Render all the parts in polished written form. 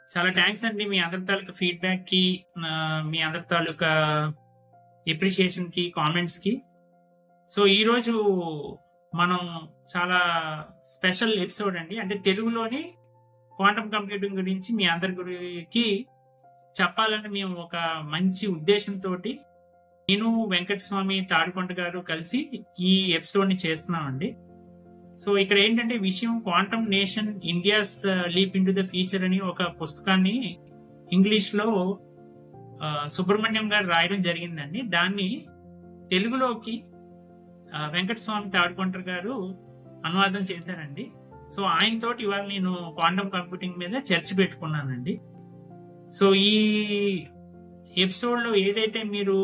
చాలా థ్యాంక్స్ అండి మీ అందరి తాలూకా ఫీడ్బ్యాక్ కి, మీ అందరి తాలూకా ఎప్రిషియేషన్ కి, కామెంట్స్ కి. సో ఈ రోజు మనం చాలా స్పెషల్ ఎపిసోడ్ అండి. అంటే తెలుగులోని క్వాంటమ్ కంప్యూటింగ్ గురించి మీ అందరికి చెప్పాలని మేము ఒక మంచి ఉద్దేశంతో నేను వెంకటస్వామి తాడికొండ గారు కలిసి ఈ ఎపిసోడ్ ని చేస్తున్నామండి. సో ఇక్కడ ఏంటంటే విషయం, quantum nation India's leap in to the future అని ఒక పుస్తకాన్ని ఇంగ్లీష్ లో సుబ్రహ్మణ్యం గారు రాయడం జరిగిందండి. దాన్ని తెలుగులోకి వెంకటస్వామి తాడికొండ గారు అనువాదం చేశారండి. సో ఆయనతోటి ఇవాళ నేను క్వాంటమ్ కంప్యూటింగ్ మీద చర్చ పెట్టుకున్నానండి. సో ఈ ఎపిసోడ్ లో ఏదైతే మీరు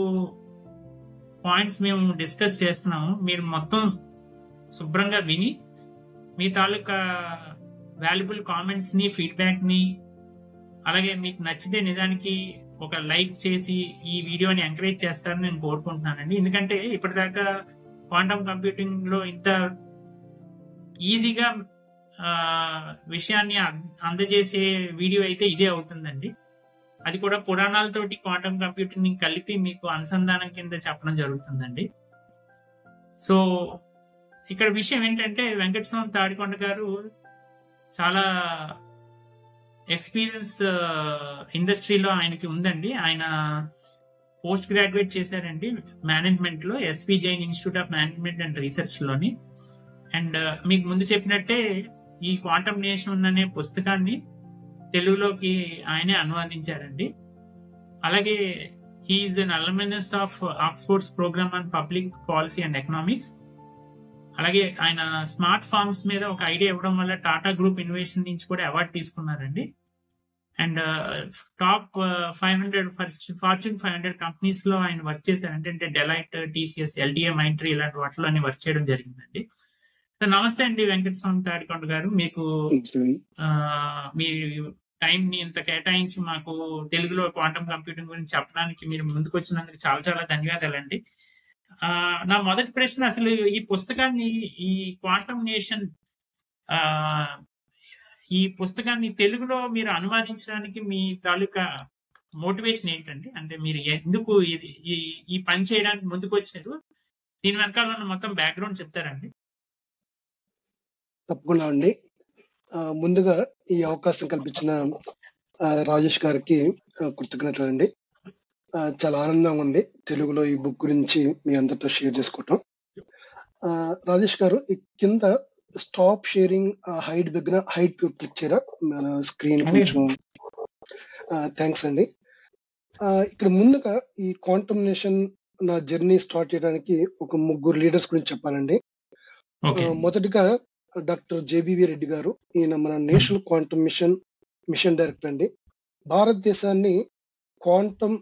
పాయింట్స్ మేము డిస్కస్ చేస్తున్నామో మీరు మొత్తం శుభ్రంగా విని మీ తాలూకా వాల్యుబుల్ కామెంట్స్ ని, ఫీడ్బ్యాక్ ని, అలాగే మీకు నచ్చితే నిజానికి ఒక లైక్ చేసి ఈ వీడియోని ఎంకరేజ్ చేస్తారని నేను కోరుకుంటున్నానండి. ఎందుకంటే ఇప్పటిదాకా క్వాంటమ్ కంప్యూటింగ్ లో ఇంత ఈజీగా విషయాన్ని అందజేసే వీడియో అయితే ఇదే అవుతుందండి. అది కూడా పురాణాలతోటి క్వాంటమ్ కంప్యూటింగ్ ని కలిపి మీకు అనుసంధానం కింద చెప్పడం జరుగుతుందండి. సో ఇక్కడ విషయం ఏంటంటే వెంకటస్వామి తాడికొండ గారు చాలా ఎక్స్పీరియన్స్ ఇండస్ట్రీలో ఆయనకి ఉందండి. ఆయన పోస్ట్ గ్రాడ్యుయేట్ చేశారండి మేనేజ్మెంట్ లో, SP Jain institute of management and research లోని. అండ్ మీకు ముందు చెప్పినట్టే ఈ క్వాంటమ్ నేషన్ అనే పుస్తకాన్ని తెలుగులోకి ఆయనే అనువాదించారండి. అలాగే he is an alumnus of Oxford's programme on public policy and economics. అలాగే ఆయన స్మార్ట్ ఫార్మ్స్ మీద ఒక ఐడియా ఇవ్వడం వల్ల టాటా గ్రూప్ ఇన్నోవేషన్ నుంచి కూడా అవార్డు తీసుకున్నారండి. అండ్ టాప్ 500 ఫార్చ్యూన్ 500 కంపెనీస్ లో ఆయన వర్క్ చేశారంటే, అంటే డెలైట్, టీసీఎస్, ఎల్టీఏ, మైంట్రీ ఇలాంటి వాటిలో అన్ని వర్క్ చేయడం జరిగిందండి. సో నమస్తే అండి వెంకటస్వామి తాడికొండ గారు. మీకు మీ టైం ని ఇంత కేటాయించి మాకు తెలుగులో క్వాంటమ్ కంప్యూటింగ్ గురించి చెప్పడానికి మీరు ముందుకు వచ్చినందుకు చాలా చాలా ధన్యవాదాలండి. నా మొదటి ప్రశ్న, అసలు ఈ పుస్తకాన్ని, ఈ క్వాంటమ్ నేషన్ ఈ పుస్తకాన్ని తెలుగులో మీరు అనువాదించడానికి మీ తాలూకా మోటివేషన్ ఏంటండి? అంటే మీరు ఎందుకు ఈ పని చేయడానికి ముందుకు వచ్చారు? దీని వెనకాల ఉన్న మొత్తం బ్యాక్గ్రౌండ్ చెప్తారండి? తప్పకుండా అండి. ముందుగా ఈ అవకాశం కల్పించిన రాజేష్ గారికి కృతజ్ఞతలండి. చాలా ఆనందంగా ఉంది తెలుగులో ఈ బుక్ గురించి మీ అందరితో షేర్ చేసుకోవటం. రాజేష్ గారు, ఈ కింద స్టాప్ షేరింగ్ హైడ్ దగ్గర హైడ్ క్లిక్ చేయరా? మన స్క్రీన్ కొంచెం. థ్యాంక్స్ అండి. ఇక్కడ ముందుగా ఈ క్వాంటమ్ నేషన్ నా జర్నీ స్టార్ట్ చేయడానికి ఒక ముగ్గురు లీడర్స్ గురించి చెప్పాలండి. మొదటిగా డాక్టర్ జేబీవీ రెడ్డి గారు. ఈయన మన నేషనల్ క్వాంటమ్ మిషన్ డైరెక్టర్ అండి. భారతదేశాన్ని quantum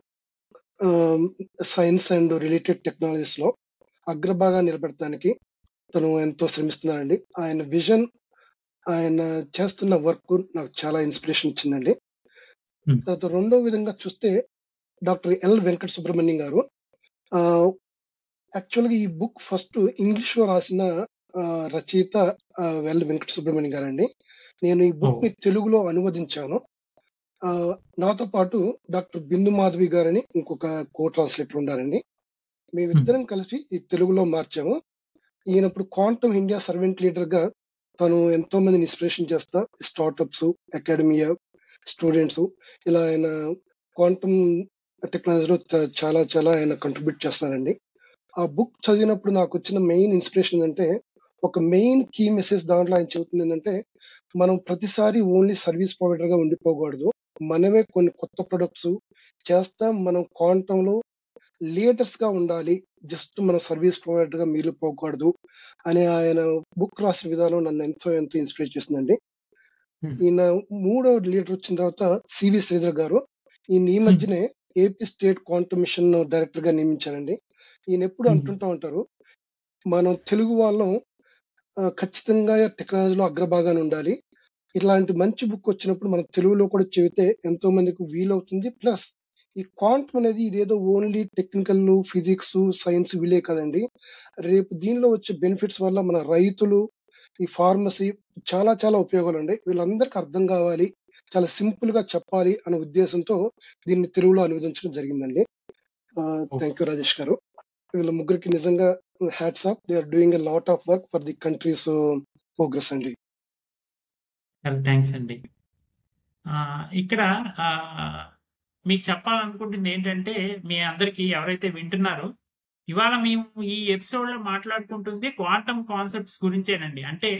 science and related technologies లో అగ్రభాగా నిలబెట్టడానికి తను ఎంతో శ్రమిస్తున్నారండి. ఆయన విజన్, ఆయన చేస్తున్న వర్క్ నాకు చాలా ఇన్స్పిరేషన్ ఇచ్చిందండి. తర్వాత రెండో విధంగా చూస్తే డాక్టర్ ఎల్ వెంకట సుబ్రహ్మణ్యం గారు. యాక్చువల్గా ఈ బుక్ ఫస్ట్ ఇంగ్లీష్ లో రాసిన రచయిత ఎల్ వెంకట సుబ్రహ్మణ్యం గారండి. నేను ఈ బుక్ ని తెలుగులో అనువదించాను. నాతో పాటు డాక్టర్ బిందు మాధవి గారని ఇంకొక కో ట్రాన్స్లేటర్ ఉన్నారండి. మేమిద్దరం కలిసి ఈ తెలుగులో మార్చాము. ఈయనప్పుడు క్వాంటమ్ ఇండియా సర్వెంట్ లీడర్ గా తను ఎంతో మందిని ఇన్స్పిరేషన్ చేస్తా, స్టార్ట్అప్స్, అకాడమియా, స్టూడెంట్స్, ఇలా ఆయన క్వాంటమ్ టెక్నాలజీలో చాలా చాలా ఆయన కంట్రిబ్యూట్ చేస్తున్నారండి. ఆ బుక్ చదివినప్పుడు నాకు వచ్చిన మెయిన్ ఇన్స్పిరేషన్ ఏంటంటే, ఒక మెయిన్ కీ మెసేజ్ దాంట్లో ఆయన చెబుతుంది ఏంటంటే, మనం ప్రతిసారి ఓన్లీ సర్వీస్ ప్రొవైడర్ గా ఉండిపోకూడదు, మనమే కొన్ని కొత్త ప్రొడక్ట్స్ చేస్తాం, మనం క్వాంటమ్ లో లీడర్స్ గా ఉండాలి, జస్ట్ మన సర్వీస్ ప్రొవైడర్ గా మిగిలిపోకూడదు అని ఆయన బుక్ రాసిన విధానం నన్ను ఎంతో ఎంతో ఇన్స్పిరేట్ చేసిందండి. ఈయన మూడో లీడర్ వచ్చిన తర్వాత సివి శ్రీధర్ గారు. ఈయన ఈ మధ్యనే AP state quantum mission director గా నియమించారండి. ఈయన ఎప్పుడు అంటుంటా ఉంటారు, మనం తెలుగు వాళ్ళం ఖచ్చితంగా టెక్నాలజీలో అగ్రభాగాన్ని ఉండాలి, ఇట్లాంటి మంచి బుక్ వచ్చినప్పుడు మనం తెలుగులో కూడా చెబితే ఎంతో మందికి వీలవుతుంది. ప్లస్ ఈ క్వాంటమ్ అనేది ఇదేదో ఓన్లీ టెక్నికల్, ఫిజిక్స్, సైన్స్ వీలే కదండి, రేపు దీనిలో వచ్చే బెనిఫిట్స్ వల్ల మన రైతులు, ఈ ఫార్మసీ చాలా చాలా ఉపయోగాలు ఉన్నాయి, వీళ్ళందరికీ అర్థం కావాలి, చాలా సింపుల్ గా చెప్పాలి అనే ఉద్దేశంతో దీన్ని తెలుగులో అనువదించడం జరిగిందండి. థ్యాంక్ యూ రాజేష్ గారు. వీళ్ళ ముగ్గురికి నిజంగా hats off. They are doing a lot of work for the country's progress అండి. చాలా థ్యాంక్స్ అండి. ఇక్కడ మీకు చెప్పాలనుకుంటుంది ఏంటంటే, మీ అందరికీ ఎవరైతే వింటున్నారో, ఇవాళ మేము ఈ ఎపిసోడ్లో మాట్లాడుకుంటుంది క్వాంటమ్ కాన్సెప్ట్స్ గురించేనండి. అంటే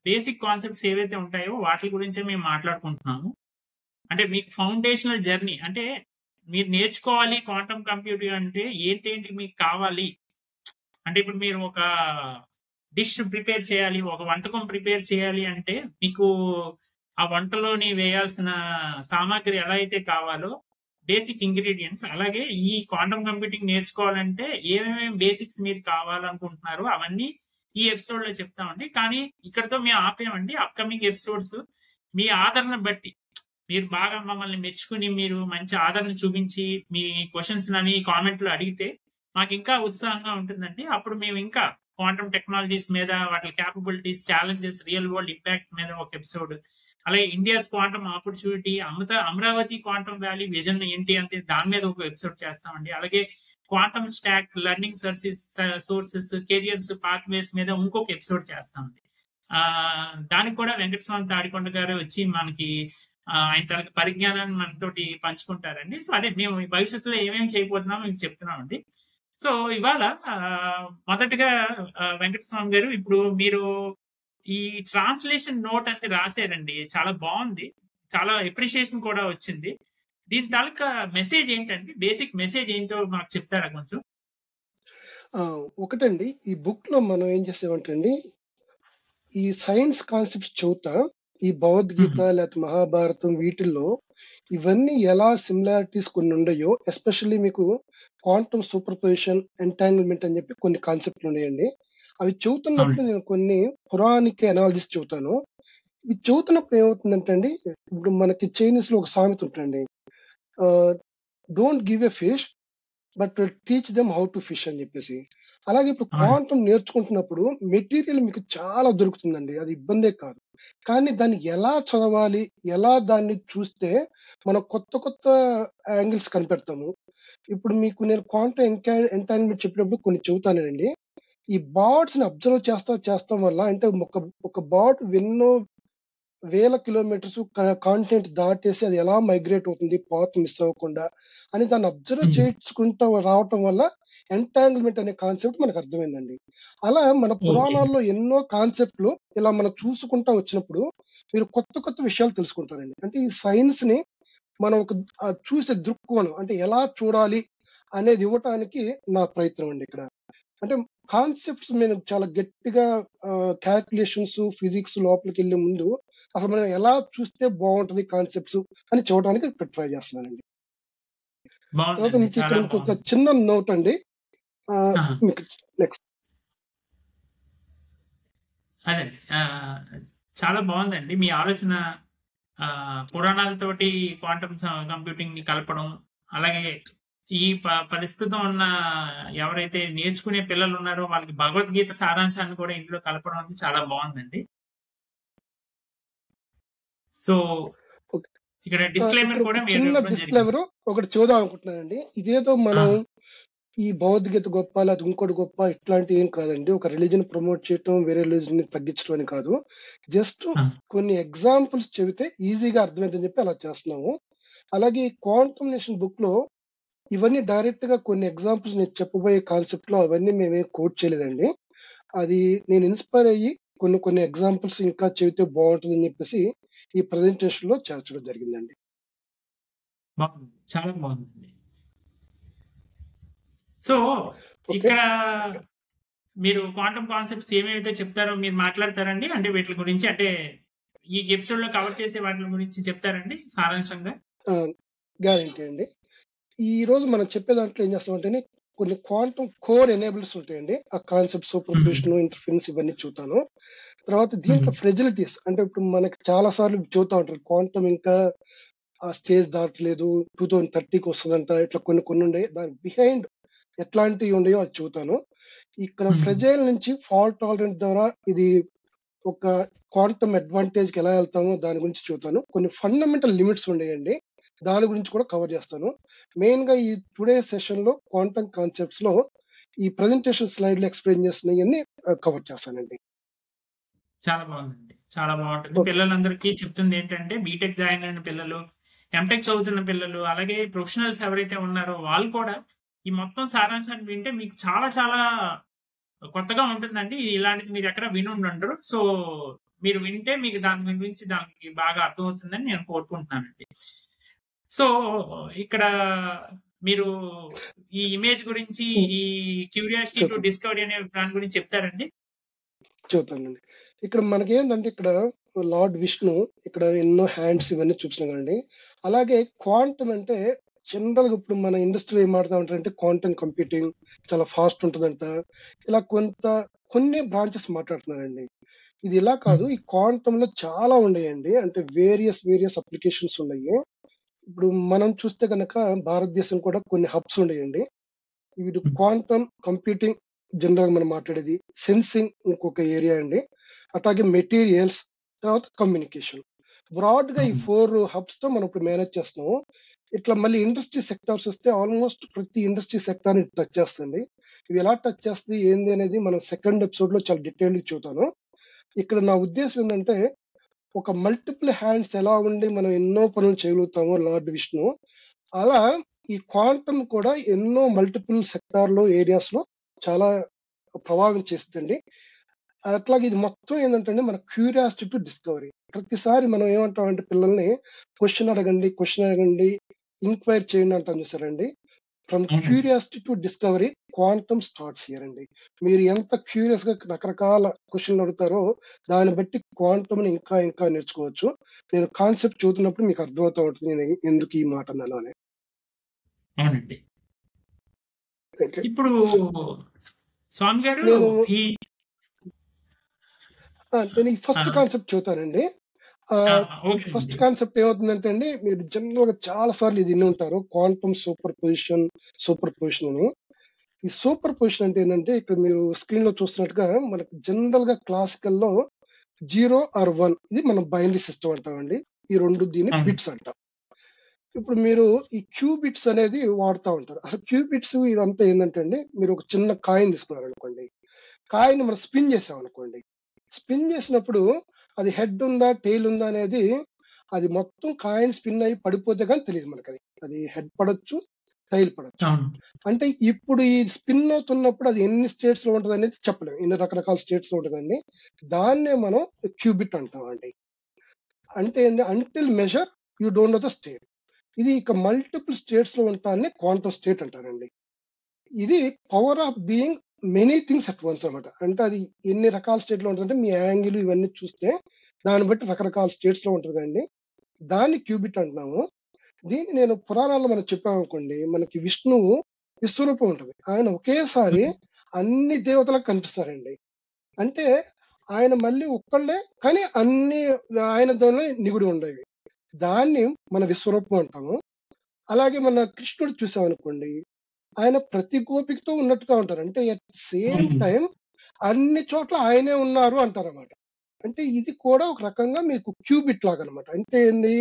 బేసిక్ కాన్సెప్ట్స్ ఏవైతే ఉంటాయో వాటి గురించే మేము మాట్లాడుకుంటున్నాము. అంటే మీకు ఫౌండేషనల్ జర్నీ, అంటే మీరు నేర్చుకోవాలి క్వాంటమ్ కంప్యూటింగ్ అంటే ఏంటేంటి మీకు కావాలి. అంటే ఇప్పుడు మీరు ఒక డిష్ ప్రిపేర్ చేయాలి, ఒక వంటకం ప్రిపేర్ చేయాలి అంటే మీకు ఆ వంటలోని వేయాల్సిన సామాగ్రి ఎలా అయితే కావాలో బేసిక్ ఇంగ్రీడియంట్స్, అలాగే ఈ క్వాంటమ్ కంప్యూటింగ్ నేర్చుకోవాలంటే ఏమేమి బేసిక్స్ మీరు కావాలనుకుంటున్నారో అవన్నీ ఈ ఎపిసోడ్ లో చెప్తామండి. కానీ ఇక్కడతో మేము ఆపేమండి. అప్కమింగ్ ఎపిసోడ్స్ మీ ఆదరణ బట్టి, మీరు బాగా మమ్మల్ని మెచ్చుకుని మీరు మంచి ఆదరణ చూపించి మీ క్వశ్చన్స్ అని కామెంట్లు అడిగితే మాకు ఇంకా ఉత్సాహంగా ఉంటుందండి. అప్పుడు మేము ఇంకా క్వాంటమ్ టెక్నాలజీస్ మీద, వాటి capabilities, challenges, real world impact మీద ఒక ఎపిసోడ్, అలాగే India's quantum opportunity, Amaravati quantum valley vision ఏంటి అంటే దాని మీద ఒక ఎపిసోడ్ చేస్తామండి. అలాగే quantum stock, learning sources, careers, pathways మీద ఇంకొక ఎపిసోడ్ చేస్తామండి. దానికి కూడా వెంకటస్వామి తాడికొండ గారు వచ్చి మనకి ఆయన తనకి పరిజ్ఞానాన్ని మనతోటి పంచుకుంటారండి. సో అదే మేము భవిష్యత్తులో ఏమేమి చేయబోతున్నామో మీకు చెప్తున్నామండి. సో ఇవాళ మొదటగా వెంకటస్వామి గారు, ఇప్పుడు మీరు ఈ ట్రాన్స్లేషన్ నోట్ అనేది రాశారండి. చాలా బాగుంది, చాలా ఎప్రిషియేషన్ కూడా వచ్చింది. దీని తాలూకా మెసేజ్ ఏంటండి? బేసిక్ మెసేజ్ ఏంటో మాకు చెప్తారా కొంచెం? ఒకటండి, ఈ బుక్ లో మనం ఏం చేసామంటే అండి, ఈ సైన్స్ కాన్సెప్ట్స్ చదువుతా ఈ భగవద్గీత లేకపోతే మహాభారతం వీటిల్లో ఇవన్నీ ఎలా సిమిలారిటీస్ కొన్ని ఉన్నాయో, ఎస్పెషల్లీ మీకు క్వాంటమ్ సూపర్ పొజిషన్, ఎంటాంగిల్మెంట్ అని చెప్పి కొన్ని కాన్సెప్ట్లు ఉన్నాయండి. అవి చదువుతున్నప్పుడు నేను కొన్ని పురాణిక అనాలజీస్ చదువుతాను. ఇవి చదువుతున్నప్పుడు ఏమవుతుందంటే అండి, ఇప్పుడు మనకి చైనీస్ లో ఒక సామెత ఉంటుందండి, don't give a fish but teach them how to fish అని చెప్పేసి. అలాగే ఇప్పుడు క్వాంటమ్ నేర్చుకుంటున్నప్పుడు మెటీరియల్ మీకు చాలా దొరుకుతుందండి, అది ఇబ్బందే కాదు. కానీ దాన్ని ఎలా చదవాలి, ఎలా దాన్ని చూస్తే మనం కొత్త కొత్త యాంగిల్స్ కనిపెడతాము. ఇప్పుడు మీకు నేను క్వాంటమ్ ఎంటాంగిల్మెంట్ చెప్పినప్పుడు కొన్ని చెబుతానండి. ఈ బర్డ్స్ ని అబ్జర్వ్ చేస్తాం వల్ల, అంటే ఒక బర్డ్ ఎన్నో వేల కిలోమీటర్స్ కాంటినెంట్ దాటేసి అది ఎలా మైగ్రేట్ అవుతుంది పాత్ మిస్ అవ్వకుండా అని దాన్ని అబ్జర్వ్ చేసుకుంటూ రావటం వల్ల ఎంటాంగిల్మెంట్ అనే కాన్సెప్ట్ మనకు అర్థమైందండి. అలా మన పురాణాల్లో ఎన్నో కాన్సెప్ట్లు ఇలా మనం చూసుకుంటా వచ్చినప్పుడు మీరు కొత్త కొత్త విషయాలు తెలుసుకుంటారండి. అంటే ఈ సైన్స్ ని మనం ఒక చూసే దృక్కోణం, అంటే ఎలా చూడాలి అనేది ఇవ్వటానికి నా ప్రయత్నం అండి ఇక్కడ. అంటే కాన్సెప్ట్స్ నేను చాలా గట్టిగా క్యాల్కులేషన్స్, ఫిజిక్స్ లోపలికి వెళ్లే ముందు అసలు మనం ఎలా చూస్తే బాగుంటది కాన్సెప్ట్స్ అని చూడడానికి ఇక్కడ ట్రై చేస్తున్నానండి. తర్వాత మీకు ఇక్కడ ఇంకొక చిన్న నోట్ అండి, మీకు నెక్స్ట్. అదే చాలా బాగుందండి మీ ఆలోచన. పురాణాలతోటి క్వాంటమ్ కంప్యూటింగ్ ని కలపడం, అలాగే ఈ పరిస్థితిలో ఉన్న ఎవరైతే నేర్చుకునే పిల్లలు ఉన్నారో వాళ్ళకి భగవద్గీత సారాంశాన్ని కూడా ఇందులో కలపడం అనేది చాలా బాగుందండి. సో ఇక్కడ డిస్క్లైమర్ కూడా చిన్న డిస్క్లైమర్ ఒకటి చూద్దాం అనుకుంటున్నానండి. ఇదేదో మనం ఈ భగవద్గీత గొప్ప లేదా ఇంకోటి గొప్ప ఇట్లాంటి ఏం కాదండి. ఒక రిలీజన్ ప్రమోట్ చేయటం, వేరే రిలీజన్ ని తగ్గించడం అని కాదు. జస్ట్ కొన్ని ఎగ్జాంపుల్స్ చెబితే ఈజీగా అర్థమైందని చెప్పి అలా చేస్తున్నాము. అలాగే క్వాంటమ్ నేషన్ బుక్ లో ఇవన్నీ డైరెక్ట్ గా కొన్ని ఎగ్జాంపుల్స్ నేను చెప్పబోయే కాన్సెప్ట్ లో అవన్నీ మేమేం కోట్ చేయలేదండి. అది నేను ఇన్స్పైర్ అయ్యి కొన్ని ఎగ్జాంపుల్స్ ఇంకా చెబితే బాగుంటుందని చెప్పేసి ఈ ప్రెజెంటేషన్ లో చేర్చడం జరిగిందండి. చాలా బాగుందండి. సో ఇక్కడ మీరు క్వాంటమ్ కాన్సెప్ట్స్ ఏమేమైతే చెప్తారో మీరు మాట్లాడతారండి, అంటే వీటి గురించి, అంటే ఈ ఎపిసోడ్ లో కవర్ చేసే వాటి గురించి చెప్తారండి సారాంశంగా? గ్యారంటీ అండి. ఈ రోజు మనం చెప్పే దాంట్లో ఏం చేస్తామంటే కొన్ని క్వాంటమ్ కోర్ ఎనేబుల్స్ ఉంటాయండి. ఆ కాన్సెప్ట్, సూపర్ పొజిషన్, ఇంటర్ఫరెన్స్ ఇవన్నీ చూస్తాను. తర్వాత దీంట్లో ఫ్రెజిలిటీస్, అంటే ఇప్పుడు మనకి చాలా సార్లు చూస్తూ ఉంటారు క్వాంటమ్ ఇంకా ఆ స్టేజ్ దాటలేదు, 2030కి వస్తుందంట, ఇట్లా కొన్ని ఉండే దాని బిహైండ్ ఎట్లాంటివి ఉండయో అది చూతాను. ఇక్కడ ఫ్రెజైల్ నుంచి ఫాల్ట్ టాలరెంట్ ద్వారా ఇది ఒక క్వాంటమ్ అడ్వాంటేజ్కి ఎలా వెళ్తామో దాని గురించి చెబుతాను. కొన్ని ఫండమెంటల్ లిమిట్స్ ఉన్నాయండి, దాని గురించి కూడా కవర్ చేస్తాను. మెయిన్గా ఈ టుడే సెషన్లో క్వాంటమ్ కాన్సెప్ట్స్లో ఈ ప్రజెంటేషన్ స్లైడ్లో ఎక్స్ప్లెయిన్ చేసినవన్నీ కవర్ చేస్తానండి. చాలా బాగుందండి. చాలా బాగుంటుంది. ఓకే. పిల్లలందరికీ చెప్తుంది ఏంటంటే బీటెక్ జాయిన్ అయిన పిల్లలు, ఎంటెక్ చదువుతున్న పిల్లలు, అలాగే ప్రొఫెషనల్స్ ఎవరైతే ఉన్నారో వాళ్ళు కూడా ఈ మొత్తం సారాంశాన్ని వింటే మీకు చాలా చాలా కొత్తగా ఉంటుందండి. ఇలాంటిది మీరు ఎక్కడ వినుండరు. సో మీరు వింటే మీకు దాని గురించి దానికి బాగా అర్థమవుతుందని నేను కోరుకుంటున్నానండి. సో ఇక్కడ మీరు ఈ ఇమేజ్ గురించి, ఈ క్యూరియాసిటీ టు చెప్తాను డిస్కవరీ అనే దాని గురించి చెప్తారండి? చెబుతానండి. ఇక్కడ మనకేంటంటే ఇక్కడ లార్డ్ విష్ణు ఇక్కడ ఎన్నో హ్యాండ్స్ ఇవన్నీ చూపించిన కదండి. అలాగే క్వాంటమ్ అంటే జనరల్ గా ఇప్పుడు మన ఇండస్ట్రీ ఏం మాడుతూ ఉంటారంటే క్వాంటమ్ కంప్యూటింగ్ చాలా ఫాస్ట్ ఉంటుందంట. ఇలా కొన్ని బ్రాంచెస్ మాట్లాడుతున్నారండి. ఇది ఇలా కాదు, ఈ క్వాంటమ్ లో చాలా ఉన్నాయండి. అంటే వేరియస్ అప్లికేషన్స్ ఉన్నాయి. ఇప్పుడు మనం చూస్తే కనుక భారతదేశం కూడా కొన్ని హబ్స్ ఉన్నాయండి. వీడు క్వాంటమ్ కంప్యూటింగ్ జనరల్ మనం మాట్లాడేది, సెన్సింగ్ ఇంకొక ఏరియా అండి, అట్లాగే మెటీరియల్స్, తర్వాత కమ్యూనికేషన్. బ్రాడ్ గా ఈ 4 హబ్స్ తో మనం ఇప్పుడు మేనేజ్ చేస్తున్నాము. ఇట్లా మళ్ళీ ఇండస్ట్రీ సెక్టార్స్ వస్తే ఆల్మోస్ట్ ప్రతి ఇండస్ట్రీ సెక్టార్ ని టచ్ చేస్తుంది. ఇవి ఎలా టచ్ చేస్తుంది ఏంది అనేది మనం సెకండ్ ఎపిసోడ్ లో చాలా డీటెయిల్ గా చూద్దాను. ఇక్కడ నా ఉద్దేశం ఏంటంటే ఒక మల్టిపుల్ హ్యాండ్స్ ఎలా ఉండి మనం ఎన్నో పనులు చేయగలుగుతామో లార్డ్ విష్ణు, అలా ఈ క్వాంటమ్ కూడా ఎన్నో మల్టిపుల్ సెక్టార్ లో ఏరియాస్ లో చాలా ప్రభావం చేస్తుందండి. అట్లాగే ఇది మొత్తం ఏంటంటే మన క్యూరియాసిటీ టు డిస్కవరీ. ప్రతిసారి మనం ఏమంటామంటే పిల్లల్ని క్వశ్చన్ అడగండి, ఇంక్వైర్ చేయండి అంటాం చూసారండి. From curiosity to discovery quantum starts here అండి. మీరు ఎంత క్యూరియస్ గా రకరకాల క్వశ్చన్లు అడుగుతారో దాన్ని బట్టి క్వాంటమ్ ని ఇంకా నేర్చుకోవచ్చు. నేను కాన్సెప్ట్ చూస్తున్నప్పుడు మీకు అర్థమవుతూ ఉంటుంది నేను ఎందుకు ఈ మాట అన్నాను అని. అవునండి. ఇప్పుడు స్వామి గారు నేను ఈ ఈ ఫస్ట్ కాన్సెప్ట్ చూతానండి. ఫస్ట్ కాన్సెప్ట్ ఏమవుతుందంటే అండి, మీరు జనరల్ గా చాలా సార్లు ఇది విని ఉంటారు, క్వాంటమ్ సూపర్ పొజిషన్ అని. ఈ సూపర్ పొజిషన్ అంటే ఏంటంటే ఇక్కడ మీరు స్క్రీన్ లో చూస్తున్నట్టుగా మనకు జనరల్ గా క్లాసికల్ లో 0 or 1 ఇది మనం బైనరీ సిస్టమ్ అంటామండి. ఈ రెండు దీన్ని బిట్స్ అంటాం. ఇప్పుడు మీరు ఈ క్యూబిట్స్ అనేది వాడుతూ ఉంటారు. అసలు క్యూబిట్స్ ఇదంతా ఏంటంటే అండి, మీరు ఒక చిన్న కాయిన్ తీసుకున్నారు అనుకోండి, కాయిన్ మనం స్పిన్ చేసాం అనుకోండి, స్పిన్ చేసినప్పుడు అది హెడ్ ఉందా టెయిల్ ఉందా అనేది అది మొత్తం కాయిన్ స్పిన్ అయ్యి పడిపోతే కానీ తెలియదు మనకి. అది హెడ్ పడొచ్చు, టైల్ పడొచ్చు. అంటే ఇప్పుడు ఈ స్పిన్ అవుతున్నప్పుడు అది ఎన్ని స్టేట్స్ లో ఉంటుంది అనేది చెప్పలేము, ఎన్ని రకరకాల స్టేట్స్ లో ఉంటుందండి. దాన్నే మనం క్యూబిట్ అంటామండి. అంటే ఏంది, until measure you don't know the state. ఇది ఇక మల్టిపుల్ స్టేట్స్ లో ఉంటాన్ని క్వాంటమ్ స్టేట్ అంటారండి. ఇది power of being many things at once అనమాట. అంటే అది ఎన్ని రకాల స్టేట్ లో ఉంటుందంటే మీ యాంగిల్ ఇవన్నీ చూస్తే దాన్ని బట్టి రకరకాల స్టేట్స్ లో ఉంటుందండి. దాన్ని క్యూబిట్ అంటున్నాము. దీన్ని నేను పురాణాల్లో మనం చెప్పామనుకోండి, మనకి విష్ణువు విశ్వరూపం ఉంటుంది. ఆయన ఒకేసారి అన్ని దేవతలకు కనిపిస్తారండి. అంటే ఆయన మళ్ళీ ఒక్కళ్ళే కానీ అన్ని ఆయన ద్వారా నిగుడి ఉండేవి. దాన్ని మన విశ్వరూపం అంటాము. అలాగే మన కృష్ణుడు చూసామనుకోండి, ఆయన ప్రతి గోపికతో ఉన్నట్టుగా ఉంటారు. అంటే అట్ సేమ్ టైం అన్ని చోట్ల ఆయనే ఉన్నారు అంటారన్నమాట. అంటే ఇది కూడా ఒక రకంగా మీకు క్యూబిట్ లాగా అనమాట. అంటే ఏంది,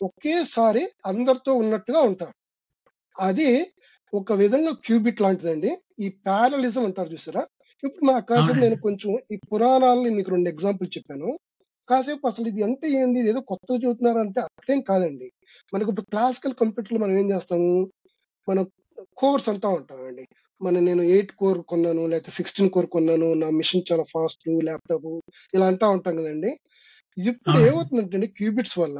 ఒకేసారి అందరితో ఉన్నట్టుగా ఉంటారు. అది ఒక విధంగా క్యూబిట్ లాంటిదండి. ఈ ప్యారలిజం అంటారు చూసారా. ఇప్పుడు నా కాసేపు నేను కొంచెం ఈ పురాణాలని మీకు 2 ఎగ్జాంపుల్ చెప్పాను. కాసేపు అసలు ఇది అంటే ఏంది, ఏదో కొత్తగా చూస్తున్నారు అంటే అట్లేం కాదండి. మనకు ఇప్పుడు క్లాసికల్ కంప్యూటర్ లో మనం ఏం చేస్తాము, మనం కోర్స్ అంటా ఉంటామండి. నేను 8 కోర్ కొన్నాను, లేకపోతే 16 కోర్ కొన్నాను, నా మిషన్ చాలా ఫాస్ట్, ల్యాప్టాప్ ఇలా అంటా ఉంటాం కదండి. ఇప్పుడు ఏమవుతుందంటే క్యూబిట్స్ వల్ల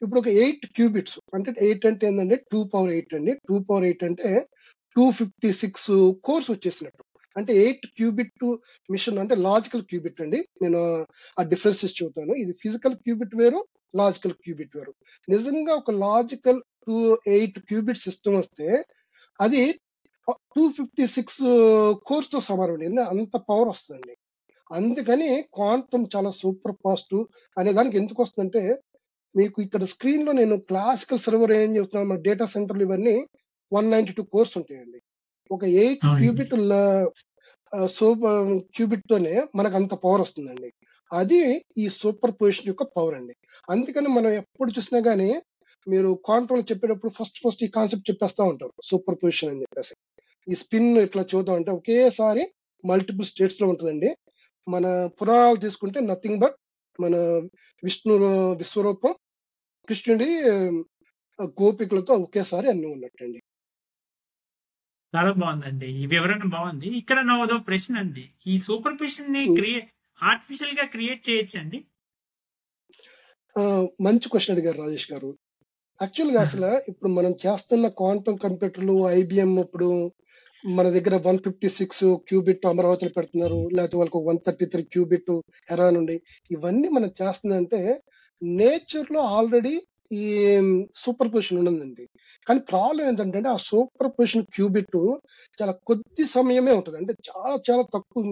ఇప్పుడు ఒక 8 క్యూబిట్స్ అంటే 8 అంటే ఏంటంటే 2 power 8 అండి. 2 power 8 అంటే 256 కోర్స్ వచ్చేసినట్టు. అంటే 8 క్యూబిట్ మిషన్ అంటే లాజికల్ క్యూబిట్ అండి. నేను ఆ డిఫరెన్సెస్ చెబుతాను. ఇది ఫిజికల్ క్యూబిట్ వేరు, లాజికల్ క్యూబిట్ వేరు. నిజంగా ఒక లాజికల్ 8 క్యూబిట్ సిస్టమ్ వస్తే అది 256 కోర్స్ తో సమానం అండి. అంత పవర్ వస్తుందండి. అందుకని క్వాంటమ్ చాలా సూపర్ ఫాస్ట్ అనే దానికి ఎందుకు వస్తుందంటే, మీకు ఇక్కడ స్క్రీన్ లో నేను క్లాసికల్ సర్వర్ ఏం చెప్తున్నాను, మన డేటా సెంటర్లు ఇవన్నీ 192 కోర్స్ ఉంటాయండి. ఒక 8 క్యూబిట్ క్యూబిట్ తోనే మనకు అంత పవర్ వస్తుందండి. అది ఈ సూపర్ పొజిషన్ యొక్క పవర్ అండి. అందుకని మనం ఎప్పుడు చూసినా గానీ మీరు క్వాంటంలో చెప్పేటప్పుడు ఫస్ట్ ఈ కాన్సెప్ట్ చెప్పేస్తా ఉంటారు. సూపర్ పొజిషన్ అని చెప్పేసి. ఈ స్పిన్ ఇట్లా చూద్దాం అంటే ఒకేసారి మల్టిపుల్ స్టేట్స్ లో ఉంటుందండి. మన పురాణాలు తీసుకుంటే నథింగ్ బట్ మన విష్ణు విశ్వరూపం, కృష్ణుడి గోపికలతో ఒకేసారి అన్ని ఉన్నట్టండి. చాలా బాగుందండి. ఈ వివరణ బాగుంది. ఇక్కడ నా ఏదో ప్రశ్న అండి. ఈ సూపర్ పొజిషన్ ని ఆర్టిఫిషియల్ గా క్రియేట్ చేయొచ్చండి? మంచి క్వశ్చన్ అడిగారు రాజేష్ గారు. యాక్చువల్ గా అసలు ఇప్పుడు మనం చేస్తున్న క్వాంటమ్ కంప్యూటర్లు ఐబిఎం ఇప్పుడు మన దగ్గర 156 క్యూబిట్ అమరావతిలో పెడుతున్నారు, లేకపోతే వాళ్ళకి 133 క్యూబిట్ హెరాన్ ఉండి, ఇవన్నీ మనం చేస్తుందంటే నేచర్ లో ఆల్రెడీ ఈ సూపర్ పొజిషన్ ఉన్నదండి. కానీ ప్రాబ్లం ఏంటంటే ఆ సూపర్ పొజిషన్ క్యూబిట్ చాలా కొద్ది సమయమే ఉంటుంది. అంటే చాలా చాలా తక్కువ,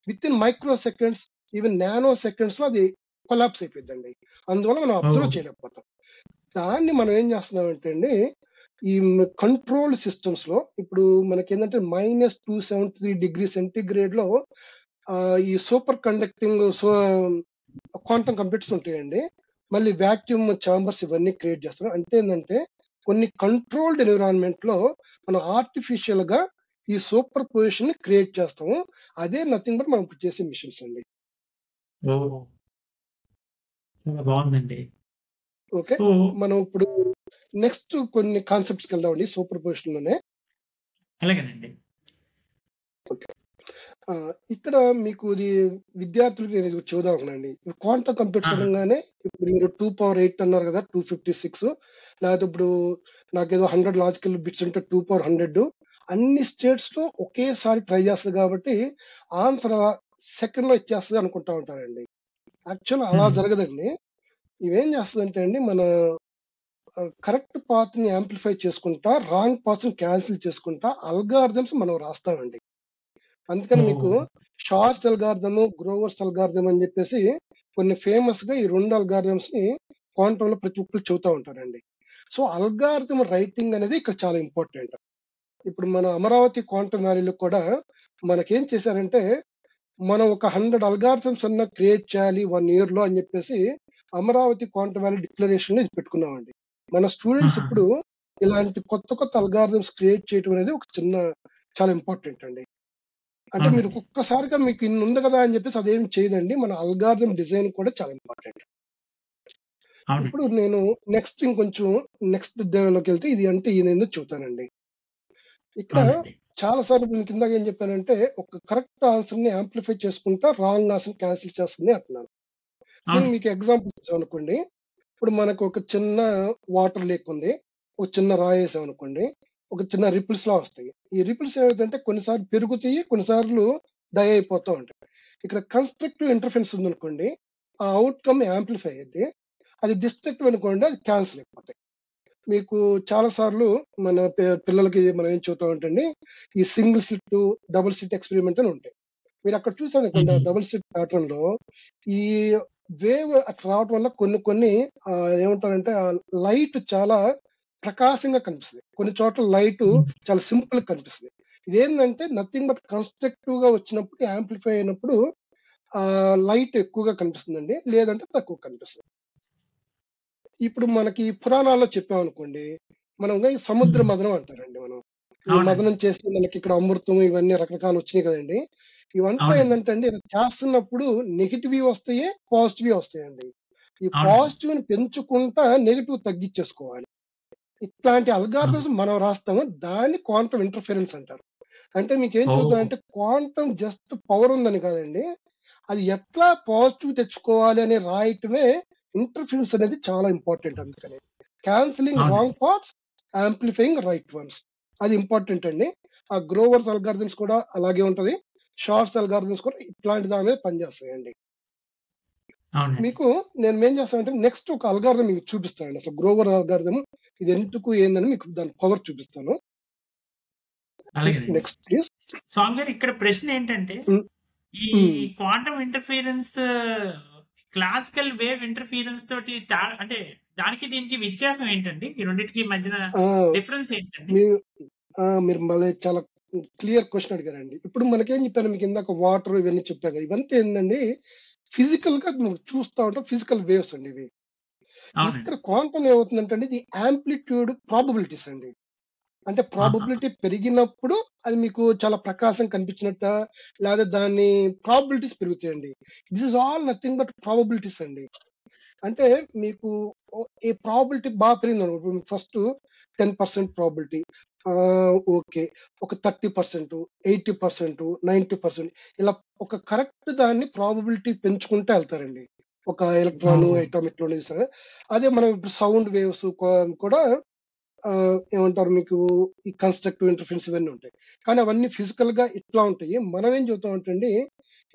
with in micro seconds, even nano seconds లో అది కొలాప్స్ అయిపోయిందండి. అందువల్ల మనం అబ్జర్వ్ చేయలేకపోతాం. దాన్ని మనం ఏం చేస్తున్నామంటే అండి, ఈ కంట్రోల్డ్ సిస్టమ్స్ లో ఇప్పుడు మనకి ఏంటంటే -273 లో ఈ సూపర్ కండక్టింగ్ క్వాంటమ్ కంప్యూటర్స్ ఉంటాయండి. మళ్ళీ వాక్యూమ్ ఛాంబర్స్ ఇవన్నీ క్రియేట్ చేస్తారు. అంటే ఏంటంటే కొన్ని కంట్రోల్డ్ ఎన్విరాన్మెంట్ లో మనం ఆర్టిఫిషియల్ గా ఈ సూపర్ పొజిషన్ ని క్రియేట్ చేస్తాము. అదే నథింగ్ బట్ మనం ఇప్పుడు చేసే మిషన్స్ అండి. చాలా బాగుందండి. ఓకే, మనం ఇప్పుడు నెక్స్ట్ కొన్ని కాన్సెప్ట్స్కి వెళ్దామండి సూపర్ పొజిషన్ లోనే. అలాగేనండి. ఓకే, ఇక్కడ మీకు ఇది విద్యార్థులకు నేను ఇది చూద్దామనండి. క్వాంటమ్ కంప్యూటర్స్ అనగానే ఇప్పుడు మీరు 2^8 అన్నారు కదా, 256, లేకపోతే ఇప్పుడు నాకేదో 100 లాజికల్ బిట్స్ ఉంటే 2^100. అన్ని స్టేట్స్ లో ఒకేసారి ట్రై చేస్తుంది కాబట్టి ఆన్సర్ సెకండ్ లో ఇచ్చేస్తుంది అనుకుంటా ఉంటారండి. యాక్చువల్ అలా జరగదండి. ఇవేం చేస్తుందంటే అండి, మన కరెక్ట్ పాత్ ని యాంప్లిఫై చేసుకుంటా, రాంగ్ పాత్ ని క్యాన్సిల్ చేసుకుంటా అల్గారిథమ్స్ మనం రాస్తామండి. అందుకని మీకు షార్ట్స్ అల్గారిథమ్, గ్రోవర్స్ అల్గారిథమ్ అని చెప్పేసి కొన్ని ఫేమస్ గా ఈ 2 అల్గారిథమ్స్ ని క్వాంటమ్ లో ప్రతి ఒక్కరు చెబుతా ఉంటారండి. సో అల్గారిథమ్ రైటింగ్ అనేది ఇక్కడ చాలా ఇంపార్టెంట్. ఇప్పుడు మన అమరావతి క్వాంటమ్ వ్యాలీలో కూడా మనకేం చేశారంటే, మనం ఒక 100 అల్గారిథమ్స్ అన్న క్రియేట్ చేయాలి 1 year లో అని చెప్పేసి అమరావతి క్వాంటమ్ వ్యాలీ డిక్లరేషన్ ఇది పెట్టుకున్నామండి. మన స్టూడెంట్స్ ఇప్పుడు ఇలాంటి కొత్త అల్గారిథమ్స్ క్రియేట్ చేయడం అనేది ఒక చాలా ఇంపార్టెంట్ అండి. అంటే మీరు ఒక్కసారిగా మీకు ఇన్ని ఉంది కదా అని చెప్పేసి అదేం చేయదండి. మన అల్గారిథమ్ డిజైన్ కూడా చాలా ఇంపార్టెంట్. ఇప్పుడు నేను నెక్స్ట్ లోకి వెళ్తే ఇది అంటే ఈయన చూతానండి. ఇక్కడ చాలా సార్లు మీకు ఇందాక ఏం చెప్పానంటే, ఒక కరెక్ట్ ఆన్సర్ ని యాంప్లిఫై చేసుకుంటా రాంగ్ ఆన్సర్ క్యాన్సిల్ చేస్తుంది అంటున్నాను. నేను మీకు ఎగ్జాంపుల్ ఇచ్చాను అనుకోండి. ఇప్పుడు మనకు ఒక చిన్న వాటర్ లేక్ ఉంది, ఒక చిన్న రాయి వేసాం అనుకోండి, ఒక చిన్న రిపుల్స్ లా వస్తాయి. ఈ రిపుల్స్ ఏమైందంటే కొన్నిసార్లు పెరుగుతాయి, కొన్నిసార్లు డై అయిపోతూ ఉంటాయి. ఇక్కడ కన్స్ట్రక్టివ్ ఇంటర్ఫరెన్స్ ఉందనుకోండి, ఆ అవుట్కమ్ యాంప్లిఫై అయ్యింది. అది డిస్ట్రక్టివ్ అనుకోండి, అది క్యాన్సిల్ అయిపోతాయి. మీకు చాలా సార్లు మన పిల్లలకి మనం ఏం చూద్దాం అంటే ఈ single SIT, double SIT experiment అని ఉంటాయి. మీరు అక్కడ చూసాను అనుకోండి, ఆ డబుల్ సిట్ ప్యాటర్న్ లో ఈ వేవ్ అట్లా రావడం వల్ల కొన్ని ఏమంటారంటే లైట్ చాలా ప్రకాశంగా కనిపిస్తుంది, కొన్ని చోట్ల లైట్ చాలా సింపుల్ గా కనిపిస్తుంది. ఇదేంటంటే నథింగ్ బట్ కన్స్ట్రక్టివ్ గా వచ్చినప్పుడు, యాంప్లిఫై అయినప్పుడు ఆ లైట్ ఎక్కువగా కనిపిస్తుందండి, లేదంటే తక్కువ కనిపిస్తుంది. ఇప్పుడు మనకి పురాణాల్లో చెప్పామనుకోండి, మనం సముద్ర మదనం అంటారండి. మనం ఈ మదనం చేస్తే మనకి ఇక్కడ అమృతం ఇవన్నీ రకరకాలు వచ్చినాయి కదండి. ఇవంతా ఏంటంటే అండి, చేస్తున్నప్పుడు నెగిటివ్ వస్తాయి, పాజిటివ్ వస్తాయండి. ఈ పాజిటివ్ ని పెంచుకుంటా నెగిటివ్ తగ్గించేసుకోవాలి. ఇట్లాంటి అల్గారిథమ్స్ మనం రాస్తాము, దాన్ని క్వాంటమ్ ఇంటర్ఫరెన్స్ అంటారు. అంటే మీకు ఏం చూద్దాం అంటే, క్వాంటమ్ జస్ట్ పవర్ ఉందని కాదండి, అది ఎట్లా పాజిటివ్ తెచ్చుకోవాలి అని రాయటమే ఇంటర్ఫరెన్స్ అనేది చాలా ఇంపార్టెంట్. అందుకని cancelling wrong parts, amplifying right once, అది ఇంపార్టెంట్ అండి. ఆ గ్రోవర్స్ అల్గారిథమ్స్ కూడా అలాగే ఉంటది, షార్ట్స్ అల్గారిథమ్స్ కూడా ఇట్లాంటి దాని మీద పనిచేస్తాయండి. మీకు నేను ఏం చేస్తానంటే నెక్స్ట్ ఒక అల్గారిథం మీకు చూపిస్తానండి. అసలు గ్రోవర్ అల్గారిథం ఇది ఎందుకు ఏందని మీకు దాని పవర్ చూపిస్తాను. Next please. స్వామి గారు, ఇక్కడ ప్రశ్న ఏంటంటే, ఈ quantum interference classical wave interference తోటి అంటే దానికి దీనికి వ్యత్యాసం ఏంటండి? ఈ రెండింటికి మధ్యన డిఫరెన్స్ ఏంటండి? మీరు మళ్ళీ చాలా క్లియర్ క్వశ్చన్ అడిగారండి. ఇప్పుడు మనకేం చెప్పాను మీకు ఇందాక, వాటర్ ఇవన్నీ చెప్పాక, ఇవంతా ఏంటండి ఫిజికల్ గా మనం చూస్తా ఉంటాం, ఫిజికల్ వేవ్స్ అండి ఇవి. అవునండి. ఇక్కడ క్వాంటం ఏమవుతుందంటే అండి, ఇది యాంప్లిట్యూడ్ ప్రాబబిలిటీస్ అండి. అంటే ఆహా! ప్రాబబిలిటీ పెరిగినప్పుడు అది మీకు చాలా ప్రకాశం కనిపించినట్ట, లేదా దాని ప్రాబబిలిటీస్ పెరుగుతాయండి. This is all nothing but probabilities అండి. అంటే మీకు ఈ ప్రాబబిలిటీ బాగా పెరిగిందనుకో, ఇప్పుడు మీకు ఫస్ట్ 10% ప్రాబబిలిటీ, ఓకే, ఒక 30%, 80%, 90%, ఇలా ఒక కరెక్ట్ దాన్ని ప్రాబబిలిటీ పెంచుకుంటూ వెళ్తారండి. ఒక ఎలక్ట్రాన్ ఓహ్! అటామిక్ లో సరే. అదే మనం ఇప్పుడు సౌండ్ వేవ్స్ కూడా ఏమంటారు మీకు, ఈ కన్స్ట్రక్టివ్ ఇంటర్ఫరెన్స్ ఇవన్నీ ఉంటాయి. కానీ అవన్నీ ఫిజికల్ గా ఇట్లా ఉంటాయి. మనం ఏం చెబుతాం అంటే అండి,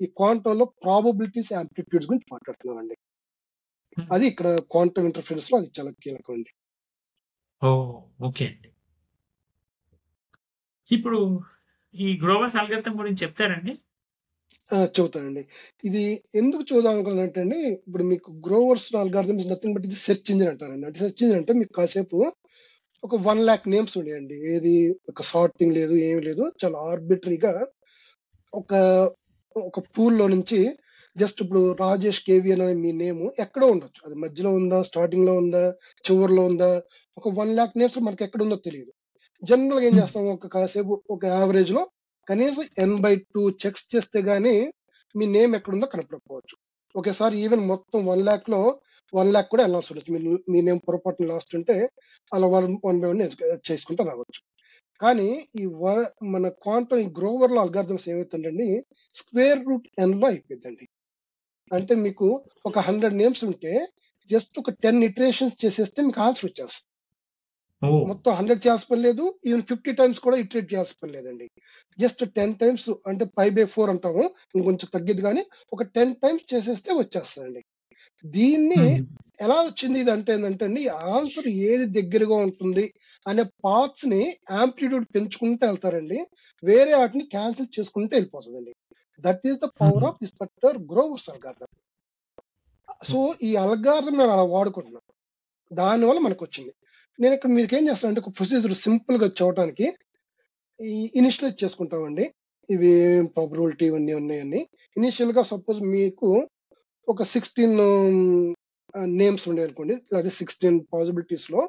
ఈ క్వాంటమ్ లో ప్రాబబిలిటీస్ యాంప్లిట్యూడ్స్ గురించి మాట్లాడుతున్నామండి. హ్మ్. అది ఇక్కడ క్వాంటమ్ ఇంటర్ఫరెన్స్ లో అది చాలా కీలకం అండి. ఓహ్! ఓకే అండి. ఇప్పుడు ఈ గ్రోవర్స్ అల్గోరిథం గురించి చెప్తారండి? చెబుతానండి. ఇది ఎందుకు చూద్దాం అనుకున్నానంటే అండి, ఇప్పుడు మీకు గ్రోవర్స్ అల్గారిథమ్స్ నథింగ్ బట్ ఇది సెర్చ్ ఇంజిన్ అంటారండి. అంటే సెర్చ్ ఇంజిన్ అంటే మీకు కాసేపు ఒక 1,00,000 నేమ్స్ ఉన్నాయండి. ఏది ఒక సార్టింగ్ లేదు, ఏమి లేదు. చాలా ఆర్బిటరీగా ఒక ఒక పూల్‌లో నుంచి జస్ట్ ఇప్పుడు రాజేష్ కేవీఎన్ అనే మీ నేమ్ ఎక్కడో ఉండొచ్చు. అది మధ్యలో ఉందా? స్టార్టింగ్‌లో ఉందా? చివర్లో ఉందా? ఒక 1,00,000 నేమ్స్ మనకి ఎక్కడుందో తెలీదు. జనరల్‌గా ఏం హ్మ్. చేస్తాం, ఒక కాసేపు ఒక యావరేజ్‌లో కనీసం n/2 చెక్స్ చేస్తే గాని మీ నేమ్ ఎక్కడుందో కనపడకపోవచ్చు. ఒకేసారి ఈవెన్ మొత్తం 1,00,000లో 1,00,000 కూడా ఎళ్ళాల్సి ఉండొచ్చు. మీ నేమ్ పొరపాటున లాస్ట్ ఉంటే అలా వన్ బై వన్ చేసుకుంటూ రావచ్చు. కానీ ఈ మన క్వాంటం ఈ గ్రోవర్‌లో అల్గారిథమ్స్ ఏమైతుందండి, స్క్వేర్ రూట్ ఎన్‌లో అయిపోద్దండి. అంటే మీకు ఒక 100 నేమ్స్ ఉంటే జస్ట్ ఒక 10 ఇటరేషన్స్ చేసేస్తే మీకు ఆన్సర్ వచ్చేస్తది. ఓహ్! మొత్తం 100 చేయాల్సిన పని లేదు. ఈవెన్ 50 టైమ్స్ కూడా ఇటరేట్ చేయాల్సిన పని లేదండి. జస్ట్ 10 టైమ్స్ అంటే π/4 అంటాము. ఇంకొంచెం తగ్గిద్ది గానీ ఒక 10 టైమ్స్ చేసేస్తే వచ్చేస్తదండి. దీన్ని హ్మ్. ఎలా వచ్చింది ఇదంటే ఏందంటే అండి, ఆన్సర్ ఏది దగ్గరగా ఉంటుంది అనే పార్ట్స్ ని యాంప్లిట్యూడ్ పెంచుకుంటూ వెళ్తారండి. వేరే వాటిని క్యాన్సిల్ చేసుకుంటూ వెళ్ళిపోతుందండి. దట్ ఈస్ ద పవర్ హ్మ్. Of this particular growers algorithm. So ఈ అల్గారిథం నేను అలా వాడుకుంటున్నాను. దానివల్ల మనకొచ్చింది. నేను ఇక్కడ మీకేం చేస్తానంటే ఒక ప్రొసీజర్ సింపుల్ గా చూడటానికి ఈ ఇనిషియలైజ్ చేసుకుంటామండి. ఇవి ప్రాబబిలిటీ ఇవన్నీ ఉన్నాయని. ఇనిషియల్ గా సపోజ్ మీకు ఒక 16 నేమ్స్ ఉన్నాయనుకోండి. లేదా 16 పాసిబిలిటీస్ లో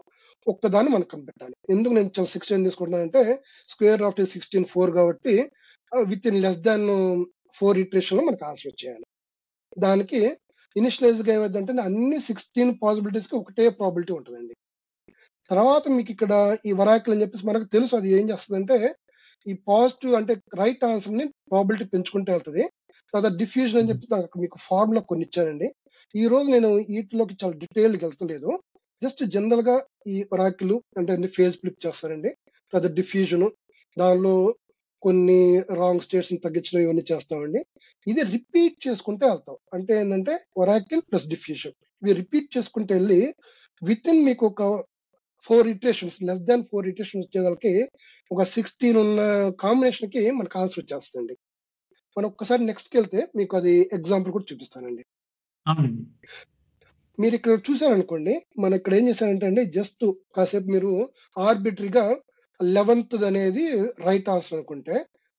ఒక్కదాన్ని మనం కనిపెట్టాలి. ఎందుకు నేను చాలా 16 తీసుకుంటున్నానంటే, స్క్వేర్ ఆఫ్ 16 4 కాబట్టి with in less than 4 iteration లో మనకు ఆన్సర్ వచ్చేయాలి. దానికి ఇనిషియలైజ్ గా ఏమైందంటే అన్ని 16 పాసిబిలిటీస్ కి ఒకటే ప్రాబిలిటీ ఉంటుందండి. తర్వాత మీకు ఇక్కడ ఈ వరాకిల్ అని చెప్పేసి మనకు తెలుసు అది ఏం చేస్తుందంటే, ఈ పాజిటివ్ అంటే రైట్ ఆన్సర్ ని ప్రాబిలిటీ పెంచుకుంటూ వెళ్తది. తర్వాత డిఫ్యూజన్ అని హ్మ్. చెప్పి నాకు మీకు ఫార్ములా కొన్ని ఇచ్చానండి. ఈ రోజు నేను వీటిలోకి చాలా డీటెయిల్‌గా వెళ్తలేదు. జస్ట్ జనరల్ గా ఈ వరాకిల్ అంటే ఫేజ్ ఫ్లిప్ చేస్తారండి. తర్వాత డిఫ్యూజన్, దానిలో కొన్ని రాంగ్ స్టేట్స్ ని తగ్గించడం ఇవన్నీ చేస్తామండి. ఇది రిపీట్ చేసుకుంటూ వెళ్తాం. అంటే ఏంటంటే వరాకిల్ ప్లస్ డిఫ్యూజన్ ఇవి రిపీట్ చేసుకుంటూ వెళ్ళి విత్ ఇన్ మీకు ఒక 4 ఇటరేషన్స్, లెస్ దాన్ 4 ఇటరేషన్స్ వచ్చేదానికి ఒక 16 ఉన్న కాంబినేషన్ కి మనకు ఆన్సర్ వచ్చేస్తుందండి. మనం ఒక్కసారి నెక్స్ట్‌కి వెళ్తే మీకు అది ఎగ్జాంపుల్ కూడా చూపిస్తానండి. అవునండి. మీరు ఇక్కడ చూసారనుకోండి, మనం ఇక్కడ ఏం చేశారంటే అండి, జస్ట్ కాసేపు మీరు ఆర్బిటరీగా 11థ్ అనేది రైట్ ఆన్సర్ అనుకుంటే,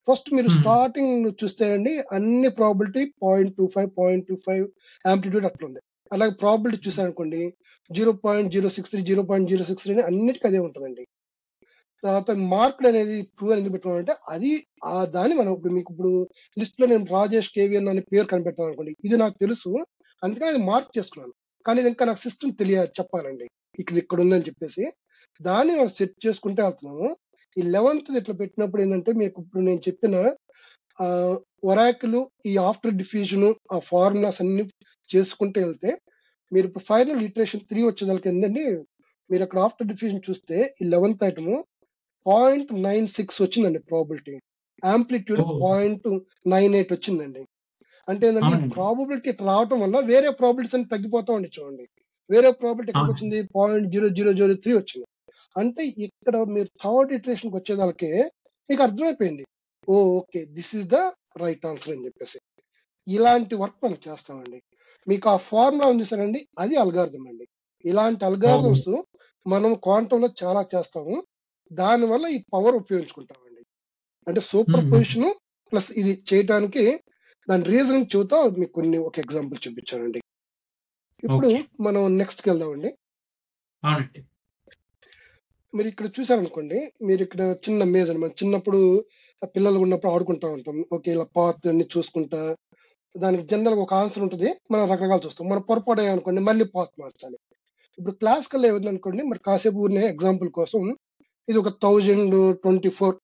ఫస్ట్ మీరు హ్మ్. స్టార్టింగ్ చూస్తే అండి అన్ని ప్రాబిలిటీ 0.25, 0.25 యాంప్లిట్యూడ్ అట్లుంది. అలాగే ప్రాబిలిటీ చూసారనుకోండి 0.063, 0.063 అని అన్నిటికీ అదే ఉంటదండి. తర్వాత మార్క్డ్ అనేది ట్రూ అని ఎందుకు పెట్టుకున్నానంటే, అది దాన్ని మనం ఇప్పుడు మీకు ఇప్పుడు లిస్ట్ లో నేను రాజేష్ కేవీఎన్ అనే పేరు కనిపెట్టాను అనుకోండి. ఇది నాకు తెలుసు. అందుకని అది మార్క్ చేసుకున్నాను. కానీ ఇది ఇంకా నాకు సిస్టమ్ చెప్పాలండి. ఇక్కడ ఉందని చెప్పేసి. దాన్ని మనం సెట్ చేసుకుంటే వెళ్తున్నాము. ఈ 11థ్ ఇట్లా పెట్టినప్పుడు ఏంటంటే, మీకు ఇప్పుడు నేను చెప్పిన ఒరాకిల్, ఈ ఆఫ్టర్ డిఫ్యూజన్, ఆ ఫార్ములాస్ అన్ని చేసుకుంటూ వెళ్తే, మీరు ఇప్పుడు ఫైనల్ ఇటరేషన్ 3 వచ్చేదానికి ఏంటండి, మీరు అక్కడ ఆఫ్టర్ డిఫ్యూజన్ చూస్తే ఈ 11థ్ ఐటమ్ 0.96 వచ్చిందండి ప్రాబిలిటీ. యాంప్లిట్యూడ్ ఓహ్! 0.98 వచ్చిందండి. అంటే ఏంటంటే ఈ అవునండి. ప్రాబబిలిటీ ఇట్లా రావటం వల్ల వేరే ప్రాబిలిటీస్ అన్ని తగ్గిపోతా ఉండి చూడండి. వేరే ప్రాబిలిటీ ఎక్కడికి అవునండి. వచ్చింది? 0.0003 వచ్చింది. అంటే ఇక్కడ మీరు థర్డ్ ఇటరేషన్‌కి వచ్చేదాలకే మీకు అర్థమైపోయింది. Oh! Okay. This is the right answer అని చెప్పేసి. ఇలాంటి వర్క్ మనం చేస్తామండి. మీకు ఆ ఫార్ములా ఉంది చూసారండి, అది అల్గారిథం అండి. ఇలాంటి ఓహ్! అల్గారిథమ్స్ మనం క్వాంటంలో చాలా చేస్తాము. దానివల్ల ఈ పవర్ ఉపయోగించుకుంటామండి. అంటే సూపర్ హ్మ్. హ్మ్. పొజిషన్ ప్లస్ ఇది చేయటానికి దాని రీజనింగ్ చెబుతా మీకు కొన్ని ఒక ఎగ్జాంపుల్ చూపించానండి. ఇప్పుడు ఓకే. మనం నెక్స్ట్కి వెళ్దామండి. అవునండి. మీరు ఇక్కడ చూసారనుకోండి, మీరు ఇక్కడ చిన్న మేజ్ అని, మనం చిన్నప్పుడు పిల్లలు ఉన్నప్పుడు ఆడుకుంటా ఉంటాం. ఓకే, ఇలా పాత్ అన్ని చూసుకుంటా దానికి జనరల్గా ఒక ఆన్సర్ ఉంటుంది. మనం రకరకాలు చూస్తాం. మనం పొరపాటు అనుకోండి మళ్ళీ పాత్ మార్చాలి. ఇప్పుడు క్లాస్ కల్లా ఏముందనుకోండి, మరి కాసేపు ఊరినే ఎగ్జాంపుల్ కోసం ఇది ఒక 1024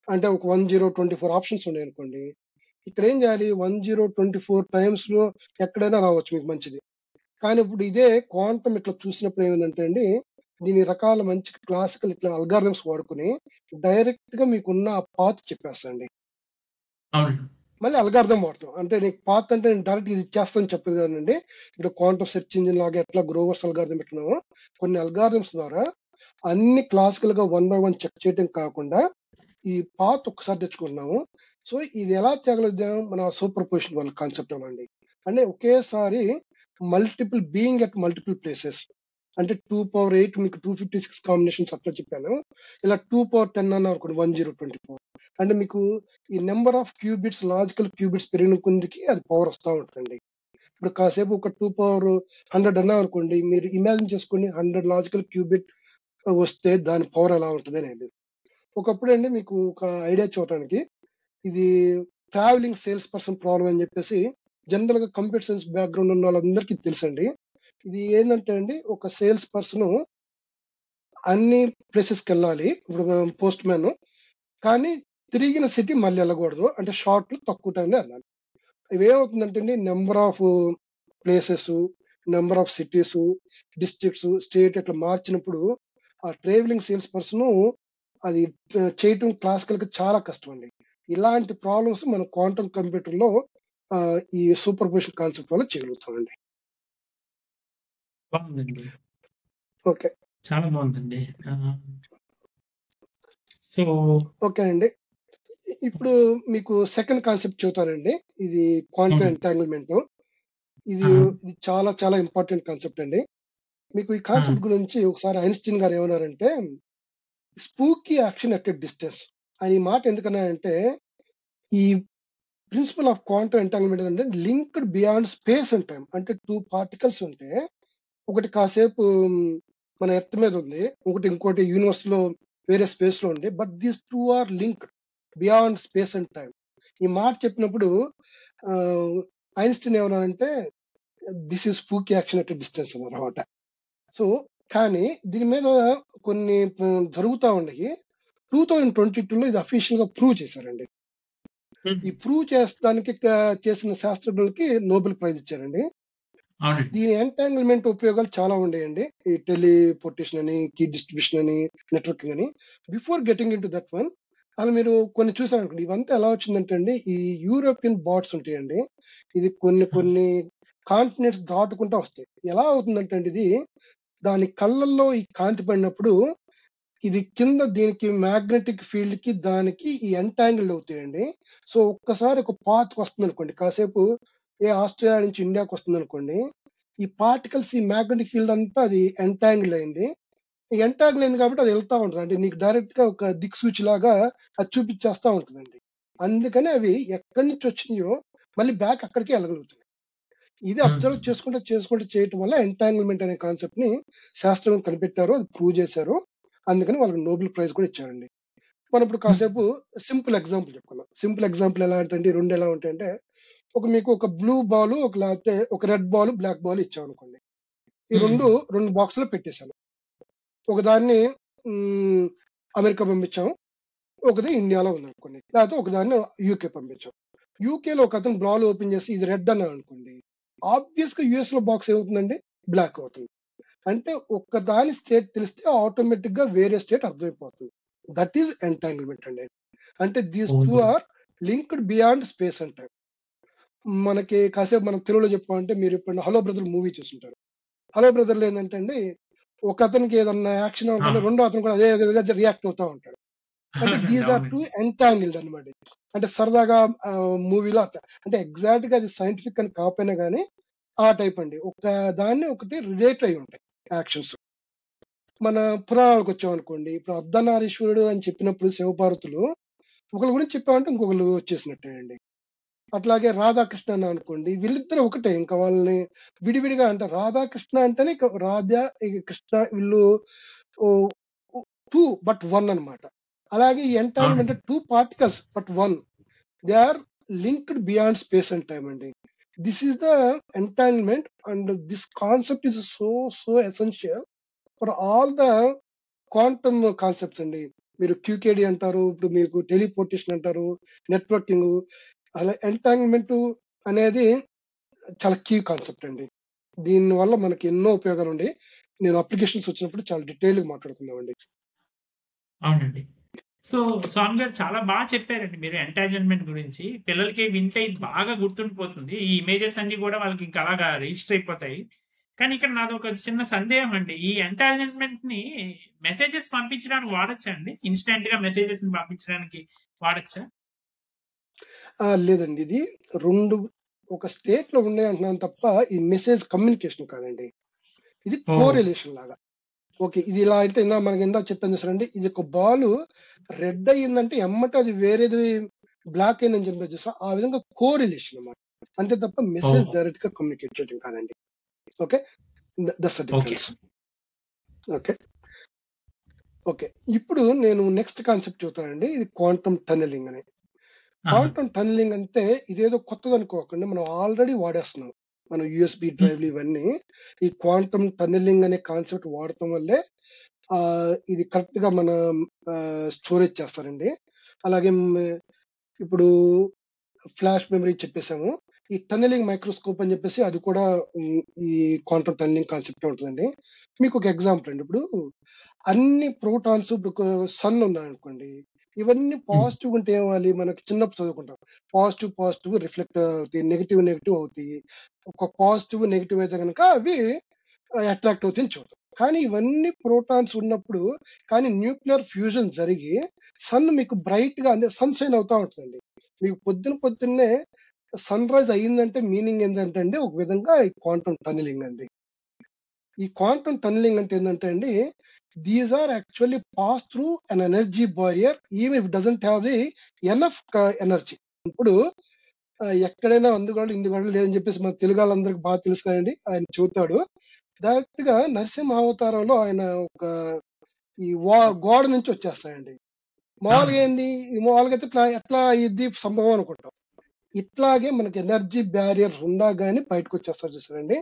అంటే ఒక 1024 ఆప్షన్స్ ఉన్నాయి అనుకోండి. ఇక్కడ ఏం చేయాలి, 1024 టైమ్స్ లో ఎక్కడైనా రావచ్చు మీకు మంచిది. కానీ ఇప్పుడు ఇదే క్వాంటమ్ ఇట్లా చూసినప్పుడు ఏమైందంటే అండి, దీని రకాల మంచి క్లాసికల్ ఇట్లా అల్గారిథమ్స్ వాడుకుని డైరెక్ట్ గా మీకున్న ఆ పాత్ చెప్పేస్తండి. అవునండి. మళ్ళీ అల్గారిథం వాడతాం. అంటే నీకు పాత్ అంటే నేను డైరెక్ట్ ఇది చేస్తానని చెప్పదు కాదండి. ఇప్పుడు క్వాంటమ్ సెర్చ్ ఇంజిన్ లాగా ఎట్లా గ్రోవర్స్ అల్గారిథం పెట్టినామో కొన్ని అల్గారిథమ్స్ ద్వారా అన్ని క్లాసికల్ గా 1 బై 1 చెక్ చేయడం కాకుండా ఈ పాత్ ఒక్కసారి తెచ్చుకుంటున్నాము. సో ఇది ఎలా తేగలుగుతాం, మన సూపర్ పొజిషన్ వాళ్ళ కాన్సెప్ట్ అనండి. అంటే ఒకేసారి multiple being at multiple places, అంటే 2 పవర్ 8 మీకు 256 కాంబినేషన్స్ అట్లా చెప్పాను. ఇలా 2 పవర్ 10 అన్న అనుకోండి 1024. అంటే మీకు ఈ number of qubits, logical qubits పెరిగిన కొందికి అది పవర్ వస్తూ ఉంటుందండి. ఇప్పుడు కాసేపు ఒక 2 పవర్ 100 అన్నా అనుకోండి, మీరు ఇమాజిన్ చేసుకోండి 100 లాజికల్ క్యూబిట్ వస్తే దాని పవర్ ఎలా ఉంటుంది అనేది. ఒకప్పుడు అండి మీకు ఒక ఐడియా చూడటానికి, ఇది ట్రావెలింగ్ సేల్స్ పర్సన్ ప్రాబ్లం అని చెప్పేసి జనరల్ గా కంప్యూటర్ సైన్స్ బ్యాక్గ్రౌండ్ ఉన్న వాళ్ళందరికీ తెలుసండి. ఇది ఏంటంటే అండి, ఒక సేల్స్ పర్సన్ అన్ని ప్లేసెస్కి వెళ్ళాలి. ఇప్పుడు పోస్ట్ మ్యాన్, కానీ తిరిగిన సిటీ మళ్ళీ వెళ్ళకూడదు. అంటే షార్ట్ తక్కువ టైంలో వెళ్ళాలి. ఇవేమవుతుందంటే అండి, number of places, number of cities, districts, state ఇట్లా మార్చినప్పుడు ఆ ట్రావెలింగ్ సేల్స్ పర్సన్ అది చేయటం క్లాసికల్ గా చాలా కష్టం అండి. ఇలాంటి ప్రాబ్లమ్స్ మన క్వాంటమ్ కంప్యూటర్ లో ఈ సూపర్ పొజిషన్ కాన్సెప్ట్ వల్ల చేయగలుగుతామండి. బాగుందండి. ఓకే. చాలా బాగుందండి. సో ఓకే అండి. ఇప్పుడు మీకు సెకండ్ కాన్సెప్ట్ చెబుతానండి. ఇది క్వాంటమ్ అవునండి. ఎంటాంగిల్మెంట్. ఇది ఆ, ఇది చాలా చాలా ఇంపార్టెంట్ కాన్సెప్ట్ అండి. మీకు ఈ ఆ, కాన్సెప్ట్ గురించి ఒకసారి ఐన్స్టీన్ గారు ఏమన్నారంటే, spooky action at a distance అని ఈ మాట ఎందుకన్నారంటే, ఈ ప్రిన్సిపల్ ఆఫ్ క్వాంటమ్ ఎంటాంగిల్మెంట్ అంటే linked beyond space and time. అంటే 2 పార్టికల్స్ ఉంటే ఒకటి కాసేపు మన ఎర్త్ మీద ఉంది, ఒకటి ఇంకోటి యూనివర్స్ లో వేరే స్పేస్ లో ఉంది. But these 2 are linked beyond space and time. ఈ మాట చెప్పినప్పుడు ఐన్స్టీన్ ఏమన్నారంటే, this is spooky action at distance అన్నమాట. సో కానీ దీని మీద కొన్ని జరుగుతా ఉన్నాయి. 2022లో ఇది అఫీషియల్ గా ప్రూవ్ చేశారండి. ఉమ్, ఈ ప్రూవ్ చేస్తానికి చేసిన శాస్త్రజ్ఞులకి నోబెల్ ప్రైజ్ ఇచ్చారండి. అవునండి. దీని ఎంటాంగిల్మెంట్ ఉపయోగాలు చాలా ఉండేయండి. ఈ టెలిపోర్టేషన్ అని, కీ డిస్ట్రిబ్యూషన్ అని, నెట్వర్కింగ్ అని. Before getting in to that one, అలా మీరు కొన్ని చూసారనుకోండి, ఇవంతా ఎలా వచ్చిందంటే అండి, ఈ యూరోపియన్ బాట్స్ ఉంటాయండి. ఇది కొన్ని ఆ, కొన్ని కాంటినెంట్స్ దాటుకుంటా వస్తాయి. ఎలా అవుతుందంటే అండి, ఇది దాని కళ్ళల్లో ఈ కాంతి పడినప్పుడు ఇది కింద దీనికి మ్యాగ్నెటిక్ ఫీల్డ్ కి దానికి ఈ ఎంటాంగిల్ అవుతాయండి. సో ఒక్కసారి ఒక పాత్ వస్తుంది అనుకోండి, కాసేపు ఆస్ట్రేలియా నుంచి ఇండియాకి వస్తుంది అనుకోండి, ఈ పార్టికల్స్ ఈ మ్యాగ్నెటిక్ ఫీల్డ్ అంతా అది ఎంటాంగిల్ అయింది. ఈ ఎంటాంగిల్ అయింది కాబట్టి అది వెళ్తా ఉంటుంది. అంటే నీకు డైరెక్ట్ గా ఒక దిక్సూచి లాగా అది చూపించేస్తా ఉంటుందండి. అందుకని అవి ఎక్కడి నుంచి వచ్చినాయో మళ్ళీ బ్యాక్ అక్కడికి వెళ్ళగలుగుతుంది. ఇది ఉమ్, అబ్జర్వ్ చేసుకుంటూ చేసుకుంటూ చేయటం వల్ల ఎంటాంగిల్మెంట్ అనే కాన్సెప్ట్ ని శాస్త్రం కనిపెట్టారు, అది ప్రూవ్ చేశారు. అందుకని వాళ్ళకి నోబెల్ ప్రైజ్ కూడా ఇచ్చారండి. మనం ఇప్పుడు ఉమ్, కాసేపు సింపుల్ ఎగ్జాంపుల్ చెప్పుకున్నాం. సింపుల్ ఎగ్జాంపుల్ ఎలా అంటే రెండు ఎలా ఉంటాయంటే, మీకు ఒక బ్లూ బాల్, ఒక లేకపోతే ఒక రెడ్ బాల్, బ్లాక్ బాల్ ఇచ్చాం అనుకోండి. ఈ ఉమ్, రెండు బాక్స్ లో పెట్టేశాను. ఒకదాన్ని మ్, అమెరికా పంపించాం, ఒకది ఇండియాలో ఉంది అనుకోండి, లేకపోతే ఒకదాన్ని యూకే పంపించాం. యూకేలో ఒక అతను బాల్ ఓపెన్ చేసి ఇది రెడ్ అన్నాడు అనుకోండి, ఆబ్వియస్ గా యుఎస్ లో బాక్స్ ఏమవుతుందండి, బ్లాక్ అవుతుంది. అంటే ఒక్క దాని స్టేట్ తెలిస్తే ఆటోమేటిక్ గా వేరే స్టేట్ అర్థమైపోతుంది. దట్ ఈస్ ఎంటాంగిల్మెంట్ అండి. అంటే these two oh, are linked beyond space and time. మనకి కాసేపు మనం తెలుగులో చెప్పాలంటే, మీరు ఇప్పుడు హలో బ్రదర్ మూవీ చూస్తుంటారు. హలో బ్రదర్లో ఏంటంటే అండి, ఒక అతనికి ఏదన్నా యాక్షన్ ఆ, అవ్వగానే రెండో అతను కూడా అదే విధంగా రియాక్ట్ అవుతా ఉంటాడు. అంటే అవునండి. దీస్ ఆర్ టూ అవునండి. ఎంటాంగిల్డ్ అనమాట. అంటే సరదాగా మూవీలో అట్లా, అంటే ఎగ్జాక్ట్ గా అది సైంటిఫిక్ అని కాకపోయినా కానీ ఆ టైప్ అండి. ఒక దాన్ని ఒకటి రిలేట్ అయి ఉంటాయి యాక్షన్స్. మన పురాణాలకు వచ్చామనుకోండి, ఇప్పుడు అర్ధనారీశ్వరుడు అని చెప్పినప్పుడు శివపార్వతులు ఒకరి గురించి చెప్పామంటే ఇంకొకరు వచ్చేసినట్టే అండి. అట్లాగే రాధాకృష్ణ అని అనుకోండి, వీళ్ళిద్దరు ఒకటే. ఇంకా వాళ్ళని విడివిడిగా అంటే రాధాకృష్ణ అంటేనే ఇక రాధా, ఇక కృష్ణ వీళ్ళు టూ బట్ వన్ అన్నమాట. అలాగే ఈ ఎంటాంగిల్మెంట్ అవునండి. Two particles but one. They are linked beyond space and time అండి. This is the entanglement and this concept is so essential for all the quantum concepts అండి. మీరు క్యూకేడి అంటారు, ఇప్పుడు మీకు టెలిపోర్టేషన్ అంటారు, నెట్వర్కింగ్. అలా ఎంటాంగిల్మెంట్ అనేది చాలా కీ కాన్సెప్ట్ అండి. దీని వల్ల మనకి ఎన్నో ఉపయోగాలు ఉండి, నేను అప్లికేషన్స్ వచ్చినప్పుడు చాలా డీటెయిల్ గా మాట్లాడుకుందామండి. అవునండి. సో, స్వామి గారు చాలా బాగా చెప్పారండి మీరు ఎంటాంగిల్మెంట్ గురించి. పిల్లలకి వింటే ఇది బాగా గుర్తుండిపోతుంది. ఈ ఇమేజెస్ అన్నీ కూడా వాళ్ళకి ఇంకా అలాగా రిజిస్టర్ అయిపోతాయి. కానీ ఇక్కడ నాదొక చిన్న సందేహం అండి. ఈ ఎంటాంగిల్మెంట్‌ని మెసేజెస్ పంపించడానికి వాడొచ్చా అండి? ఇన్‌స్టాంట్‌గా మెసేజెస్‌ని పంపించడానికి వాడొచ్చా? లేదండి, ఇది రెండు ఒక స్టేట్ లో ఉన్నాయి అంటున్నాను తప్ప ఈ మెసేజ్ కమ్యూనికేషన్ కాదండి. ఇది ఓహ్! కోరిలేషన్ లాగా. ఓకే, ఇది ఇలా అంటే మనకి ఇందాక చెప్పాను చూసారండి, ఇది ఒక బాల్ రెడ్ అయ్యిందంటే ఎమ్మట అది వేరేది బ్లాక్ అయిందని చెప్పేసి చూసారా, ఆ విధంగా కోరిలేషన్ అన్నమాట. అంతే తప్ప మెసేజ్ ఓహ్! డైరెక్ట్ గా కమ్యూనికేట్ చేయడం కాదండి. Okay, that's the okay. Difference. Okay. Okay, ఇప్పుడు నేను నెక్స్ట్ కాన్సెప్ట్ చెబుతానండి. ఇది క్వాంటమ్ టన్నెలింగ్ అని. ఆహా! క్వాంటమ్ టన్నెలింగ్ అంటే ఇదేదో కొత్తది అనుకోకండి, మనం ఆల్రెడీ వాడేస్తున్నాం. మనం యూఎస్బి హ్మ్. డ్రైవ్లు ఇవన్నీ ఈ క్వాంటమ్ టన్నెలింగ్ అనే కాన్సెప్ట్ వాడటం వల్లే ఇది కరెక్ట్ గా మన స్టోరేజ్ చేస్తారండి. అలాగే ఇప్పుడు ఫ్లాష్ మెమరీ చెప్పేసాము. ఈ టన్నెలింగ్ మైక్రోస్కోప్ అని చెప్పేసి అది కూడా ఈ క్వాంటమ్ టన్నెలింగ్ కాన్సెప్ట్ ఉంటుందండి. మీకు ఒక ఎగ్జాంపుల్ అండి. ఇప్పుడు అన్ని ప్రోటాన్స్, ఇప్పుడు సన్ ఉందనుకోండి, ఇవన్నీ హ్మ్. పాజిటివ్ ఉంటే ఏమవ్వాలి, మనకి చిన్నప్పుడు చదువుకుంటాం. పాజిటివ్ పాజిటివ్ రిఫ్లెక్ట్ అవుతాయి, నెగిటివ్ నెగిటివ్ అవుతాయి. ఒక పాజిటివ్ నెగిటివ్ అయితే కనుక అవి అట్రాక్ట్ అవుతాయని చూద్దాం. కానీ ఇవన్నీ ప్రోటాన్స్ ఉన్నప్పుడు, కానీ న్యూక్లియర్ ఫ్యూజన్ జరిగి సన్ మీకు బ్రైట్ గా అంటే సన్‌షైన్ అవుతా ఉంటదండి. మీకు పొద్దున్నే సన్ రైజ్ అయిందంటే మీనింగ్ ఏంటంటే అండి, ఒక విధంగా ఈ క్వాంటమ్ టన్నెలింగ్ అండి. ఈ క్వాంటమ్ టన్నెలింగ్ అంటే ఏంటంటే అండి, these are actually pass through an energy barrier even if doesn't have the enough energy. ఇప్పుడు ఎక్కడైనా అందుగోడలు ఇందుగోడలు లేదని చెప్పేసి మన తెలుగు వాళ్ళందరికి బాగా తెలుసు కదండి. ఆయన చెబుతాడు డైరెక్ట్ గా నరసింహ అవతారంలో ఆయన ఒక ఈ గోడ నుంచి వచ్చేస్తాయండి. మామూలుగా అవునండి. ఏంది, ఈ మామూలుగా అయితే ఇట్లా ఎట్లా ఇది సంభవం అనుకుంటాం. ఇట్లాగే మనకి ఎనర్జీ బ్యారియర్ ఉన్నా గానీ బయటకు వచ్చేస్తారు చూసారండి.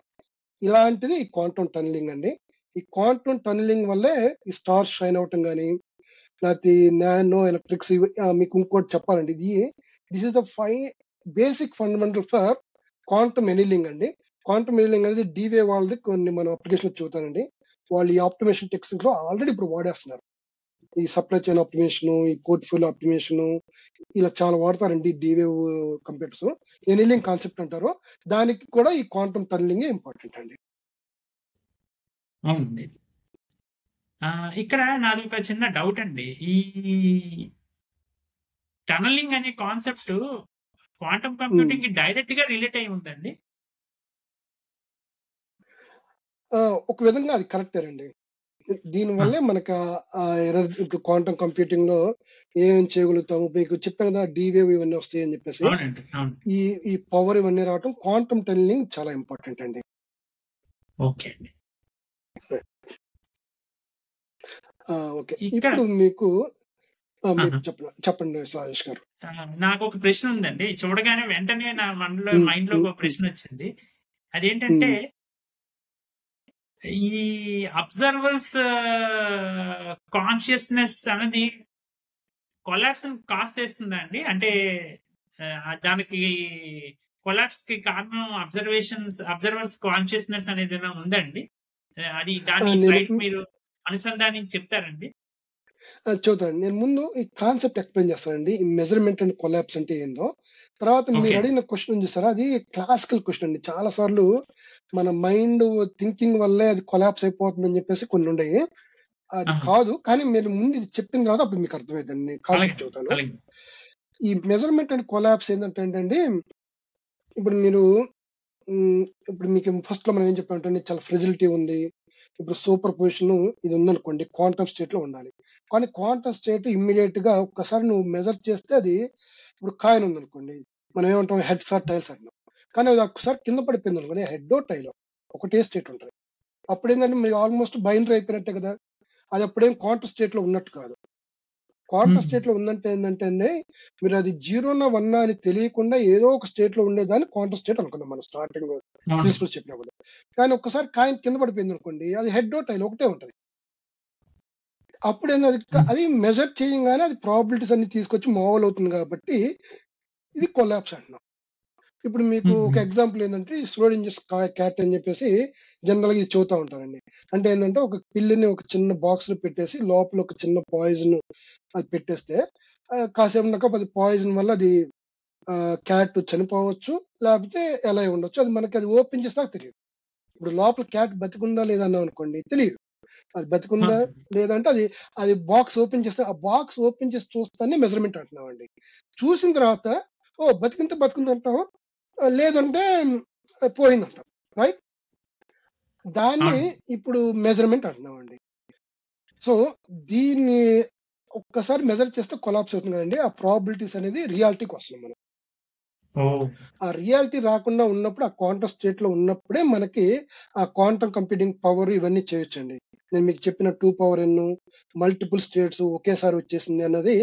ఇలాంటిది ఈ క్వాంటమ్ టన్నెలింగ్ అండి. ఈ క్వాంటమ్ టన్నెలింగ్ వల్లే ఈ స్టార్స్ షైన్ అవ్వటం గానీ, లేకపోతే నానో ఎలక్ట్రిక్స్ మీకు ఇంకోటి చెప్పాలండి. This is the basic fundamental for quantum annealing అండి. క్వాంటమ్ ఎనీలింగ్ అనేది డీవే వాళ్ళది కొన్ని మనం అప్లికేషన్ చూతానండి. వాళ్ళు ఈ ఆప్టిమేషన్ టెక్నిక్ లో ఆల్రెడీ ఇప్పుడు వాడేస్తున్నారు. ఈ సప్లై చైన్ ఆప్టిమేషన్, ఈ పోర్ట్ఫోలియో ఆప్టిమేషన్, ఇలా చాలా వాడతారండి డీవేవ్ కంప్యూటర్స్. ఎనీలింగ్ కాన్సెప్ట్ అంటారు. దానికి కూడా ఈ క్వాంటమ్ టన్నెలింగ్ ఇంపార్టెంట్ అండి. అవునండి. ఇక్కడ నాదొక చిన్న డౌట్ అండి. ఈ టనలింగ్ అనే కాన్సెప్ట్ క్వాంటమ్ ఉమ్. కంప్యూటింగ్‌కి డైరెక్ట్‌గా రిలేట్ అయి ఉందండి? ఒక విధంగా అది కరెక్టేనండి. దీని ఆ! వల్లే మనకు ఎనర్జీ ఇప్పుడు క్వాంటమ్ కంప్యూటింగ్ లో ఏమేం చేయగలుగుతాము. మీకు చెప్పాను కదా, డీవేవ్ ఇవన్నీ వస్తాయి అని చెప్పేసి. అవునండి. అవును. ఈ ఈ పవర్ ఇవన్నీ రావటం క్వాంటమ్ టన్నెలింగ్ చాలా ఇంపార్టెంట్ అండి. ఓకే అండి. ఓకే, ఇక్కడ ఇప్పుడు మీకు మీరు ఆహా! చెప్పండి రాజేష్ గారు. నాకొక ప్రశ్న ఉందండి. చూడగానే వెంటనే నా ఉమ్, మైండ్‌లోకి ఉమ్, ఒక ఉమ్, ప్రశ్నొచ్చింది. అదేంటంటే ఉమ్. ఈ అబ్జర్వర్స్ కాన్షియస్‌నెస్ అన్నది కొలాప్స్‌ని కాజ్ చేస్తుందా అండి? అంటే దానికి కొలాప్స్‌కి కారణం అబ్జర్వర్స్ కాన్షియస్‌నెస్ అనేదేమైనా ఉందా అండి? అది దాన్ని ఈ నేను స్లైడ్‌కి మీరు అనుసంధానించి చెప్తారండి? చూద్దాం. నేను ముందు ఈ కాన్సెప్ట్ ఎక్స్‌ప్లెయిన్ చేస్తానండి. ఈ మెజర్‌మెంట్ అండ్ కొలాప్స్ అంటే ఏందో. తర్వాత ఓకే మీరు అండి. అడిగిన క్వెషన్ ఉంది చూసారా, అది క్లాసికల్ క్వెషన్ అండి. చాలా సార్లు మన మైండ్ థింకింగ్ వల్లే అది కొలాప్స్ అయిపోతుందని చెప్పేసి కొన్ని ఉండయి. అది ఆహా! కాదు. కానీ మీరు ముందు ఇది చెప్పిన తర్వాత అప్పుడు మీకు అర్థమైద్దండి. నేను కాన్సెప్ట్ అలాగేనండి. చెబుతాను. అలాగే. ఈ మెజర్‌మెంట్ అండ్ కొలాప్స్ ఏందంటే అండి, ఇప్పుడు మీరు ఇప్పుడు మీకు ఫస్ట్‌లో మనం ఏం చెప్పామంటే చాలా ఫ్రెజిలిటీ ఉంది. ఇప్పుడు సూపర్ పొజిషన్ ఇది ఉందనుకోండి, క్వాంటమ్ స్టేట్‌లో ఉండాలి. కానీ క్వాంటమ్ స్టేట్ ఇమ్మీడియేట్‌గా ఒక్కసారి నువ్వు మెజర్ చేస్తే అది, ఇప్పుడు కాయిన్ ఉందనుకోండి. మనం ఏమంటాం హెడ్స్ ఆర్ టైల్స్ అంటాం. కానీ అది ఒక్కసారి కింద పడిపోయింది అనుకోండి, హెడ్ టైలో ఒకటే స్టేట్ ఉంటుంది. అప్పుడు ఏంటంటే మీరు ఆల్మోస్ట్ బైనరీ అయిపోయినట్టే కదా. అది అప్పుడేం క్వాంటం స్టేట్ లో ఉన్నట్టు కాదు. క్వాంటం స్టేట్ లో ఉందంటే ఏంటంటే మీరు అది 0నా 1 అని తెలియకుండా ఏదో ఒక స్టేట్ లో ఉండేదాన్ని క్వాంటం స్టేట్ అనుకున్నాం మనం స్టార్టింగ్ అవును ప్రిన్సిపల్స్ చెప్పినప్పుడు. కానీ ఒక్కసారి కాయిన్ కింద పడిపోయింది అనుకోండి, అది హెడ్ టైల్ ఒకటే ఉంటుంది. అప్పుడు ఏంది అది మెజర్ చేయగానే అది ప్రాబిలిటీస్ అన్ని తీసుకొచ్చి మామూలు అవుతుంది కాబట్టి ఇది కొలాప్స్ అంటున్నాం. ఇప్పుడు మీకు ఒక ఎగ్జాంపుల్ ఏంటంటే స్లోడింజెస్ క్యాట్ అని చెప్పేసి జనరల్ గా ఇది చదువుతా ఉంటారండి. అంటే ఏంటంటే ఒక పిల్లిని ఒక చిన్న బాక్స్ లో పెట్టేసి లోపల ఒక చిన్న పాయిజన్ అది పెట్టేస్తే కాసేపు ఉన్నాక అది పాయిజన్ వల్ల అది క్యాట్ చనిపోవచ్చు, లేకపోతే ఎలా ఉండొచ్చు. అది మనకి అది ఓపెన్ చేస్తే తెలియదు. ఇప్పుడు లోపల క్యాట్ బతికుందా లేదా అన్నాం అనుకోండి, తెలియదు. అది బతికుందా లేదంటే అది అది బాక్స్ ఓపెన్ చేస్తే ఆ బాక్స్ ఓపెన్ చేసి చూస్తానే మెజర్మెంట్ అంటున్నామండి. చూసిన తర్వాత బతికింటే బతుకుంది అంటాం, లేదంటే పోయిందంటాం, రైట్. దాన్ని అవును ఇప్పుడు మెజర్మెంట్ అంటున్నామండి. సో దీన్ని ఒక్కసారి మెజర్ చేస్తే కొలాప్స్ అవుతుంది కదండి. ఆ ప్రాబిలిటీస్ అనేది రియాలిటీకి వస్తుంది మనం. ఓ ఆ రియాలిటీ రాకుండా ఉన్నప్పుడు ఆ క్వాంటం స్టేట్ లో ఉన్నప్పుడే మనకి ఆ క్వాంటం కంప్యూటింగ్ పవర్ ఇవన్నీ చేయొచ్చండి. నేను మీకు చెప్పిన 2 పవర్ ఎన్ మల్టిపుల్ స్టేట్స్ ఒకేసారి వచ్చేసింది అన్నది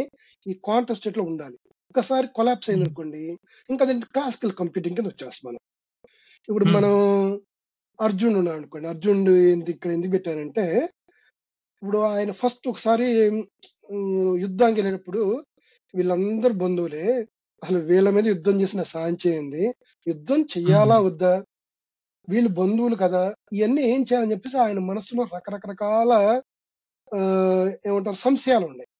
ఈ క్వాంటం స్టేట్ లో ఉండాలి. ఒకసారి కొలాప్స్ అయింది అనుకోండి, ఇంకా అది క్లాసికల్ కంప్యూటింగ్ కింద వచ్చేస్తాం మనం. ఇప్పుడు మనం అర్జున్ ఉన్నాడు అనుకోండి, అర్జునుడు ఇక్కడ ఎందుకు పెట్టానంటే, ఇప్పుడు ఆయన ఫస్ట్ ఒకసారి యుద్ధానికి వెళ్ళినప్పుడు వీళ్ళందరూ బంధువులే, అసలు వీళ్ళ మీద యుద్ధం చేసిన సాయం చేయండి, యుద్ధం చెయ్యాలా వద్దా, వీళ్ళు బంధువులు కదా, ఇవన్నీ ఏం చేయాలని చెప్పేసి ఆయన మనసులో రకరకాల ఏమంటారు సంశయాలు ఉన్నాయి.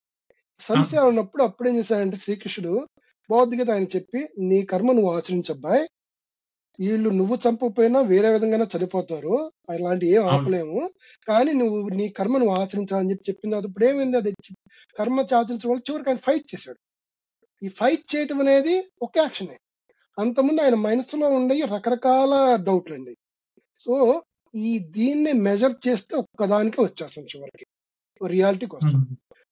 సంశయాలు ఉన్నప్పుడు అప్పుడేం చేశాడంటే శ్రీకృష్ణుడు భగవద్గీత ఆయన చెప్పి, నీ కర్మ నువ్వు ఆచరించబ్బాయి, వీళ్ళు నువ్వు చంపకపోయినా వేరే విధంగానే చనిపోతారు, అలాంటి ఏం ఆపలేము, కానీ నువ్వు నీ కర్మ నువ్వు ఆచరించాలని చెప్పిన తర్వాత ఇప్పుడు ఏమైంది, అది కర్మ ఆచరించడం వల్ల చివరికి ఆయన ఫైట్ చేశాడు. ఈ ఫైట్ చేయటం అనేది ఒక యాక్షనే. అంతకుముందు ఆయన మనసులో ఉండే రకరకాల డౌట్లు అండి. సో దీన్ని మెజర్ చేస్తే ఒక్కదానికే వచ్చేస్తాం చివరికి, రియాలిటీకి వస్తాం.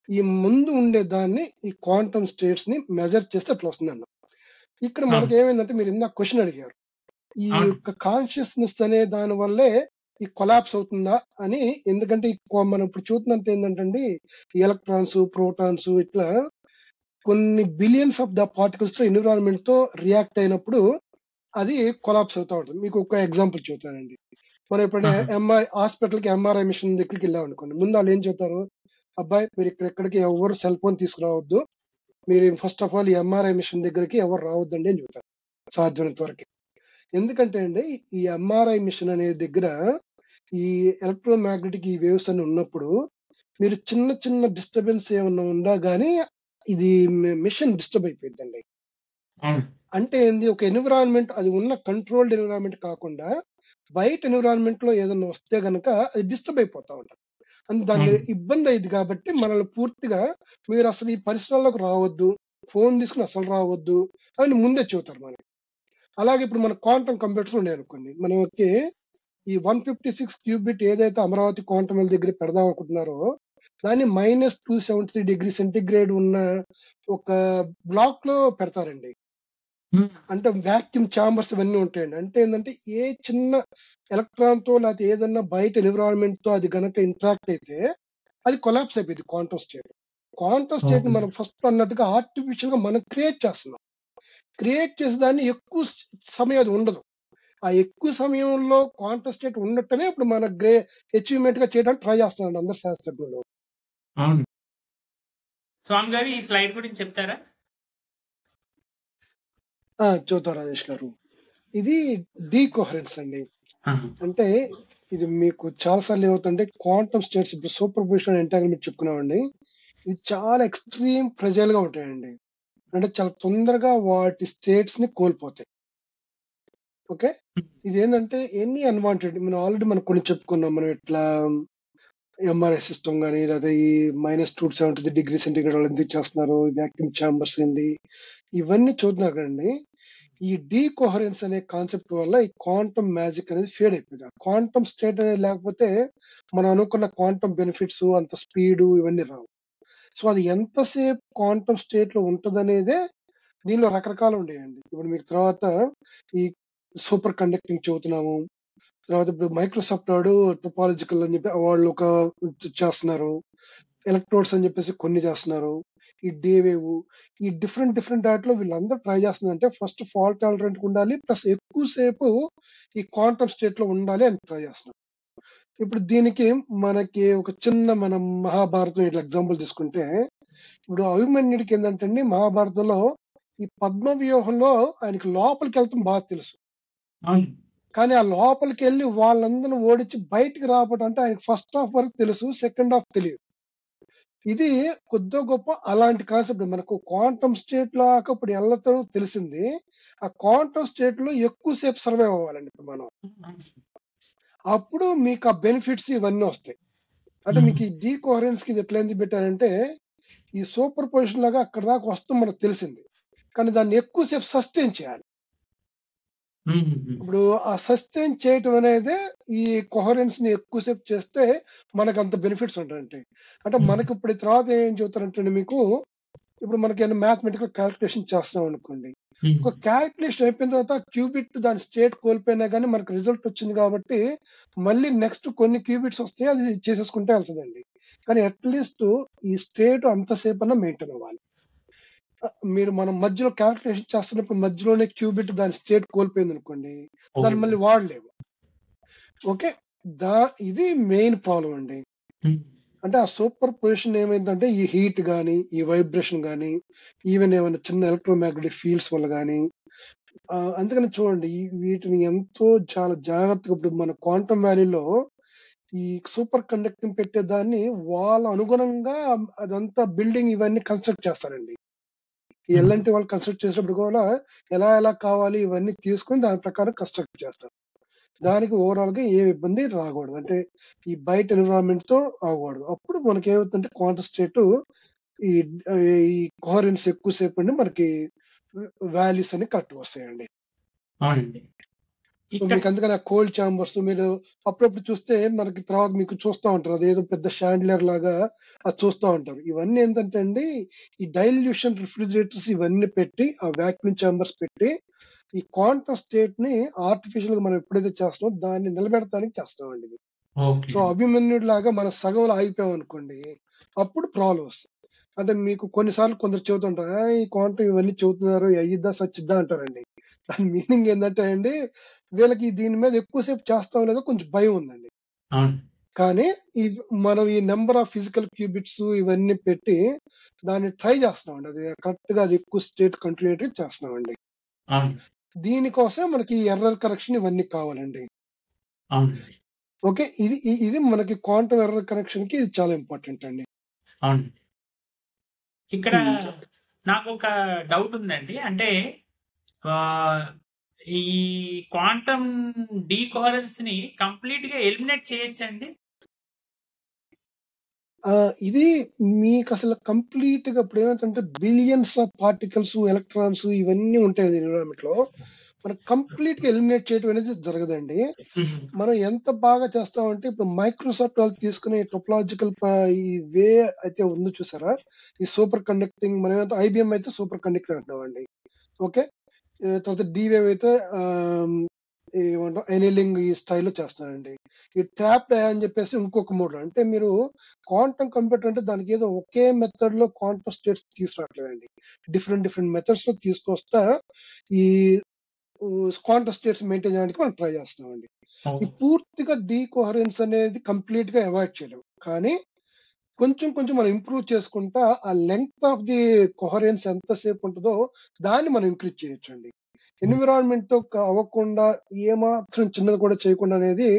ఈ ముందు ఉండే దాన్ని ఈ క్వాంటమ్ స్టేట్స్ ని మెజర్ చేస్తే అట్లా వస్తుందన్న. ఇక్కడ మనకి ఏమైందంటే మీరు ఇందాక క్వశ్చన్ అడిగారు, ఈ యొక్క కాన్షియస్నెస్ అనే దాని వల్లే ఈ కొలాప్స్ అవుతుందా అని. ఎందుకంటే మనం ఇప్పుడు చూస్తున్నంత ఏంటంటే ఈ ఎలక్ట్రాన్స్ ప్రోటాన్స్ ఇట్లా కొన్ని బిలియన్స్ ఆఫ్ ద పార్టికల్స్ తో ఎన్విరాన్మెంట్ తో రియాక్ట్ అయినప్పుడు అది కొలాప్స్ అవుతా ఉంటుంది. మీకు ఒక ఎగ్జాంపుల్ చెబుతానండి. మనం ఎప్పుడైనా హాస్పిటల్కి ఎంఆర్ఐ మిషన్ దగ్గరికి వెళ్ళాం అనుకోండి, ముందు వాళ్ళు ఏం చెబుతారు, అబ్బాయి మీరు ఇక్కడికి ఎవరు సెల్ ఫోన్ తీసుకురావద్దు, మీరు ఫస్ట్ ఆఫ్ ఆల్ ఈ ఎంఆర్ఐ మిషన్ దగ్గరికి ఎవరు రావద్దండి అని చెబుతారు సాధ్యమైనంత వరకు. ఎందుకంటే అండి ఈ ఎంఆర్ఐ మిషన్ అనే దగ్గర ఈ ఎలక్ట్రోమాగ్నెటిక్ ఈ వేవ్స్ అని ఉన్నప్పుడు మీరు చిన్న చిన్న డిస్టర్బెన్స్ ఏమన్నా ఉందా గానీ ఇది మిషన్ డిస్టర్బ్ అయిపోయిందండి. అంటే ఏంది, ఒక ఎన్విరాన్మెంట్ అది ఉన్న కంట్రోల్డ్ ఎన్విరాన్మెంట్ కాకుండా బయట ఎన్విరాన్మెంట్ లో ఏదన్నా వస్తే గనక అది డిస్టర్బ్ అయిపోతా ఉంటుంది. దాన్ని ఇబ్బంది అయింది కాబట్టి మనల్ని పూర్తిగా మీరు అసలు ఈ పరిసరాల్లోకి రావద్దు, ఫోన్ తీసుకుని అసలు రావద్దు అని ముందే చెబుతారు మనకి. అలాగే ఇప్పుడు మన క్వాంటమ్ కంప్యూటర్స్ ఉన్నాయి అనుకోండి, మనకి ఈ 156 క్యూబిట్ ఏదైతే అమరావతి క్వాంటమ్ వెల్ దగ్గర పెడదాం అనుకుంటున్నారో దాన్ని -273 డిగ్రీ సెంటిగ్రేడ్ ఉన్న ఒక బ్లాక్ లో పెడతారండి. అంటే వ్యాక్యూమ్ ఛాంబర్స్ ఇవన్నీ ఉంటాయండి. అంటే ఏంటంటే ఏ చిన్న ఎలక్ట్రాన్ తో లేకపోతే ఏదన్నా బయట ఎన్విరాన్మెంట్ తో అది గనక ఇంటరాక్ట్ అయితే అది కొలాప్స్ అయిపోయింది క్వాంటమ్ స్టేట్. క్వాంటమ్ స్టేట్ ని మనం ఫస్ట్ అన్నట్టుగా ఆర్టిఫిషియల్ గా మనం క్రియేట్ చేస్తున్నాం. క్రియేట్ చేసే దాన్ని ఎక్కువ సమయం అది ఉండదు. ఆ ఎక్కువ సమయంలో క్వాంటమ్ స్టేట్ ఉండటమే ఇప్పుడు మన అచీవ్మెంట్ గా చేయడానికి ట్రై చేస్తున్నాడు అందరు శాస్త్రజ్ఞులు. అవును. స్వామి గారు ఈ స్లైడ్ గురించి చెప్తారా? చూద్దా రాజేష్ గారు, ఇది డీకోహరెన్స్ అండి. అంటే ఇది మీకు చాలా సార్లు ఏమవుతుంటే క్వాంటమ్ స్టేట్స్ ఇప్పుడు సూపర్ పొజిషన్ ఎంటాంగిల్మెంట్ చెప్పుకున్నామండి, ఇది చాలా ఎక్స్ట్రీమ్ ఫ్రెజైల్ గా ఉంటాయండి. అంటే చాలా తొందరగా వాటి స్టేట్స్ ని కోల్పోతాయి. ఓకే, ఇది ఏంటంటే ఎనీ అన్వాంటెడ్ మనం ఆల్రెడీ మనం కొన్ని చెప్పుకున్నాం. మనం ఇట్లా ఎంఆర్ఐ సిస్టమ్ కానీ లేదా ఈ -270 డిగ్రీ సెంటిగ్రేడ్ వాళ్ళు ఎందుకు చేస్తున్నారు, వ్యాక్యూమ్ ఛాంబర్స్ ఏంది, ఇవన్నీ చూస్తున్నారు కదండి. ఈ డీకోహరెన్స్ అనే కాన్సెప్ట్ వల్ల ఈ క్వాంటమ్ మ్యాజిక్ అనేది ఫేడ్ అయిపోయింది. క్వాంటమ్ స్టేట్ అనేది లేకపోతే మనం అనుకున్న క్వాంటమ్ బెనిఫిట్స్ అంత స్పీడ్ ఇవన్నీ రావు. సో అది ఎంతసేపు క్వాంటమ్ స్టేట్ లో ఉంటదనేదే దీనిలో రకరకాలు ఉండేయండి. ఇప్పుడు మీకు తర్వాత ఈ సూపర్ కండక్టింగ్ చెబుతున్నాము. తర్వాత ఇప్పుడు మైక్రోసాఫ్ట్ వాడు టోపాలజికల్ అని చెప్పి వాళ్ళు ఒక చేస్తున్నారు. ఎలక్ట్రోడ్స్ అని చెప్పేసి కొన్ని చేస్తున్నారు. ఈ డేవేవ్ ఈ డిఫరెంట్ డిఫరెంట్ వాటిలో వీళ్ళందరూ ట్రై చేస్తుందంటే ఫస్ట్ ఫాల్ట్ టాలరెంట్ ఉండాలి, ప్లస్ ఎక్కువసేపు ఈ క్వాంటమ్ స్టేట్ లో ఉండాలి అని ట్రై చేస్తున్నారు. ఇప్పుడు దీనికి మనకి ఒక చిన్న మనం మహాభారతం ఇట్లా ఎగ్జాంపుల్ తీసుకుంటే, ఇప్పుడు అభిమన్యుడికి ఏంటంటే అండి, మహాభారతంలో ఈ పద్మ వ్యూహంలో ఆయనకి లోపలికి వెళ్తాం బాగా తెలుసు. అవును. కానీ ఆ లోపలికి వెళ్ళి వాళ్ళందరిని ఓడించి బయటికి రావడం అంటే ఆయనకి ఫస్ట్ హాఫ్ వరకు తెలుసు, సెకండ్ హాఫ్ తెలియదు. ఇది కొద్దో గొప్ప అలాంటి కాన్సెప్ట్. మనకు క్వాంటమ్ స్టేట్ లాగా ఇప్పుడు వెళ్ళతో తెలిసింది. ఆ క్వాంటమ్ స్టేట్ లో ఎక్కువసేపు సర్వైవ్ అవ్వాలండి ఇప్పుడు మనం. అప్పుడు మీకు ఆ బెనిఫిట్స్ ఇవన్నీ వస్తాయి. అంటే మీకు ఈ డీకోహరెన్స్ కి ఇది ఎట్లా ఎందుకు పెట్టారంటే, ఈ సూపర్ పొజిషన్ లాగా అక్కడ దాకా వస్తాం మనకు తెలిసింది, కానీ దాన్ని ఎక్కువసేపు సస్టైన్ చేయాలి. ఇప్పుడు ఆ సస్టైన్ చేయటం అనేది ఈ కొహరెన్స్ ని ఎక్కువసేపు చేస్తే మనకు అంత బెనిఫిట్స్ ఉంటాయండి. అంటే మనకి ఇప్పుడు తర్వాత ఏం చెబుతారంటే మీకు, ఇప్పుడు మనకి ఏమైనా మ్యాథమెటికల్ క్యాలిక్యులేషన్ చేస్తున్నాం అనుకోండి, ఒక క్యాలిక్యులేషన్ అయిపోయిన తర్వాత క్యూబిట్ దాని స్టేట్ కోల్పోయినా కానీ మనకు రిజల్ట్ వచ్చింది కాబట్టి మళ్ళీ నెక్స్ట్ కొన్ని క్యూబిట్స్ వస్తే అది చేసేసుకుంటే వెళ్తుందండి. కానీ అట్లీస్ట్ ఈ స్టేట్ అంతసేపు అన్నా మెయింటైన్ అవ్వాలి. మీరు మనం మధ్యలో క్యాలిక్యులేషన్ చేస్తున్నప్పుడు మధ్యలోనే క్యూబిట్ దాని స్టేట్ కోల్పోయింది అనుకోండి, దాన్ని మళ్ళీ వాడలేము. ఓకే, ఇది మెయిన్ ప్రాబ్లం అండి. అంటే ఆ సూపర్ పొజిషన్ ఏమైందంటే ఈ హీట్ గానీ, ఈ వైబ్రేషన్ గానీ, ఈవెన్ ఏమైనా చిన్న ఎలక్ట్రోమాగ్నెటిక్ ఫీల్డ్స్ వల్ల గానీ, అందుకని చూడండి వీటిని ఎంతో చాలా జాగ్రత్తగా ఇప్పుడు మన క్వాంటమ్ వ్యాలీలో ఈ సూపర్ కండక్టింగ్ పెట్టేదాన్ని వాళ్ళ అనుగుణంగా అదంతా బిల్డింగ్ ఇవన్నీ కన్స్ట్రక్ట్ చేస్తారండి. ఈ ఎల్ఎన్టీ వాళ్ళు కన్స్ట్రక్ట్ చేసినప్పుడు కూడా ఎలా ఎలా కావాలి ఇవన్నీ తీసుకొని దాని ప్రకారం కన్స్ట్రక్ట్ చేస్తారు. దానికి ఓవరాల్ గా ఏ ఇబ్బంది రాకూడదు, అంటే ఈ బయట ఎన్విరాన్మెంట్ తో రాకూడదు. అప్పుడు మనకి ఏమవుతుందంటే క్వాంటమ్ స్టేట్ ఈ ఈ కోహరెన్స్ ఎక్కువసేపు అండి మనకి వాల్యూస్ అన్ని కరెక్ట్ వస్తాయండి. అవునండి. సో మీకు అందుకని ఆ కోల్డ్ ఛాంబర్స్ మీరు అప్పుడప్పుడు చూస్తే మనకి తర్వాత మీకు చూస్తూ ఉంటారు, అదేదో పెద్ద షాండ్లియర్ లాగా అది చూస్తూ ఉంటారు. ఇవన్నీ ఏంటంటే అండి, ఈ డైల్యూషన్ రిఫ్రిజిరేటర్స్ ఇవన్నీ పెట్టి ఆ వాక్యూమ్ ఛాంబర్స్ పెట్టి ఈ క్వాంటమ్ స్టేట్ ని ఆర్టిఫిషియల్ గా మనం ఎప్పుడైతే చేస్తామో దాన్ని నిలబెడతానికి చేస్తామండి ఇది. సో అభిమన్యుడు లాగా మన సగంలో ఆగిపోయాం అనుకోండి, అప్పుడు ప్రాబ్లం వస్తుంది. అంటే మీకు కొన్నిసార్లు కొందరు చెబుతుంటారు, ఈ క్వాంటమ్ ఇవన్నీ చెబుతున్నారు అయ్యిద్దా సచ్చిద్దా అంటారండి. దాని మీనింగ్ ఏంటంటే అండి, వీళ్ళకి దీని మీద ఎక్కువసేపు చేస్తాం లేదో కొంచెం భయం ఉందండి. కానీ మనం ఈ నెంబర్ ఆఫ్ ఫిజికల్ క్యూబిట్స్ ఇవన్నీ పెట్టి దాన్ని ట్రై చేస్తున్నామండి. అది కరెక్ట్ గా అది ఎక్కువ స్టేట్ కంటిన్యూటీ చేస్తున్నామండి. దీనికోసం మనకి ఎర్రర్ కరెక్షన్ ఇవన్నీ కావాలండి. ఓకే, ఇది మనకి క్వాంటమ్ ఎర్రర్ కరెక్షన్ కి ఇది చాలా ఇంపార్టెంట్ అండి. ఇక్కడ నాకు ఒక డౌట్ ఉందండి. అంటే ఈ క్వాంటమ్ డీకోహరెన్స్ ని కంప్లీట్ గా ఎలిమినేట్ చేయొచ్చండి? ఇది మీకు అసలు కంప్లీట్ గా ఇప్పుడు ఏమంటే బిలియన్స్ ఆఫ్ పార్టికల్స్ ఎలక్ట్రాన్స్ ఇవన్నీ ఉంటాయి ఎన్విరాన్మెంట్ లో. మనం కంప్లీట్ గా ఎలిమినేట్ చేయడం అనేది జరగదండి. మనం ఎంత బాగా చేస్తామంటే ఇప్పుడు మైక్రోసాఫ్ట్ వాళ్ళు తీసుకునే టోపోలాజికల్ ఈ వే అయితే ఉందో చూసారా, ఈ సూపర్ కండక్టింగ్ మనం ఏమంటే ఐబిఎం అయితే సూపర్ కండక్టింగ్ అంటామండి. ఓకే, తర్వాత డీవేవ్ అయితే ఏమంటాం ఎనీలింగ్ ఈ స్టైల్లో చేస్తానండి. ఈ ట్యాప్ అని చెప్పేసి ఇంకొక మోడ్. అంటే మీరు క్వాంటమ్ కంప్యూటర్ అంటే దానికి ఏదో ఒకే మెథడ్ లో క్వాంటమ్ స్టేట్స్ తీసుకురావట్లేదండి, డిఫరెంట్ డిఫరెంట్ మెథడ్స్ లో తీసుకొస్తా ఈ క్వాంటమ్ స్టేట్స్ మెయింటైన్ చేయడానికి మనం ట్రై చేస్తున్నామండి. ఈ పూర్తిగా డీకోహరెన్స్ అనేది కంప్లీట్ గా అవాయిడ్ చేయలేము, కానీ కొంచెం కొంచెం మనం ఇంప్రూవ్ చేసుకుంటా ఆ లెంగ్త్ ఆఫ్ ది కొహరెన్స్ ఎంతసేపు ఉంటుందో దాన్ని మనం ఇంక్రీజ్ చేయొచ్చు అండి. ఎన్విరాన్మెంట్ తో అవ్వకుండా ఏమాత్రం చిన్నది కూడా చేయకుండా అనేది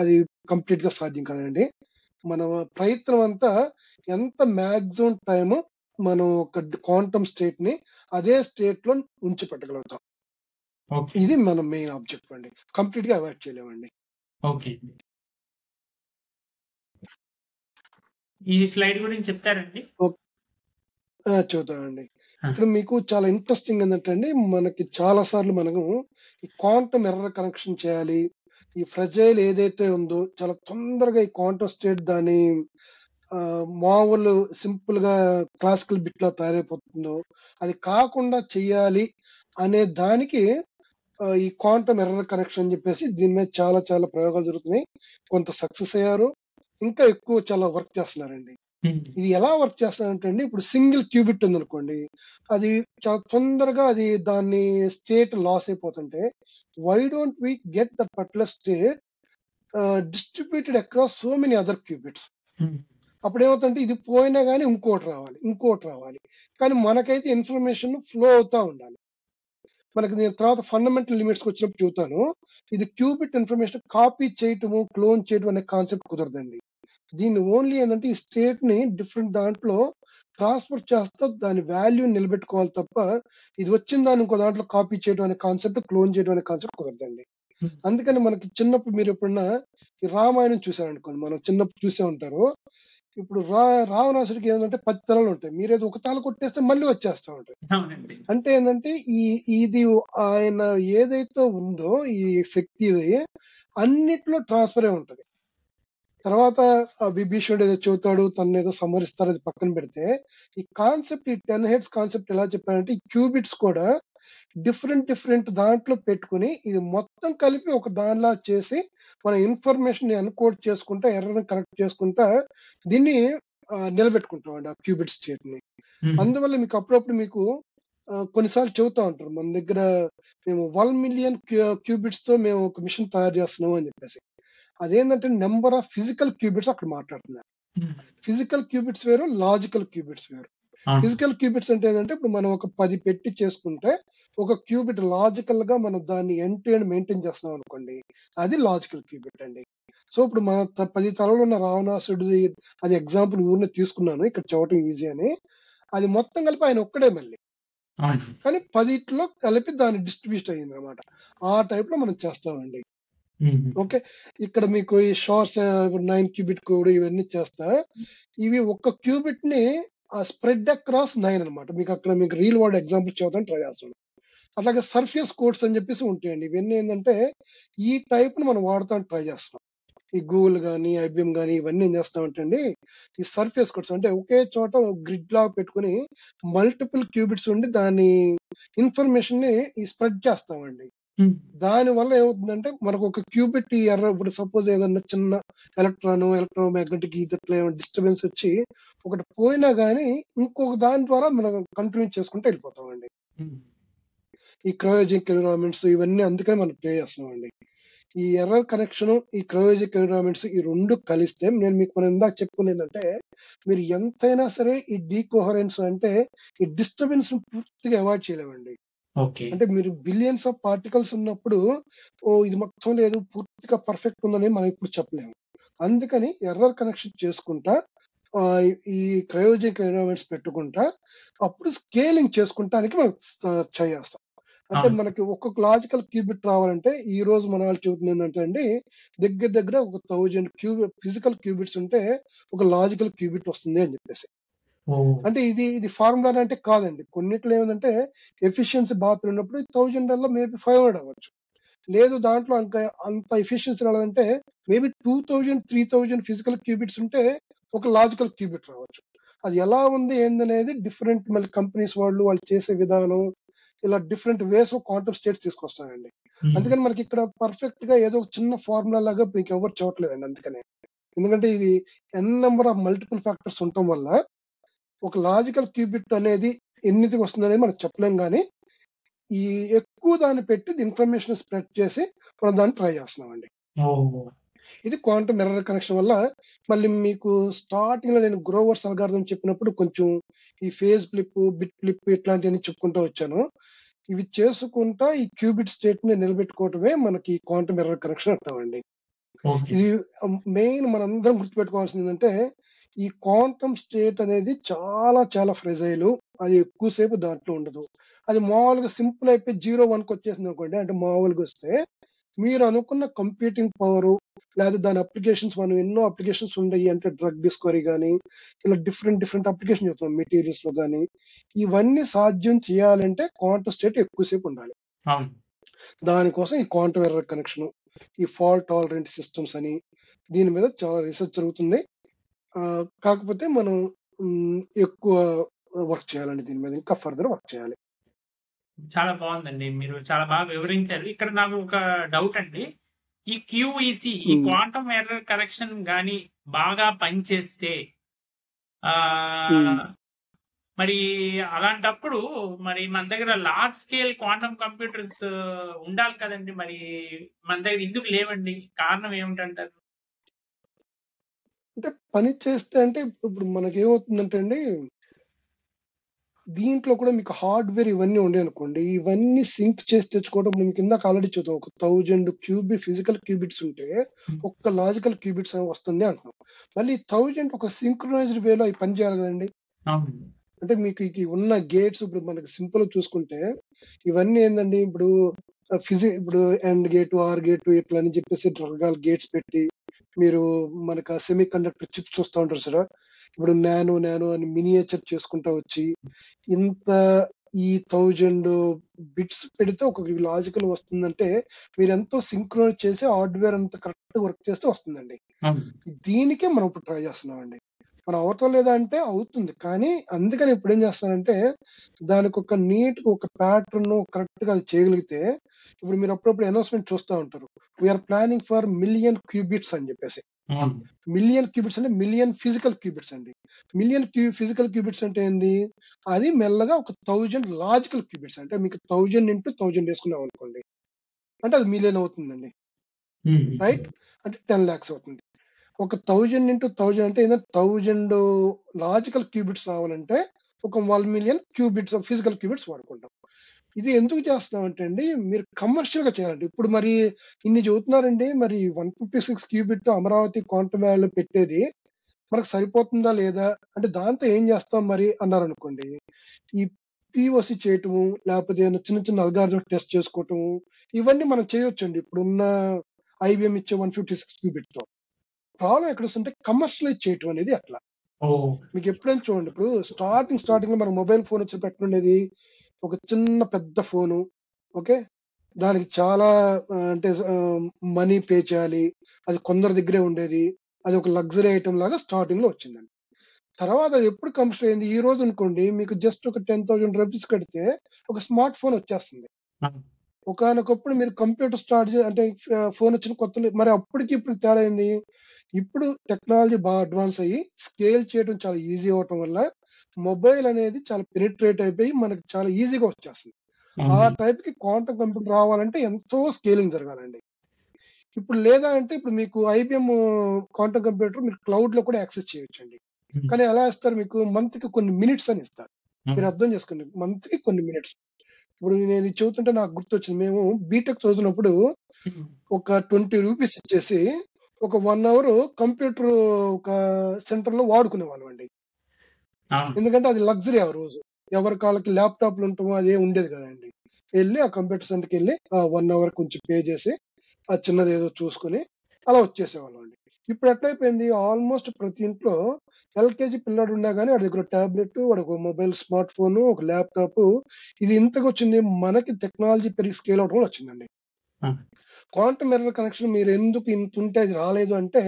అది కంప్లీట్ గా సాధ్యం కాదండి. మన ప్రయత్నం అంతా ఎంత మాక్సిమం టైం మనం ఒక క్వాంటమ్ స్టేట్ ని అదే స్టేట్ లో ఉంచి పెట్టగలుగుతాం. ఇది మన మెయిన్ ఆబ్జెక్టివ్ అండి, కంప్లీట్ గా అవాయిడ్ చేయలేమండి. ఈ స్లైడ్ గురించి చెప్తారండి? చూద్దామండి. ఇక్కడ మీకు చాలా ఇంట్రెస్టింగ్ ఏంటంటే అండి, మనకి చాలా సార్లు మనము ఈ క్వాంటమ్ ఎర్రర్ కనెక్షన్ చేయాలి, ఈ ఫ్రెజైల్ ఏదైతే ఉందో చాలా తొందరగా ఈ క్వాంటమ్ స్టేట్ దాని మామూలు సింపుల్ గా క్లాసికల్ బిట్ లా తయారైపోతుందో అది కాకుండా చెయ్యాలి అనే దానికి ఈ క్వాంటమ్ ఎర్రర్ కనెక్షన్ అని చెప్పేసి దీని మీద చాలా చాలా ప్రయోగాలు జరుగుతున్నాయి. కొంత సక్సెస్ అయ్యారు, ఇంకా ఎక్కువ చాలా వర్క్ చేస్తున్నారండి. ఇది ఎలా వర్క్ చేస్తారంటే అండి, ఇప్పుడు సింగిల్ క్యూబిట్ ఉందనుకోండి, అది చాలా తొందరగా అది దాన్ని స్టేట్ లాస్ అయిపోతుంటే why don't we get that particular state distributed across so many other qubits. అప్పుడు ఏమవుతుందంటే ఇది పోయినా కానీ ఇంకోటి రావాలి, కానీ మనకైతే ఇన్ఫర్మేషన్ ఫ్లో అవుతా ఉండాలి. మనకి నేను తర్వాత ఫండమెంటల్ లిమిట్స్ వచ్చినప్పుడు చూస్తాను, ఇది క్యూబిట్ ఇన్ఫర్మేషన్ కాపీ చేయటము క్లోన్ చేయటం అనే కాన్సెప్ట్ కుదరదండి. దీన్ని ఓన్లీ ఏంటంటే ఈ స్టేట్ ని డిఫరెంట్ దాంట్లో ట్రాన్స్ఫర్ చేస్తా దాని వాల్యూ నిలబెట్టుకోవాలి తప్ప ఇది వచ్చిన దాన్ని ఇంకో దాంట్లో కాపీ చేయడం అనే కాన్సెప్ట్, క్లోన్ చేయడం అనే కాన్సెప్ట్ కుదరదండి. అందుకని మనకి చిన్నప్పుడు మీరు ఎప్పుడన్నా ఈ రామాయణం చూసారనుకోండి, మనం చిన్నప్పుడు చూసే ఉంటారు. ఇప్పుడు రావణాసుడికి ఏంటంటే 10 తలలు ఉంటాయి, మీరేదో ఒక తల కొట్టేస్తే మళ్ళీ వచ్చేస్తా ఉంటాయి. అంటే ఏంటంటే ఇది ఆయన ఏదైతే ఉందో ఈ శక్తి అన్నిట్లో ట్రాన్స్ఫర్ అయి ఉంటది. తర్వాత విభీషణుడు ఏదో చెబుతాడు, తను ఏదో సమరిస్తారు, అది పక్కన పెడితే ఈ కాన్సెప్ట్, ఈ 10 హెడ్స్ కాన్సెప్ట్ ఎలా చెప్పారంటే ఈ క్యూబిట్స్ కూడా డిఫరెంట్ దాంట్లో పెట్టుకుని ఇది మొత్తం కలిపి ఒక దానిలా చేసి మన ఇన్ఫర్మేషన్ ఎన్కోడ్ చేసుకుంటా, ఎర్రని కరెక్ట్ చేసుకుంటా దీన్ని నిలబెట్టుకుంటాం అండి ఆ క్యూబిట్ స్టేట్ ని. అందువల్ల మీకు అప్పుడప్పుడు మీకు కొన్నిసార్లు చెబుతా ఉంటారు, మన దగ్గర మేము 1 మిలియన్ క్యూబిట్స్ తో మేము ఒక మిషన్ తయారు చేస్తున్నాం అని చెప్పేసి. అదేంటంటే నెంబర్ ఆఫ్ ఫిజికల్ క్యూబిట్స్ అక్కడ మాట్లాడుతున్నారు. ఫిజికల్ క్యూబిట్స్ వేరు, లాజికల్ క్యూబిట్స్ వేరు. ఫిజికల్ క్యూబిట్స్ అంటే ఏంటంటే ఇప్పుడు మనం ఒక 10 పెట్టి చేసుకుంటే ఒక క్యూబిట్ లాజికల్ గా మనం దాన్ని ఎండ్ టు ఎండ్ మెయింటైన్ చేస్తున్నాం అనుకోండి, అది లాజికల్ క్యూబిట్ అండి. సో ఇప్పుడు మన 10 తలలు ఉన్న రావణాసుడిది అది ఎగ్జాంపుల్ ఊరిని తీసుకున్నాను ఇక్కడ చూడటం ఈజీ అని. అది మొత్తం కలిపి ఆయన ఒక్కడే మళ్ళీ, కానీ 10లో కలిపి దాన్ని డిస్ట్రిబ్యూట్ అయ్యింది అనమాట. ఆ టైప్ లో మనం చేస్తామండి. ఓకే, ఇక్కడ మీకు ఈ షార్ట్స్ 9 క్యూబిట్ కోడ్ ఇవన్నీ చేస్తా, ఇవి ఒక్క క్యూబిట్ ని స్ప్రెడ్ అక్రాస్ 9 అనమాట. మీకు అక్కడ మీకు రియల్ వరల్డ్ ఎగ్జాంపుల్ చూద్దాం ట్రై చేస్తాను. అట్లాగే సర్ఫేస్ కోడ్స్ అని చెప్పేసి ఉంటాయండి. ఇవన్నీ ఏంటంటే ఈ టైప్ ని మనం వాడతాం ట్రై చేస్తాం. ఈ గూగుల్ కానీ ఐబిఎం కానీ ఇవన్నీ ఏం చేస్తామంటే అండి, ఈ సర్ఫేస్ కోడ్స్ అంటే ఒకే చోట గ్రిడ్ లా పెట్టుకుని మల్టిపుల్ క్యూబిట్స్ ఉండి దాని ఇన్ఫర్మేషన్ ని స్ప్రెడ్ చేస్తామండి. దాని వల్ల ఏమవుతుందంటే మనకు ఒక క్యూబిట్ ఎర్ర, ఇప్పుడు సపోజ్ ఏదన్నా చిన్న ఎలక్ట్రోమాగ్నెటిక్ ఇట్లా డిస్టర్బెన్స్ వచ్చి ఒకటి పోయినా గానీ ఇంకొక దాని ద్వారా మనం కంటిన్యూ చేసుకుంటూ వెళ్ళిపోతామండి. ఈ క్రయోజెనిక్ ఎన్విరాన్మెంట్స్ ఇవన్నీ అందుకని మనం ప్లే చేస్తున్నామండి. ఈ ఎర్రర్ కనెక్షన్, ఈ క్రయోజెనిక్ ఎన్విరాన్మెంట్స్ ఈ రెండు కలిస్తే నేను మీకు మనం ఇందాక చెప్పుకునేది ఏంటంటే, మీరు ఎంతైనా సరే ఈ డీకోహరెన్స్ అంటే ఈ డిస్టర్బెన్స్ పూర్తిగా అవాయిడ్ చేయలేమండి. అంటే మీరు బిలియన్స్ ఆఫ్ పార్టికల్స్ ఉన్నప్పుడు ఇది మొత్తం లేదు పూర్తిగా పర్ఫెక్ట్ ఉందని మనం ఇప్పుడు చెప్పలేము. అందుకని ఎర్రర్ కనెక్షన్ చేసుకుంటా ఈ క్రయోజెనిక్ ఎన్విరాన్మెంట్స్ పెట్టుకుంటా అప్పుడు స్కేలింగ్ చేసుకుంటానికి మనం ట్రై చేస్తాం. అంటే మనకి ఒక్కొక్క లాజికల్ క్యూబిట్ రావాలంటే ఈ రోజు మన వాళ్ళు చెబుతుంది ఏంటంటే అండి, దగ్గర ఒక 1000 ఫిజికల్ క్యూబిట్స్ ఉంటే ఒక లాజికల్ క్యూబిట్ వస్తుంది అని చెప్పేసి. అంటే ఇది ఫార్ములా అంటే కాదండి. కొన్నిట్లో ఏమంటే ఎఫిషియన్సీ బాగా పెరిగినప్పుడు 1000 మేబీ 500 అవ్వచ్చు. లేదు దాంట్లో అంత ఎఫిషియన్సీ రావాలంటే మేబీ 2000 3000 ఫిజికల్ క్యూబిట్స్ ఉంటే ఒక లాజికల్ క్యూబిట్ రావచ్చు. అది ఎలా ఉంది ఏందనేది డిఫరెంట్ మళ్ళీ కంపెనీస్ వాళ్ళు చేసే విధానం, ఇలా different ways of quantum states తీసుకొస్తారండి. అందుకని మనకి ఇక్కడ పర్ఫెక్ట్ గా ఏదో చిన్న ఫార్ములా లాగా మీకు ఎవరు చూడలేదండి. అందుకనే ఎందుకంటే ఇది ఎన్ నెంబర్ ఆఫ్ మల్టిపుల్ ఫ్యాక్టర్స్ ఉండటం వల్ల ఒక లాజికల్ క్యూబిట్ అనేది ఎన్నిటికి వస్తుంది అనేది మనం చెప్పలేం, కానీ ఈ ఎక్కువ దాన్ని పెట్టి ఇన్ఫర్మేషన్ స్ప్రెడ్ చేసి మనం దాన్ని ట్రై చేస్తున్నామండి. ఇది క్వాంటమ్ ఎర్రర్ కనెక్షన్ వల్ల. మళ్ళీ మీకు స్టార్టింగ్ లో నేను గ్రోవర్స్ అల్గారిథం చెప్పినప్పుడు కొంచెం ఈ ఫేజ్ ఫ్లిప్, బిట్ ఫ్లిప్ ఇట్లాంటివన్నీ చెప్పుకుంటూ వచ్చాను. ఇవి చేసుకుంటా ఈ క్యూబిట్ స్టేట్ ని నిలబెట్టుకోవటమే మనకి క్వాంటమ్ ఎర్రర్ కనెక్షన్ అంటామండి. ఇది మెయిన్ మనందరం గుర్తుపెట్టుకోవాల్సింది ఏంటంటే, ఈ క్వాంటమ్ స్టేట్ అనేది చాలా చాలా ఫ్రెజైల్, అది ఎక్కువసేపు దాంట్లో ఉండదు. అది మామూలుగా సింపుల్ అయిపోయి 0-1కి వచ్చేసింది అనుకోండి, అంటే మామూలుగా వస్తే మీరు అనుకున్న కంప్యూటింగ్ పవర్ లేదా దాని అప్లికేషన్స్, మనం ఎన్నో అప్లికేషన్స్ ఉన్నాయి అంటే డ్రగ్ డిస్కవరీ కానీ ఇలా డిఫరెంట్ అప్లికేషన్ చెప్తున్నాం మెటీరియల్స్ లో కానీ, ఇవన్నీ సాధ్యం చేయాలంటే క్వాంటమ్ స్టేట్ ఎక్కువసేపు ఉండాలి. దానికోసం ఈ క్వాంటమ్ ఎర్రర్ కనెక్షన్, ఈ ఫాల్ట్ టాలరెంట్ సిస్టమ్స్ అని దీని మీద చాలా రీసెర్చ్ జరుగుతుంది. కాకపోతే మనం ఎక్కువ వర్క్ చేయాలండి దీని మీద. ఇంకా ఫర్దర్ వర్క్ చేయాలి. చాలా బాగుందండి. మీరు చాలా బాగా వివరించారు. ఇక్కడ నాకు ఒక డౌట్ అండి. ఈ క్యూఈసీ, ఈ హ్మ్. క్వాంటమ్ ఎర్రర్ కరెక్షన్ గాని బాగా పనిచేస్తే హ్మ్. ఆహ్, మరి అలాంటప్పుడు మరి మన దగ్గర లార్జ్ స్కేల్ క్వాంటమ్ కంప్యూటర్స్ ఉండాలి కదండీ! మరి మన దగ్గర ఎందుకు లేవండి? కారణం ఏమిటంటారు? అంటే పని చేస్తే అంటే ఇప్పుడు మనకేమవుతుందంటే అండి, దీంట్లో కూడా మీకు హార్డ్‌వేర్ ఇవన్నీ ఉన్నాయనుకోండి. ఇవన్నీ సింక్ చేసి తెచ్చుకోవడం మీకు ఇందాక ఆల్రెడీ చదివాం. ఒక 1000 ఫిజికల్ క్యూబిట్స్ ఉంటే, హ్మ్. ఒక్క లాజికల్ క్యూబిట్స్ అని వస్తుంది అంటున్నాం. మళ్ళీ 1000 ఒక సింక్రొనైజ్డ్ వేలో అయి పని చేయాలి గదండీ! అవునండి. అంటే మీకు ఉన్న గేట్స్ ఇప్పుడు మనకి సింపుల్‌గా చూసుకుంటే, ఇవన్నీ ఏందండి ఇప్పుడు ఇప్పుడు ఎండ్ గేటు, ఆర్ గేటు ఇట్లా అని చెప్పేసి రకరకాల గేట్స్ పెట్టి, మీరు మనకు ఆ సెమీ కండక్టర్ చిప్స్ చూస్తా ఉంటారు చూసారా? ఇప్పుడు నానో అని మినియేచర్ చేసుకుంటా వచ్చి, ఇంత ఈ 1000 బిట్స్ పెడితే ఒక లాజికల్ వస్తుందంటే, మీరెంతో సింక్రొనైజ్ చేసి హార్డ్‌వేర్ అంతా కరెక్ట్‌గా వర్క్ చేస్తే వస్తుందండి. అవును. దీనికే మనం ఇప్పుడు ట్రై చేస్తున్నామండి. మనం అవటం లేదా అంటే అవుతుంది. కానీ అందుకని ఇప్పుడేం చేస్తానంటే, దానికొక నీట్‌గా ఒక ప్యాటర్న్ కరెక్ట్‌గా అది చేయగలిగితే, ఇప్పుడు మీరు అప్పుడప్పుడు అనౌన్స్‌మెంట్ చూస్తా ఉంటారు. We are planning for million qubits అని చెప్పేసి. అవును. మిలియన్ క్యూబిట్స్ అంటే మిలియన్ ఫిజికల్ క్యూబిట్స్ అండి. ఫిజికల్ క్యూబిట్స్ అంటే ఏంది? అది మెల్లగా ఒక 1000 లాజికల్ క్యూబిట్స్. అంటే మీకు 1000 ఇంటూ 1000 వేసుకున్నామనుకోండి. అంటే అది మిలియన్ అవుతుందండి. హ్మ్. రైట్? అంటే 10,00,000 అవుతుంది. ఒక 1000 ఇంటూ 1000 అంటే ఏందంటే 1000 లాజికల్ క్యూబిట్స్ రావాలంటే ఒక 1,000,000 క్యూబిట్స్ ఫిజికల్ క్యూబిట్స్ వాడుకుంటాం. ఇది ఎందుకు చేస్తున్నామంటే అండి, మీరు కమర్షియల్‌గా చేయాలండి. ఇప్పుడు మరి ఇన్ని చెబుతున్నారండి. మరి 156 క్యూబిట్ అమరావతి క్వాంటమ్ వ్యాలీలో పెట్టేది మనకు సరిపోతుందా లేదా? అంటే దాంతో ఏం చేస్తాం మరి అన్నారనుకోండి. ఈ పీఓసీ చేయటము, లేకపోతే ఏదైనా చిన్న చిన్న అల్గారిథమ్ టెస్ట్ చేసుకోవటము, ఇవన్నీ మనం చేయొచ్చండి. ఇప్పుడున్న ఐబీఎం ఇచ్చే 156 క్యూబిట్‌తో. ప్రాబ్లమ్ ఎక్కడొస్తుందంటే కమర్షియలైజ్ చేయటం అనేది అట్లా. ఓహ్! మీకెప్పుడైనా చూడండి. ఇప్పుడు స్టార్టింగ్‌లో మనకు మొబైల్ ఫోన్ వచ్చినప్పుడు ఎట్లుండేది? ఒక చిన్న పెద్ద ఫోను. ఓకే. దానికి చాలా అంటే మనీ పే చేయాలి. అది కొందరి దగ్గరే ఉండేది. అది ఒక లగ్జరీ ఐటెమ్ లాగా స్టార్టింగ్‌లో వచ్చిందండి. తర్వాత అది ఎప్పుడు కమర్షియల్ అయింది? ఈ రోజు అనుకోండి మీకు జస్ట్ ఒక ₹10,000 కడితే ఒక స్మార్ట్ ఫోన్ వచ్చేస్తుంది. అవును. ఒకానొకప్పుడు మీరు కంప్యూటర్ స్టార్ట్ అంటే ఫోన్ వచ్చిన కొత్తలో మరి అప్పటికి ఇప్పటికి తేడా ఏంది? ఇప్పుడు టెక్నాలజీ బాగా అడ్వాన్స్ అయ్యి స్కేల్ చేయడం చాలా ఈజీ అవ్వటం వల్ల మొబైల్ అనేది చాలా పెనిట్రేట్ అయిపోయి మనకు చాలా ఈజీగా వచ్చేస్తుంది. ఆ అవునండి. టైప్‌కి క్వాంటమ్ కంప్యూటర్ రావాలంటే ఎంతో స్కేలింగ్ జరగాలండి. ఇప్పుడు లేదా అంటే ఇప్పుడు మీకు ఐబీఎం క్వాంటమ్ కంప్యూటర్ మీరు క్లౌడ్‌లో కూడా యాక్సెస్ చేయొచ్చండి. హ్మ్. కానీ ఎలా ఇస్తారు మీకు మంత్‌కి కొన్ని మినిట్స్ అని ఇస్తారు. మీరు అవును. అర్థం చేసుకోండి. మంత్‌కి కొన్ని మినిట్స్. ఇప్పుడు నేను ఇది చెబుతుంటే నాకు గుర్తొచ్చింది. మేము బీటెక్ చదువుతున్నప్పుడు హ్మ్. ఒక ₹20 ఇచ్చేసి ఒక 1 అవర్ కంప్యూటర్ ఒక సెంటర్‌లో వాడుకునేవాళ్ళమండి. అవును. ఎందుకంటే అది లగ్జరీ ఆ రోజు. ఎవరి కాళ్ళకి ల్యాప్‌టాప్‌లు ఉండటం అదేం ఉండేది కదండీ. ఎళ్లి ఆ కంప్యూటర్ సెంటర్‌కెళ్ళి ఆ 1 అవర్ కొంచెం పే చేసి, ఆ చిన్నదేదో చూసుకొని అలా వచ్చేసేవాళ్ళమండి. ఇప్పుడు ఎట్లయిపోయింది ఆల్‌మోస్ట్ ప్రతి ఇంట్లో ఎల్‌కేజీ పిల్లాడు ఉన్నా గాని వాడి దగ్గర టాబ్లెట్, వాడికి మొబైల్, స్మార్ట్ ఫోను, ఒక ల్యాప్‌టాపు ఇది ఎంతకొచ్చింది మనకి టెక్నాలజీ పెరిగి స్కేల్ అవ్వడం వల్ల వచ్చిందండి. ఆ! క్వాంటమ్ ఎర్రర్ కనెక్షన్ మీరెందుకు ఇంతుంటే అది రాలేదు అంటే,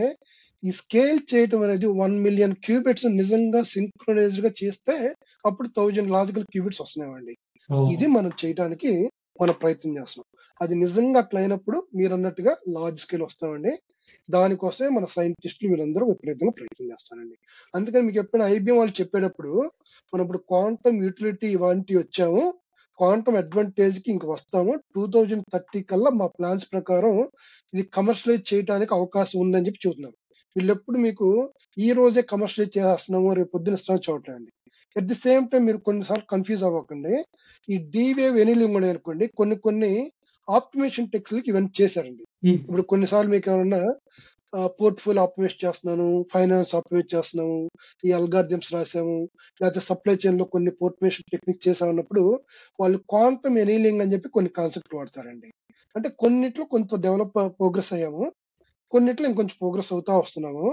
ఈ స్కేల్ చేయటం అనేది 1,000,000 క్యూబిట్స్ నిజంగా సింక్రొనైజ్డ్‌గా చేస్తే అప్పుడు 1000 లాజికల్ క్యూబిట్స్ వస్తున్నాయండి. ఓహ్! ఇది మనం చేయటానికి మనం ప్రయత్నం చేస్తున్నాం. అది నిజంగా అట్లా అయినప్పుడు మీరన్నట్టుగా లార్జ్ స్కేల్ వస్తామండి. దానికోసమే మన సైంటిస్ట్‌లు వీళ్ళందరూ విపరీతంగా ప్రయత్నం చేస్తారండి. అందుకని మీకు ఎప్పుడైనా ఐబీఎం వాళ్ళు చెప్పేటప్పుడు, మనం ఇప్పుడు క్వాంటమ్ యుటిలిటీ ఇలాంటివి వచ్చాము. క్వాంటమ్ అడ్వాంటేజ్‌కి ఇంక వస్తాము. 2030 కల్లా మా ప్లాన్స్ ప్రకారం ఇది కమర్షియలైజ్ చేయటానికి అవకాశం ఉందని చెప్పి చెబుతున్నారు. వీళ్ళెప్పుడు మీకు ఈ రోజే కమర్షియలైజ్ చేసేస్తున్నాము, రేపు పొద్దున ఇస్తామని చూడట్లేదండి. అట్ ది సేమ్ టైమ్ మీరు కొన్ని సార్లు కన్‌ఫ్యూజ్ అవ్వకండి. ఈ డీ వేవ్ ఎనీలింగ్ ఉన్నాయనుకోండి కొన్ని కొన్ని ఆప్టిమేషన్ టెక్నిక్‌లకి ఇవన్నీ చేశారండి. హ్మ్. ఇప్పుడు కొన్ని సార్లు మీకేమన్నా పోర్ట్‌ఫోలియో ఆప్టిమైజ్ చేస్తున్నాను, ఫైనాన్స్ ఆప్టిమైజ్ చేస్తున్నాము, ఈ అల్గారిథమ్స్ రాసాము, లేకపోతే సప్లై చైన్‌లో కొన్ని ఆటోమేషన్ టెక్నిక్స్ చేసామన్నప్పుడు, వాళ్ళు క్వాంటమ్ ఎనీలింగ్ అని చెప్పి కొన్ని కాన్సెప్ట్ వాడతారండి. అంటే కొన్నిట్లో కొంత ప్రోగ్రెస్ అయ్యాము. కొన్నిట్లో ఇంకొంచెం ప్రోగ్రెస్ అవుతా వస్తున్నాము.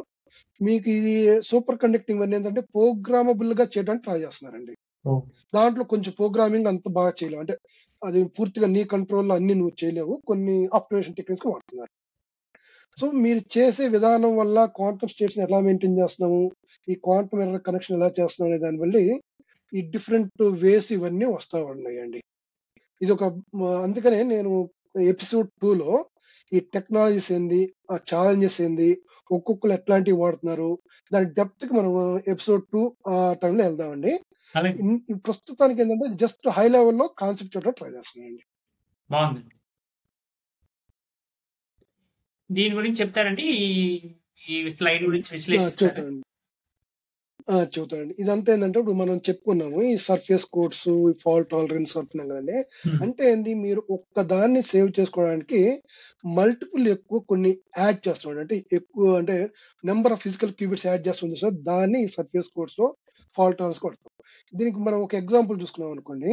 మీకు ఇది సూపర్ కండక్టింగ్ ఇవన్నీ ఏంటంటే ప్రోగ్రామబుల్‌గా చేయడానికి ట్రై చేస్తున్నారండి. ఓహ్! దాంట్లో కొంచెం ప్రోగ్రామింగ్ అంత బాగా చేయలేం. అంటే అది పూర్తిగా నీ కంట్రోల్‌లో అన్నీ నువ్వు చేయలేవు. కొన్ని ఆప్టిమైజేషన్ టెక్నిక్స్ వాడుతున్నారు. సో మీరు చేసే విధానం వల్ల క్వాంటమ్ స్టేట్స్ ఎలా మెయింటైన్ చేస్తున్నాము, ఈ క్వాంటమ్ ఎర్రర్ కనెక్షన్ ఎలా చేస్తున్నాం అనే దాన్ని బట్టి ఈ డిఫరెంట్ వేస్ ఇవన్నీ వస్తా ఉన్నాయండి. ఇది ఒక అందుకనే నేను ఎపిసోడ్ 2 లో ఈ టెక్నాలజీస్ ఏంది, ఆ ఛాలెంజెస్ ఏంది, ఒక్కొక్కరు ఎట్లాంటివి వాడుతున్నారు, దాని డెప్త్ కి మనం ఎపిసోడ్ 2 ఆ టైంలో వెళ్దామండి. అలాగే ఈ ప్రస్తుతానికి ఏంటంటే జస్ట్ హై లెవెల్లో కాన్సెప్ట్ చూడడం ట్రై చేస్తున్నానండి. బాగుందండి. దీని గురించి చెప్తారండి, ఈ స్లైడ్ గురించి విశ్లేషిస్తారా? చెబుతానండి. చెబుతానండి. ఇదంతా ఏంటంటే ఇప్పుడు మనం చెప్పుకున్నాము ఈ సర్ఫేస్ కోడ్స్, ఫాల్ట్ టాలరెన్స్ అంటున్నాం కదండి. అంటే ఏంది, మీరు ఒక్కదాన్ని సేవ్ చేసుకోవడానికి మల్టిపుల్ ఎక్కువ కొన్ని యాడ్ చేస్తున్నాడు. అంటే ఎక్కువ అంటే number of physical qubits add చేస్తుంది సార్, దాన్ని సర్ఫేస్ కోడ్స్ లో ఫాల్ట్ టాలరెన్స్ కొడతాం. దీనికి మనం ఒక ఎగ్జాంపుల్ చూసుకున్నాం అనుకోండి.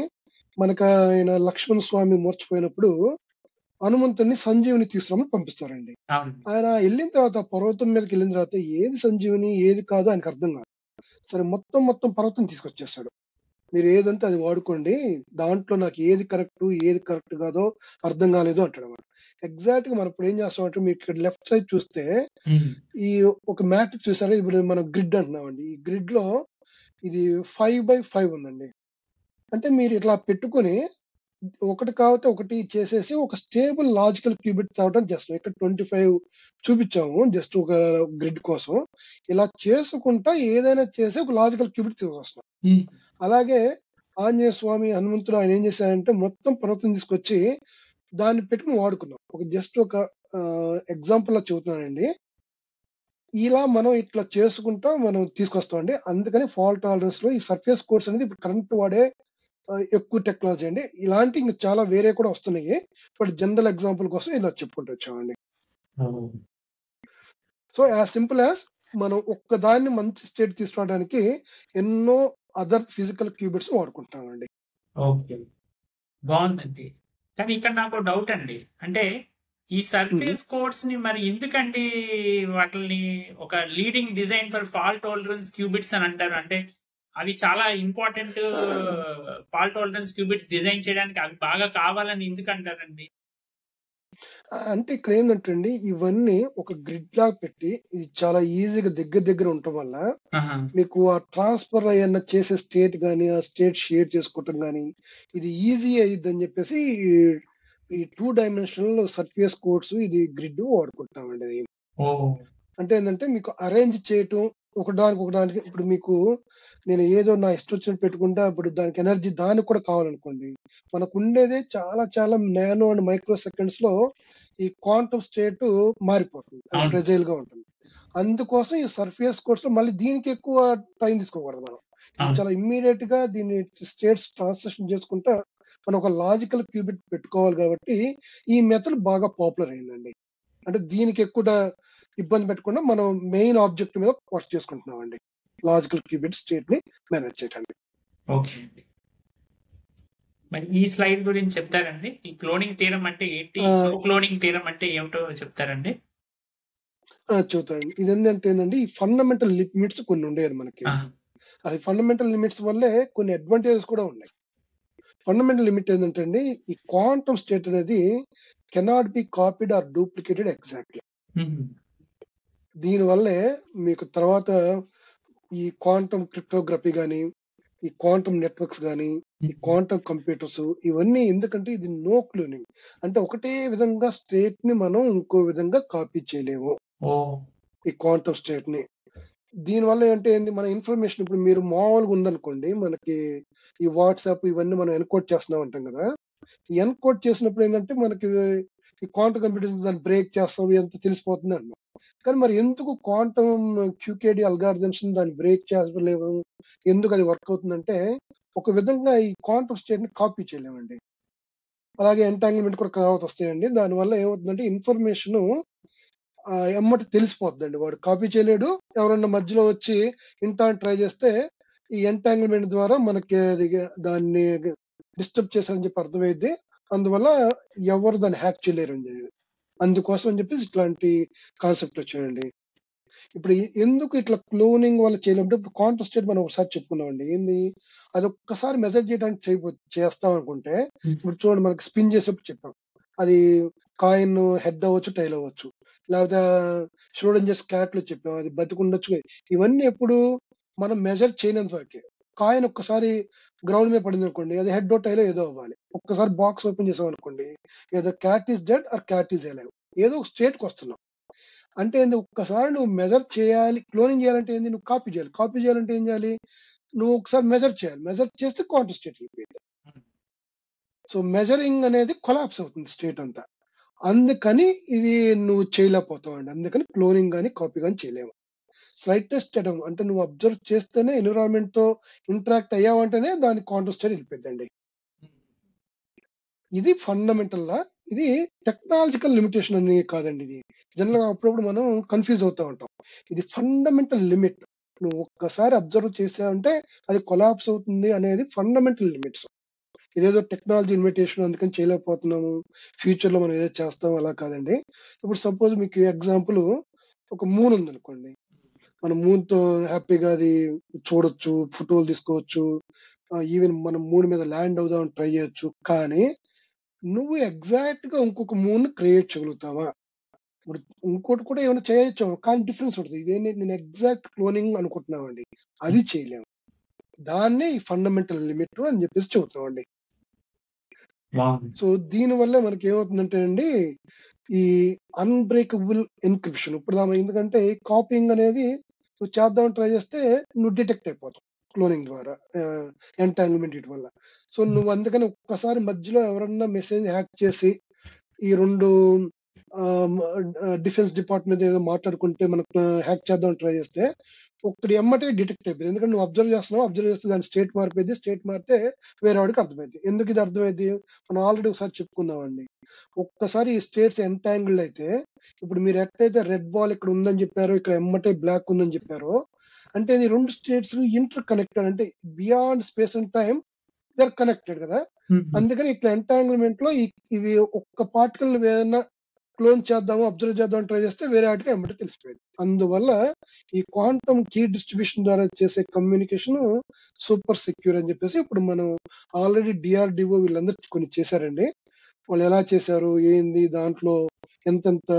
మనకు ఆయన లక్ష్మణ స్వామి మూర్చిపోయినప్పుడు హనుమంతుడిని సంజీవుని తీసుకురామని పంపిస్తారండి. అవును. ఆయన వెళ్ళిన తర్వాత పర్వతం మీదకి వెళ్ళిన తర్వాత ఏది సంజీవుని ఏది కాదు ఆయనకు అర్థం కాదు. సరే మొత్తం పర్వతం తీసుకొచ్చేస్తాడు. మీరు ఏదంటే అది వాడుకోండి, దాంట్లో నాకు ఏది కరెక్ట్ కాదో అర్థం కాలేదు అంటాడు అన్నమాట. ఎగ్జాక్ట్ గా మనం ఇప్పుడు ఏం చేస్తామంటే, మీరు ఇక్కడ లెఫ్ట్ సైడ్ చూస్తే ఈ ఒక మ్యాట్రిక్స్ చూసారా, ఇప్పుడు మనం గ్రిడ్ అంటున్నామండి. ఈ గ్రిడ్ లో ఇది 5x5 ఉందండి. అంటే మీరు ఇట్లా పెట్టుకొని ఒకటి కాకపోతే ఒకటి చేసేసి ఒక స్టేబుల్ లాజికల్ క్యూబిట్ తేవడం చేస్తాం. ఇక్కడ 25 చూపించాము జస్ట్ ఒక గ్రిడ్ కోసం. ఇలా చేసుకుంటా ఏదైనా చేసి ఒక లాజికల్ క్యూబిట్ తీసుకొస్తాం. అలాగే ఆంజనేయ స్వామి, హనుమంతుడు ఆయన ఏం చేశారంటే మొత్తం పర్వతం తీసుకొచ్చి దాన్ని పెట్టుకుని వాడుకున్నాం. ఒక జస్ట్ ఒక ఎగ్జాంపుల్ లా చెబుతున్నానండి. ఇలా మనం ఇట్లా చేసుకుంటా మనం తీసుకొస్తామండి. అందుకని ఫాల్ట్ టాలరెన్స్ లో ఈ సర్ఫేస్ కోడ్స్ అనేది ఇప్పుడు కరెంట్ వాడే ఎక్కువ టెక్నాలజీ అండి. ఇలాంటి ఇంకా చాలా వేరే కూడా వస్తున్నాయి. బట్ జనరల్ ఎగ్జాంపుల్ కోసం ఇలా చెప్పుకుంటూ వచ్చామండి. సో యాజ్ సింపుల్ యాజ్ మనం ఒక్కదాన్ని మంచి స్టేట్ తీసుకురావడానికి ఎన్నో అదర్ ఫిజికల్ క్యూబిట్స్ వాడుకుంటామండి. ఓకే, బాగుందండి. కానీ ఇక్కడ నాకు డౌట్ అండి, అంటే ఈ సర్ఫేస్ కోడ్స్ ని మరి ఎందుకండి వాటిని ఒక leading design for fault tolerance qubits అని అంటారు? అంటే అవి చాలా important fault tolerance qubits design చేయడానికి అవి బాగా కావాలని ఎందుకు అంటారండి? అంటే ఇక్కడ ఏంటంటే అండి, ఇవన్నీ ఒక గ్రిడ్ లాగా పెట్టి ఇది చాలా ఈజీగా దగ్గర ఉండటం వల్ల మీకు ఆ ట్రాన్స్ఫర్ అయ్యన్న చేసే స్టేట్ గానీ, ఆ స్టేట్ షేర్ చేసుకోవటం గానీ ఇది ఈజీ అయ్యిద్ది అని చెప్పేసి ఈ 2 డైమెన్షనల్ సర్ఫేస్ కోడ్స్ ఇది గ్రిడ్ వాడుకుంటామండి. అది అంటే ఏంటంటే మీకు అరేంజ్ చేయటం ఒకదానికి ఇప్పుడు మీకు నేను ఏదో నా ఇష్టం వచ్చినట్టు పెట్టుకుంటా, ఇప్పుడు దానికి ఎనర్జీ దానికి కూడా కావాలనుకోండి, మనకు ఉండేదే చాలా నానో అండ్ మైక్రో సెకండ్స్ లో ఈ క్వాంటమ్ స్టేట్ మారిపోతుంది, అది ఫ్రెజైల్ గా ఉంటుంది. అందుకోసం ఈ సర్ఫేస్ కోర్స్ లో మళ్ళీ దీనికి ఎక్కువ టైం తీసుకోకూడదు. మనం ఇది చాలా ఇమ్మీడియట్ గా దీన్ని స్టేట్స్ ట్రాన్సాక్షన్ చేసుకుంటా మనం ఒక లాజికల్ క్యూబిట్ పెట్టుకోవాలి. కాబట్టి ఈ మెథడ్ బాగా పాపులర్ అయిందండి. అంటే దీనికి ఎక్కువ ఇబ్బంది పెట్టకుండా మనం మెయిన్ ఆబ్జెక్ట్ మీద వర్క్ చేసుకుంటున్నాం అండి, లాజికల్ క్యూబిట్ స్టేట్ ని మేనేజ్ చేయడానికి. ఓకే, మరి ఈ స్లైడ్ గురించి చెప్తారండి? ఈ క్లోనింగ్ థీరం అంటే ఏంటి, క్లోనింగ్ థీరం అంటే ఏమిటో చెప్తారండి? చూద్దాం. ఇది ఏంటంటే ఈ ఫండమెంటల్ లిమిట్స్ కొన్ని ఉండేవి మనకి. అది ఫండమెంటల్ లిమిట్స్ వల్లే కొన్ని అడ్వాంటేజెస్ కూడా ఉన్నాయి. ఫండమెంటల్ లిమిట్ ఏంటంటే అండి, ఈ క్వాంటమ్ స్టేట్ అనేది cannot be copied or duplicated exactly. దీనివల్లే మీకు తర్వాత ఈ క్వాంటమ్ క్రిప్టోగ్రఫీ కానీ, ఈ క్వాంటమ్ నెట్వర్క్స్ కానీ, ఈ క్వాంటమ్ కంప్యూటర్స్ ఇవన్నీ ఎందుకంటే ఇది నో క్లోనింగ్. అంటే ఒకటే విధంగా స్టేట్ ని మనం ఇంకో విధంగా కాపీ చేయలేము ఈ క్వాంటమ్ స్టేట్ ని. దీనివల్ల ఏంటి మన ఇన్ఫర్మేషన్ ఇప్పుడు మీరు మామూలుగా ఉందనుకోండి, మనకి ఈ వాట్సాప్ ఇవన్నీ మనం ఎన్కోడ్ చేస్తున్నాం అంటాం కదా. ఈ ఎన్కోడ్ చేసినప్పుడు ఏంటంటే మనకి ఈ క్వాంటమ్ కంప్యూటర్స్ దాన్ని బ్రేక్ చేస్తాం, ఎంత తెలిసిపోతుంది అన్నాం. కానీ మరి ఎందుకు క్వాంటమ్ క్యూకేడి అల్గారిథమ్స్ దాన్ని బ్రేక్ చేయలేము, ఎందుకు అది వర్క్ అవుతుందంటే ఒక విధంగా ఈ క్వాంటమ్ స్టేట్ ని కాపీ చేయలేమండి. అలాగే ఎంటాంగిల్మెంట్ కూడా తర్వాత వస్తాయండి. దానివల్ల ఏమవుతుందంటే ఇన్ఫర్మేషన్ ఎమ్మటి తెలిసిపోతుందండి. వాడు కాపీ చేయలేడు, ఎవరన్నా మధ్యలో వచ్చి ఇంటాన్ ట్రై చేస్తే ఈ ఎంటాంగిల్మెంట్ ద్వారా మనకి దాన్ని డిస్టర్బ్ చేశారని చెప్పి అర్థమైంది. అందువల్ల ఎవరు దాన్ని హ్యాక్ చేయలేరు అని చెప్పి, అందుకోసం అని చెప్పేసి ఇట్లాంటి కాన్సెప్ట్ వచ్చాయండి. ఇప్పుడు ఎందుకు ఇట్లా క్లోనింగ్ వల్ల చేయలేమంటే, ఇప్పుడు క్వాంటమ్ స్టేట్ మనం ఒకసారి చెప్పుకున్నామండి. ఏంది అది ఒక్కసారి మెజర్ చేయడానికి చేస్తాం అనుకుంటే, ఇప్పుడు చూడండి మనకి స్పిన్ చేసేప్పుడు చెప్పాం, అది కాయిన్ హెడ్ అవ్వచ్చు, టైల్ అవ్వచ్చు. లేకపోతే ష్రోడింజర్స్ క్యాట్ లో చెప్పాం, అది బతికుండొచ్చు. ఇవన్నీ ఎప్పుడు మనం మెజర్ చేయనంత వరకే. కాయిన్ ఒక్కసారి గ్రౌండ్ మీద పడింది అనుకోండి, అది హెడ్ టైలో ఏదో అవ్వాలి. ఒక్కసారి బాక్స్ ఓపెన్ చేసాం అనుకోండి, ఏదో cat is dead or cat is alive, ఏదో ఒక స్టేట్ కి వస్తున్నాం. అంటే ఏంది, ఒక్కసారి నువ్వు మెజర్ చేయాలి. క్లోనింగ్ చేయాలంటే ఏంది, నువ్వు కాపీ చేయాలి. కాపీ చేయాలంటే ఏం చేయాలి, నువ్వు ఒకసారి మెజర్ చేయాలి. మెజర్ చేస్తే క్వాంటమ్ స్టేట్ వెళ్ళిపోయింది. సో మెజరింగ్ అనేది కొలాప్స్ అవుతుంది స్టేట్ అంతా. అందుకని ఇది నువ్వు చేయలేకపోతావు అండి. అందుకని క్లోనింగ్ కానీ కాపీ కానీ చేయలేము. స్లైటెస్ట్ అటమ్ అంటే నువ్వు అబ్జర్వ్ చేస్తేనే, ఎన్విరాన్మెంట్ తో ఇంటరాక్ట్ అయ్యావంటేనే దాని క్వాంటమ్ స్టేట్ వెళ్ళిపోయిందండి. ఇది ఫండమెంటల్ లా. ఇది టెక్నాలజికల్ లిమిటేషన్ అని కాదండి. ఇది జనరల్ గా అప్పుడప్పుడు మనం కన్ఫ్యూజ్ అవుతూ ఉంటాం. ఇది ఫండమెంటల్ లిమిట్. నువ్వు ఒక్కసారి అబ్జర్వ్ చేసావంటే అది కొలాప్స్ అవుతుంది అనేది ఫండమెంటల్ లిమిట్స్. ఇదేదో టెక్నాలజీ లిమిటేషన్ అందుకని చేయలేకపోతున్నాము, ఫ్యూచర్ లో మనం ఏదో చేస్తాం, అలా కాదండి. ఇప్పుడు సపోజ్ మీకు ఎగ్జాంపుల్, ఒక మూన్ ఉంది అనుకోండి. మనం మూన్ తో హ్యాపీగా అది చూడొచ్చు, ఫోటోలు తీసుకోవచ్చు, ఈవెన్ మనం మూన్ మీద ల్యాండ్ అవుదాం ట్రై చేయొచ్చు. కానీ నువ్వు ఎగ్జాక్ట్ గా ఇంకొక మూన్ క్రియేట్ చేయగలుగుతావా? ఇప్పుడు ఇంకోటి కూడా ఏమైనా చేయొచ్చు, కానీ డిఫరెన్స్ ఉంటుంది. ఇదేంటి, నేను ఎగ్జాక్ట్ క్లోనింగ్ అనుకుంటున్నామండి, అది చేయలేము. దాన్నే ఈ ఫండమెంటల్ లిమిట్ అని చెప్పేసి చెబుతామండి. సో దీని వల్ల మనకి ఏమవుతుందంటే అండి, ఈ అన్బ్రేకబుల్ ఎన్క్రిప్షన్ ఇప్పుడు ఎందుకంటే కాపీయింగ్ అనేది నువ్వు చేద్దామని ట్రై చేస్తే నువ్వు డిటెక్ట్ అయిపోతావు క్లోనింగ్ ద్వారా, ఎంటాంగ్మెంట్ వీటి వల్ల. సో నువ్వు అందుకని ఒక్కసారి మధ్యలో ఎవరన్నా మెసేజ్ హ్యాక్ చేసి ఈ రెండు డిఫెన్స్ డిపార్ట్మెంట్ ఏదో మాట్లాడుకుంటే మనకు హ్యాక్ చేద్దామని ట్రై చేస్తే ఒక్కటి ఎమ్మటే డిటెక్ట్ అయిపోయింది. ఎందుకంటే నువ్వు అబ్జర్వ్ చేస్తున్నావు, అబ్జర్వ్ చేస్తే దాని స్టేట్ మారిపోయింది, స్టేట్ మారితే వేరే వాడికి అర్థమైంది. ఎందుకు ఇది అర్థమైంది, మనం ఆల్రెడీ ఒకసారి చెప్పుకుందామండి. ఒక్కసారి ఈ స్టేట్స్ ఎంటాంగిల్డ్ అయితే, ఇప్పుడు మీరు ఎట్లయితే రెడ్ బాల్ ఇక్కడ ఉందని చెప్పారో, ఇక్కడ ఎమ్మటే బ్లాక్ ఉందని చెప్పారో, అంటే ఈ రెండు స్టేట్స్ ఇంటర్ కనెక్టెడ్, అంటే beyond space and time they are connected కదా. అందుకని ఇట్లా ఎంటాంగిల్మెంట్ లో ఇవి ఒక్క పార్టికల్ ఏదైనా క్లోన్ చేద్దాము, అబ్జర్వ్ చేద్దాం ట్రై చేస్తే వేరే వాటికి ఎమ్మటే తెలిసిపోయింది. అందువల్ల ఈ క్వాంటమ్ కీ డిస్ట్రిబ్యూషన్ ద్వారా చేసే కమ్యూనికేషన్ సూపర్ సెక్యూర్ అని చెప్పేసి ఇప్పుడు మనం ఆల్రెడీ డిఆర్డిఓ వీళ్ళందరూ కొన్ని చేశారండి. వాళ్ళు ఎలా చేశారు, ఏంది, దాంట్లో ఎంతెంత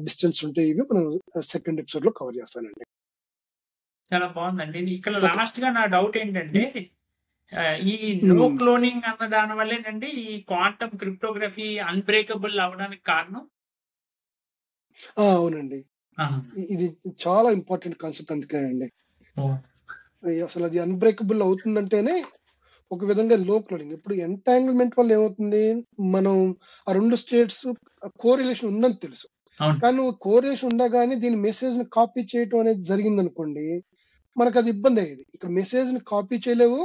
డిస్టెన్స్ ఉంటాయి, ఇవి మనం సెకండ్ ఎపిసోడ్ లో కవర్ చేస్తానండి. చాలా బాగుందండి. ఇక్కడ లాస్ట్ గా నా డౌట్ ఏంటంటే, ఈ నో క్లోనింగ్ అన్న దాని వల్లేనండి ఈ క్వాంటమ్ క్రిప్టోగ్రఫీ అన్బ్రేకబుల్ అవడానికి కారణం? అవునండి, ఇది చాలా ఇంపార్టెంట్ కాన్సెప్ట్. అందుకే అండి అసలు అది అన్బ్రేకబుల్ అవుతుందంటేనే ఒక విధంగా లో క్లోనింగ్. ఇప్పుడు ఎంటాంగిల్మెంట్ వల్ల ఏమవుతుంది, మనం ఆ రెండు స్టేట్స్ కోరిలేషన్ ఉందని తెలుసు, కానీ నువ్వు కోరిలేషన్ ఉండగానే దీని మెసేజ్ ని కాపీ చేయటం అనేది జరిగింది అనుకోండి, మనకు అది ఇబ్బంది అయ్యేది. ఇక్కడ మెసేజ్ ని కాపీ చేయలేవు,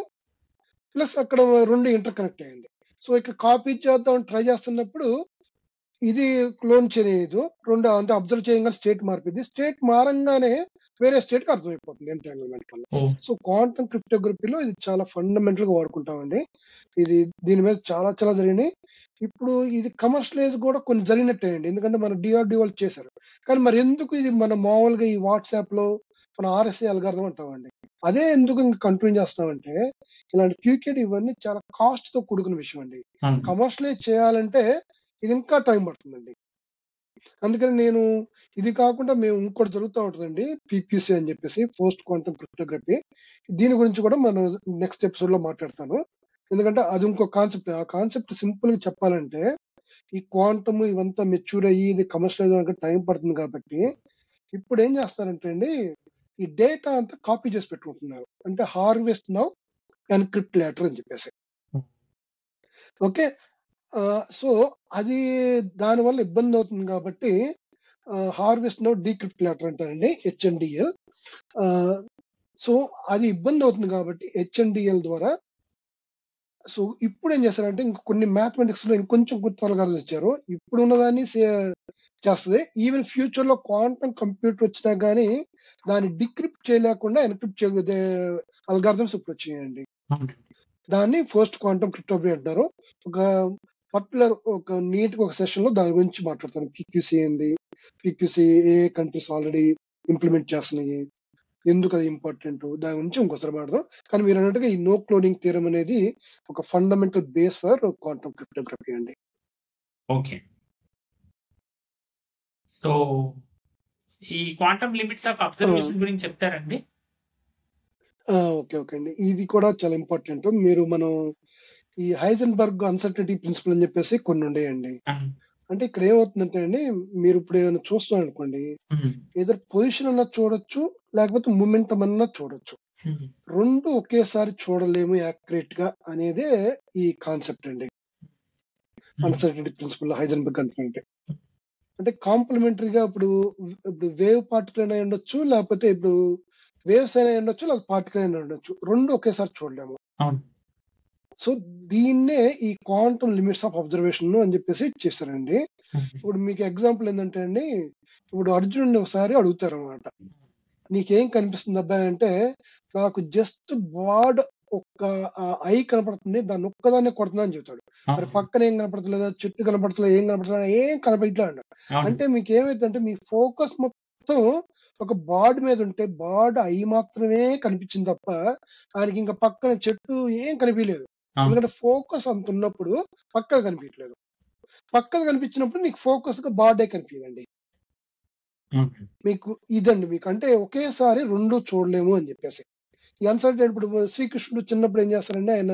ప్లస్ అక్కడ రెండు ఇంటర్ కనెక్ట్ అయ్యింది. సో ఇక్కడ కాపీ చేద్దాం ట్రై చేస్తున్నప్పుడు ఇది క్లోన్ చేయలేదు, రెండు అంటే అబ్జర్వ్ చేయగానే స్టేట్ మారిపోయింది, స్టేట్ మారంగానే వేరే స్టేట్ కి అర్థమైపోతుంది ఎంటాంగిల్మెంట్ వల్ల. సో క్వాంటమ్ క్రిప్టోగ్రఫీలో ఇది చాలా ఫండమెంటల్ గా వాడుకుంటామండి. ఇది దీని మీద చాలా చాలా జరిగినాయి. ఇప్పుడు ఇది కమర్షియలైజ్ కూడా కొన్ని జరిగినట్టే అండి, ఎందుకంటే మన డిఆర్డి వాళ్ళు చేశారు. కానీ మరి ఎందుకు ఇది మన మామూలుగా ఈ వాట్సాప్ లో మన ఆర్ఎస్ఏ అల్గారిథం అంటామండి, అదే ఎందుకు ఇంకా కంటిన్యూ చేస్తామంటే, ఇలాంటి క్యూకెట్ ఇవన్నీ చాలా కాస్ట్ తో కూడుకున్న విషయం అండి. కమర్షియలైజ్ చేయాలంటే ఇది ఇంకా టైం పడుతుందండి. అందుకని నేను ఇది కాకుండా మేము ఇంకోటి జరుగుతూ ఉంటుందండి, పిక్యూసీ అని చెప్పేసి, పోస్ట్ క్వాంటమ్ క్రిప్టోగ్రఫీ. దీని గురించి కూడా మనం నెక్స్ట్ ఎపిసోడ్ లో మాట్లాడతాను. ఎందుకంటే అది ఇంకో కాన్సెప్ట్. ఆ కాన్సెప్ట్ సింపుల్ గా చెప్పాలంటే, ఈ క్వాంటమ్ ఇవంతా మెచ్యూర్ అయ్యి ఇది కమర్షియలైజ్ అవ్వడానికి టైం పడుతుంది కాబట్టి ఇప్పుడు ఏం చేస్తారంటే అండి, ఈ డేటా అంతా కాపీ చేసి పెట్టుకుంటున్నారు. అంటే హార్వెస్ట్ నౌ ఎన్క్రిప్ట్ లేటర్ అని చెప్పేసి. ఓకే, సో అది దానివల్ల ఇబ్బంది అవుతుంది కాబట్టి హార్వెస్ట్ నో డీక్రిప్ట్ లెటర్ అంటారండి, హెచ్ఎన్డిఎల్. సో అది ఇబ్బంది అవుతుంది కాబట్టి హెచ్ఎన్డిఎల్ ద్వారా. సో ఇప్పుడు ఏం చేస్తారంటే ఇంక కొన్ని మ్యాథమెటిక్స్ లో ఇంకొంచెం త్వరగా ఇచ్చారు, ఇప్పుడు ఉన్నదాన్ని చేస్తుంది. ఈవెన్ ఫ్యూచర్ లో క్వాంటమ్ కంప్యూటర్ వచ్చినా కానీ దాన్ని డిక్రిప్ట్ చేయలేకుండా ఎన్క్రిప్ట్ చేయగలిగే అల్గారిథమ్స్ ఇప్పుడు వచ్చాయండి. దాన్ని పోస్ట్ క్వాంటమ్ క్రిప్టోగ్రఫీ అంటారు. ఒక పర్టికులర్ ఒక నీట్ ఒక సెషన్ లో దాని గురించి మాట్లాడతాను. పిక్యూసీ ఏంది, పిక్యూసీ ఏ కంట్రీస్ ఆల్రెడీ ఇంప్లిమెంట్ చేస్తున్నాయి, ఎందుకు అది ఇంపార్టెంట్, దాని గురించి ఇంకోసారి మాట్లాడదాం. కానీ మీరు అన్నట్టుగా ఈ నో క్లోనింగ్ థియరం అనేది ఒక fundamental base for quantum cryptography అండి. ఓకే, సో ఈ క్వాంటమ్ లిమిట్స్ ఆఫ్ ఆ, అబ్జర్వేషన్ గురించి చెప్తారండి? ఓకే ఓకే అండి, ఇది కూడా చాలా ఇంపార్టెంట్. మనం ఈ హైజెన్బర్గ్ అన్సర్టనిటీ ప్రిన్సిపల్ అని చెప్పేసి కొన్ని ఉండేయండి. అంటే ఇక్కడ ఏమవుతుందంటే అండి, మీరు ఇప్పుడు ఏమైనా చూస్తున్నారు అనుకోండి, ఏదో పొజిషన్ అన్నా చూడొచ్చు, లేకపోతే మూమెంటం అన్నా చూడొచ్చు. రెండు ఒకేసారి చూడలేము యాక్యురేట్ గా అనేదే ఈ కాన్సెప్ట్ అండి. అన్సర్టనిటీ ప్రిన్సిపల్ హైజెన్బర్గ్ అంటే అంటే కాంప్లిమెంటరీగా ఇప్పుడు వేవ్ పార్టికల్ అయినా ఉండొచ్చు, లేకపోతే ఇప్పుడు వేవ్స్ అయినా ఉండొచ్చు, లేకపోతే పార్టికల్ అయినా ఉండొచ్చు, రెండు ఒకేసారి చూడలేము. అవును. సో దీన్నే ఈ క్వాంటమ్ లిమిట్స్ ఆఫ్ అబ్జర్వేషన్ అని చెప్పేసి చేశారండి. ఇప్పుడు మీకు ఎగ్జాంపుల్ ఏంటంటే అండి, ఇప్పుడు అర్జునుడిని ఒకసారి అడుగుతారు అనమాట, నీకేం కనిపిస్తుంది అబ్బాయి అంటే, నాకు జస్ట్ బాడ్ ఒక్క ఐ కనపడుతుంది, దాన్ని ఒక్కదాన్నే కొడుతున్నా అని చెప్తాడు. మరి పక్కన ఏం కనపడతలేదా, చెట్టు కనపడతలేదు, ఏం కనపడతలేదు, ఏం కనపడట్లా అన్నాడు. అంటే మీకు ఏమైందంటే మీ ఫోకస్ మొత్తం ఒక బాడ్ మీద ఉంటే బాడ్ ఐ మాత్రమే కనిపించింది తప్ప ఆయనకి ఇంకా పక్కన చెట్టు ఏం కనిపించలేదు. ఎందుకంటే ఫోకస్ అంత ఉన్నప్పుడు పక్కన కనిపించలేదు. పక్కన కనిపించినప్పుడు నీకు ఫోకస్ గా బాడే కనిపించదండి. మీకు ఇదండి, మీకు అంటే ఒకేసారి రెండు చూడలేము అని చెప్పేసి. ఈ అన్సర్టెన్ ఇప్పుడు శ్రీకృష్ణుడు చిన్నప్పుడు ఏం చేస్తారండి, ఆయన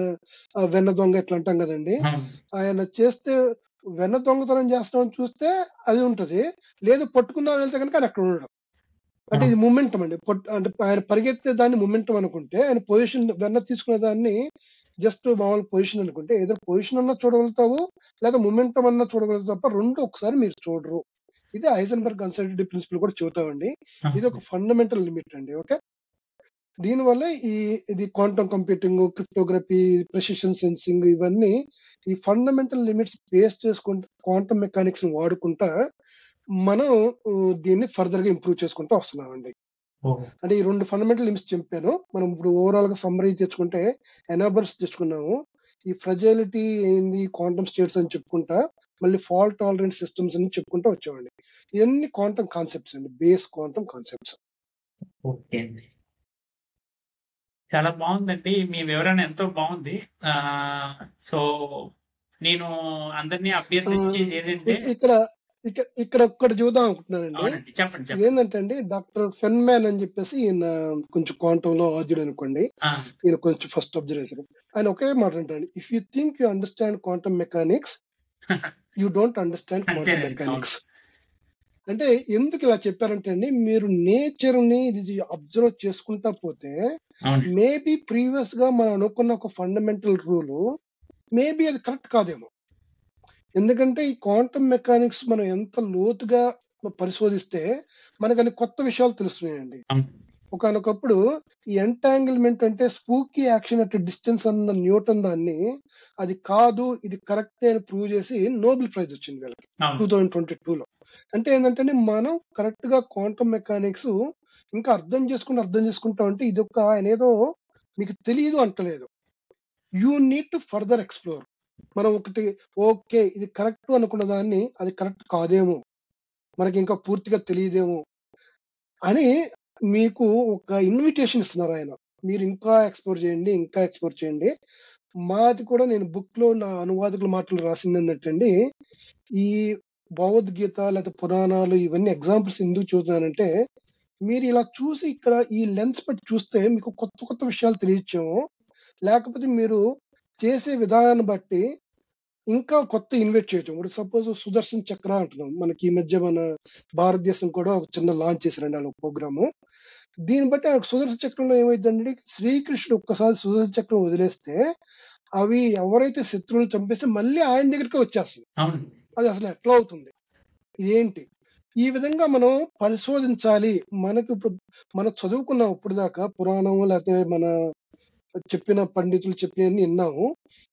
వెన్న దొంగ ఎట్లా అంటాం కదండి, ఆయన చేస్తే వెన్న దొంగతనం చేస్తామని చూస్తే అది ఉంటది, లేదు పట్టుకుందామని వెళ్తే కనుక ఆయన అక్కడ ఉండడం. అంటే ఇది మూమెంటం అండి. అంటే ఆయన పరిగెత్తే దాన్ని మూమెంటం అనుకుంటే, ఆయన పొజిషన్ వెన్న తీసుకునే దాన్ని జస్ట్ మామూలు పొజిషన్ అనుకుంటే, ఏదో పొజిషన్ అన్నా చూడగలుగుతావు, లేదా మూమెంటం అన్నా చూడగలుగుతావు తప్ప రెండు ఒకసారి మీరు చూడరు. ఇది హైజెన్బర్గ్ అన్సర్టనిటీ ప్రిన్సిపల్ కూడా చెబుతామండి. ఇది ఒక ఫండమెంటల్ లిమిట్ అండి. ఓకే, దీనివల్ల ఇది quantum computing, cryptography, precision sensing, ఇవన్నీ ఈ ఫండమెంటల్ లిమిట్స్ బేస్ చేసుకుంటూ క్వాంటమ్ మెకానిక్స్ వాడుకుంటా మనం దీన్ని ఫర్దర్ గా ఇంప్రూవ్ చేసుకుంటూ వస్తున్నామండి. అంటే ఈ రెండు ఫండమెంటల్ లిమిట్స్ చెప్పాను. మనం ఇప్పుడు ఓవరాల్ గా సమ్మరీ తెచ్చుకుంటే ఎనాబర్స్ తెచ్చుకున్నాము, ఈ ఫ్రజైలిటీ ఏంది, క్వాంటమ్ స్టేట్స్ అని చెప్పుకుంటా, మళ్ళీ ఫాల్ట్ టాలరెంట్ సిస్టమ్స్ అని చెప్పుకుంటూ వచ్చామండి. ఇవన్నీ క్వాంటమ్ కాన్సెప్ట్స్ అండి, బేస్ క్వాంటమ్ కాన్సెప్ట్స్. ఓకే అండి, చాలా బాగుందండి, మీ వివరణ ఎంతో బాగుంది. సో నేను అందరినీ అభ్యర్థించేది ఏంటంటే, ఇక్కడ ఇక్కడ ఇక్కడ ఒక్కటి చూద్దాం అనుకుంటున్నానండి. అవునండి చెప్పండి చెప్పండి. ఇదేంటంటే అండి, డాక్టర్ ఫెన్మ్యాన్ అని చెప్పేసి ఈయన కొంచెం క్వాంటమ్ లో ఆద్యుడు అనుకోండి, ఈయన కొంచెం ఫస్ట్ అబ్జర్వ్ చేశారు. ఆయన ఒకే మాట అంటాడు, if you think you understand quantum mechanics, you don't understand quantum mechanics. అంటే ఎందుకు ఇలా చెప్పారంటే అండి, మీరు నేచర్ ని ఇది అబ్జర్వ్ చేసుకుంటా పోతే మేబీ ప్రీవియస్ గా మనం అనుకున్న ఒక ఫండమెంటల్ రూల్ మేబీ అది కరెక్ట్ కాదేమో. ఎందుకంటే ఈ క్వాంటమ్ మెకానిక్స్ మనం ఎంత లోతుగా పరిశోధిస్తే మనకు అన్ని కొత్త విషయాలు తెలుస్తున్నాయండి. ఒకనొకప్పుడు ఈ ఎంటాంగిల్మెంట్ అంటే స్పూకీ యాక్షన్ అట్ డిస్టెన్స్ అన్న న్యూటన్ దాన్ని అది కాదు, ఇది కరెక్ట్ అని ప్రూవ్ చేసి నోబెల్ ప్రైజ్ వచ్చింది వీళ్ళకి 2022లో. అంటే ఏంటంటే మనం కరెక్ట్ గా క్వాంటమ్ మెకానిక్స్ ఇంకా అర్థం చేసుకుంటా ఉంటే ఇది ఒక ఆయన ఏదో మీకు తెలియదు అంటలేదు, you need to further explore. మనం ఒకటి ఓకే ఇది కరెక్ట్ అనుకున్న దాన్ని అది కరెక్ట్ కాదేమో, మనకి ఇంకా పూర్తిగా తెలియదేమో అని మీకు ఒక ఇన్విటేషన్ ఇస్తున్నారు ఆయన, మీరు ఇంకా ఎక్స్ప్లోర్ చేయండి, ఇంకా ఎక్స్ప్లోర్ చేయండి. మాది కూడా నేను బుక్ లో నా అనువాదకుల మాటలు రాసింది ఏంటంటే, ఈ భగవద్గీత లేదా పురాణాలు ఇవన్నీ ఎగ్జాంపుల్స్ ఎందుకు చూస్తున్నానంటే, మీరు ఇలా చూసి ఇక్కడ ఈ లెన్స్ పెట్టి చూస్తే మీకు కొత్త కొత్త విషయాలు తెలియచ్చేమో, లేకపోతే మీరు చేసే విధానాన్ని బట్టి ఇంకా కొత్త ఇన్వెస్ట్ చేయొచ్చు. ఇప్పుడు సపోజ్ సుదర్శన్ చక్ర అంటున్నాం, మనకి ఈ మధ్య మన భారతదేశం కూడా ఒక చిన్న లాంచ్ చేశారండి వాళ్ళ ప్రోగ్రాము. దీన్ని బట్టి ఆ సుదర్శన చక్రంలో ఏమైందండి, శ్రీకృష్ణుడు ఒక్కసారి సుదర్శన చక్రం వదిలేస్తే అవి ఎవరైతే శత్రువులు చంపేస్తే మళ్ళీ ఆయన దగ్గరికి వచ్చేస్తుంది. అది అసలు ఎట్లా అవుతుంది, ఇదేంటి? ఈ విధంగా మనం పరిశోధించాలి. మనకి ఇప్పుడు మనం చదువుకున్నాం ఇప్పుడు దాకా పురాణం, లేకపోతే మన చెప్పిన పండితులు చెప్పినవన్నీ విన్నాము.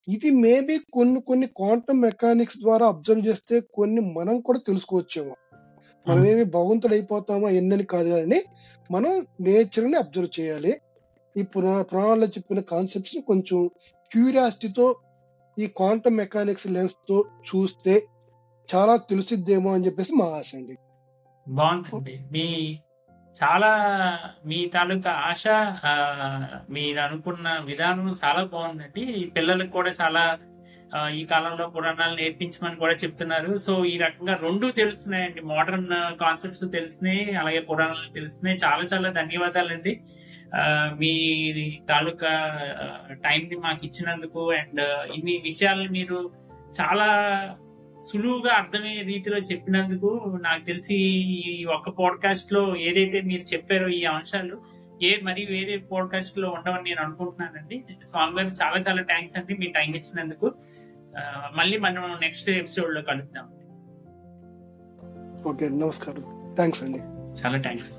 ఇది మేబీ కొన్ని క్వాంటమ్ మెకానిక్స్ ద్వారా అబ్జర్వ్ చేస్తే కొన్ని మనం కూడా తెలుసుకోవచ్చేమో. మనం ఏమి భగవంతుడు అయిపోతామో ఎన్నని కాదు, కానీ మనం నేచర్ ని అబ్జర్వ్ చేయాలి. ఈ పురాణాల్లో చెప్పిన కాన్సెప్ట్స్ ని కొంచెం క్యూరియాసిటీతో ఈ క్వాంటమ్ మెకానిక్స్ లెన్స్ తో చూస్తే చాలా తెలిసిద్దేమో అని చెప్పేసి మా ఆశ అండి. బాగుందండి, చాలా మీ తాలూకా ఆశ, మీరు అనుకున్న విధానం చాలా బాగుందండి. పిల్లలకు కూడా చాలా ఈ కాలంలో పురాణాలు నేర్పించమని కూడా చెప్తున్నారు. సో ఈ రకంగా రెండు తెలుస్తున్నాయండి, మోడర్న్ కాన్సెప్ట్స్ తెలుస్తున్నాయి, అలాగే పురాణాలు తెలుస్తున్నాయి. చాలా చాలా ధన్యవాదాలండి మీ తాలూకా టైం ని మాకు ఇచ్చినందుకు. అండ్ ఇన్ని విషయాలను మీరు చాలా సులువుగా అర్థమయ్యే రీతిలో చెప్పినందుకు. నాకు తెలిసి ఈ ఒక్క పాడ్కాస్ట్ లో ఏదైతే మీరు చెప్పారో ఈ అంశాలు మరి వేరే పాడ్కాస్ట్ లో ఉండవని నేను అనుకుంటున్నానండి. స్వామి గారు చాలా చాలా థ్యాంక్స్ అండి మీ టైం ఇచ్చినందుకు. మళ్ళీ మనం నెక్స్ట్ ఎపిసోడ్ లో కలుద్దాం. ఓకే, నమస్కారం. థ్యాంక్స్ అండి. చాలా థ్యాంక్స్.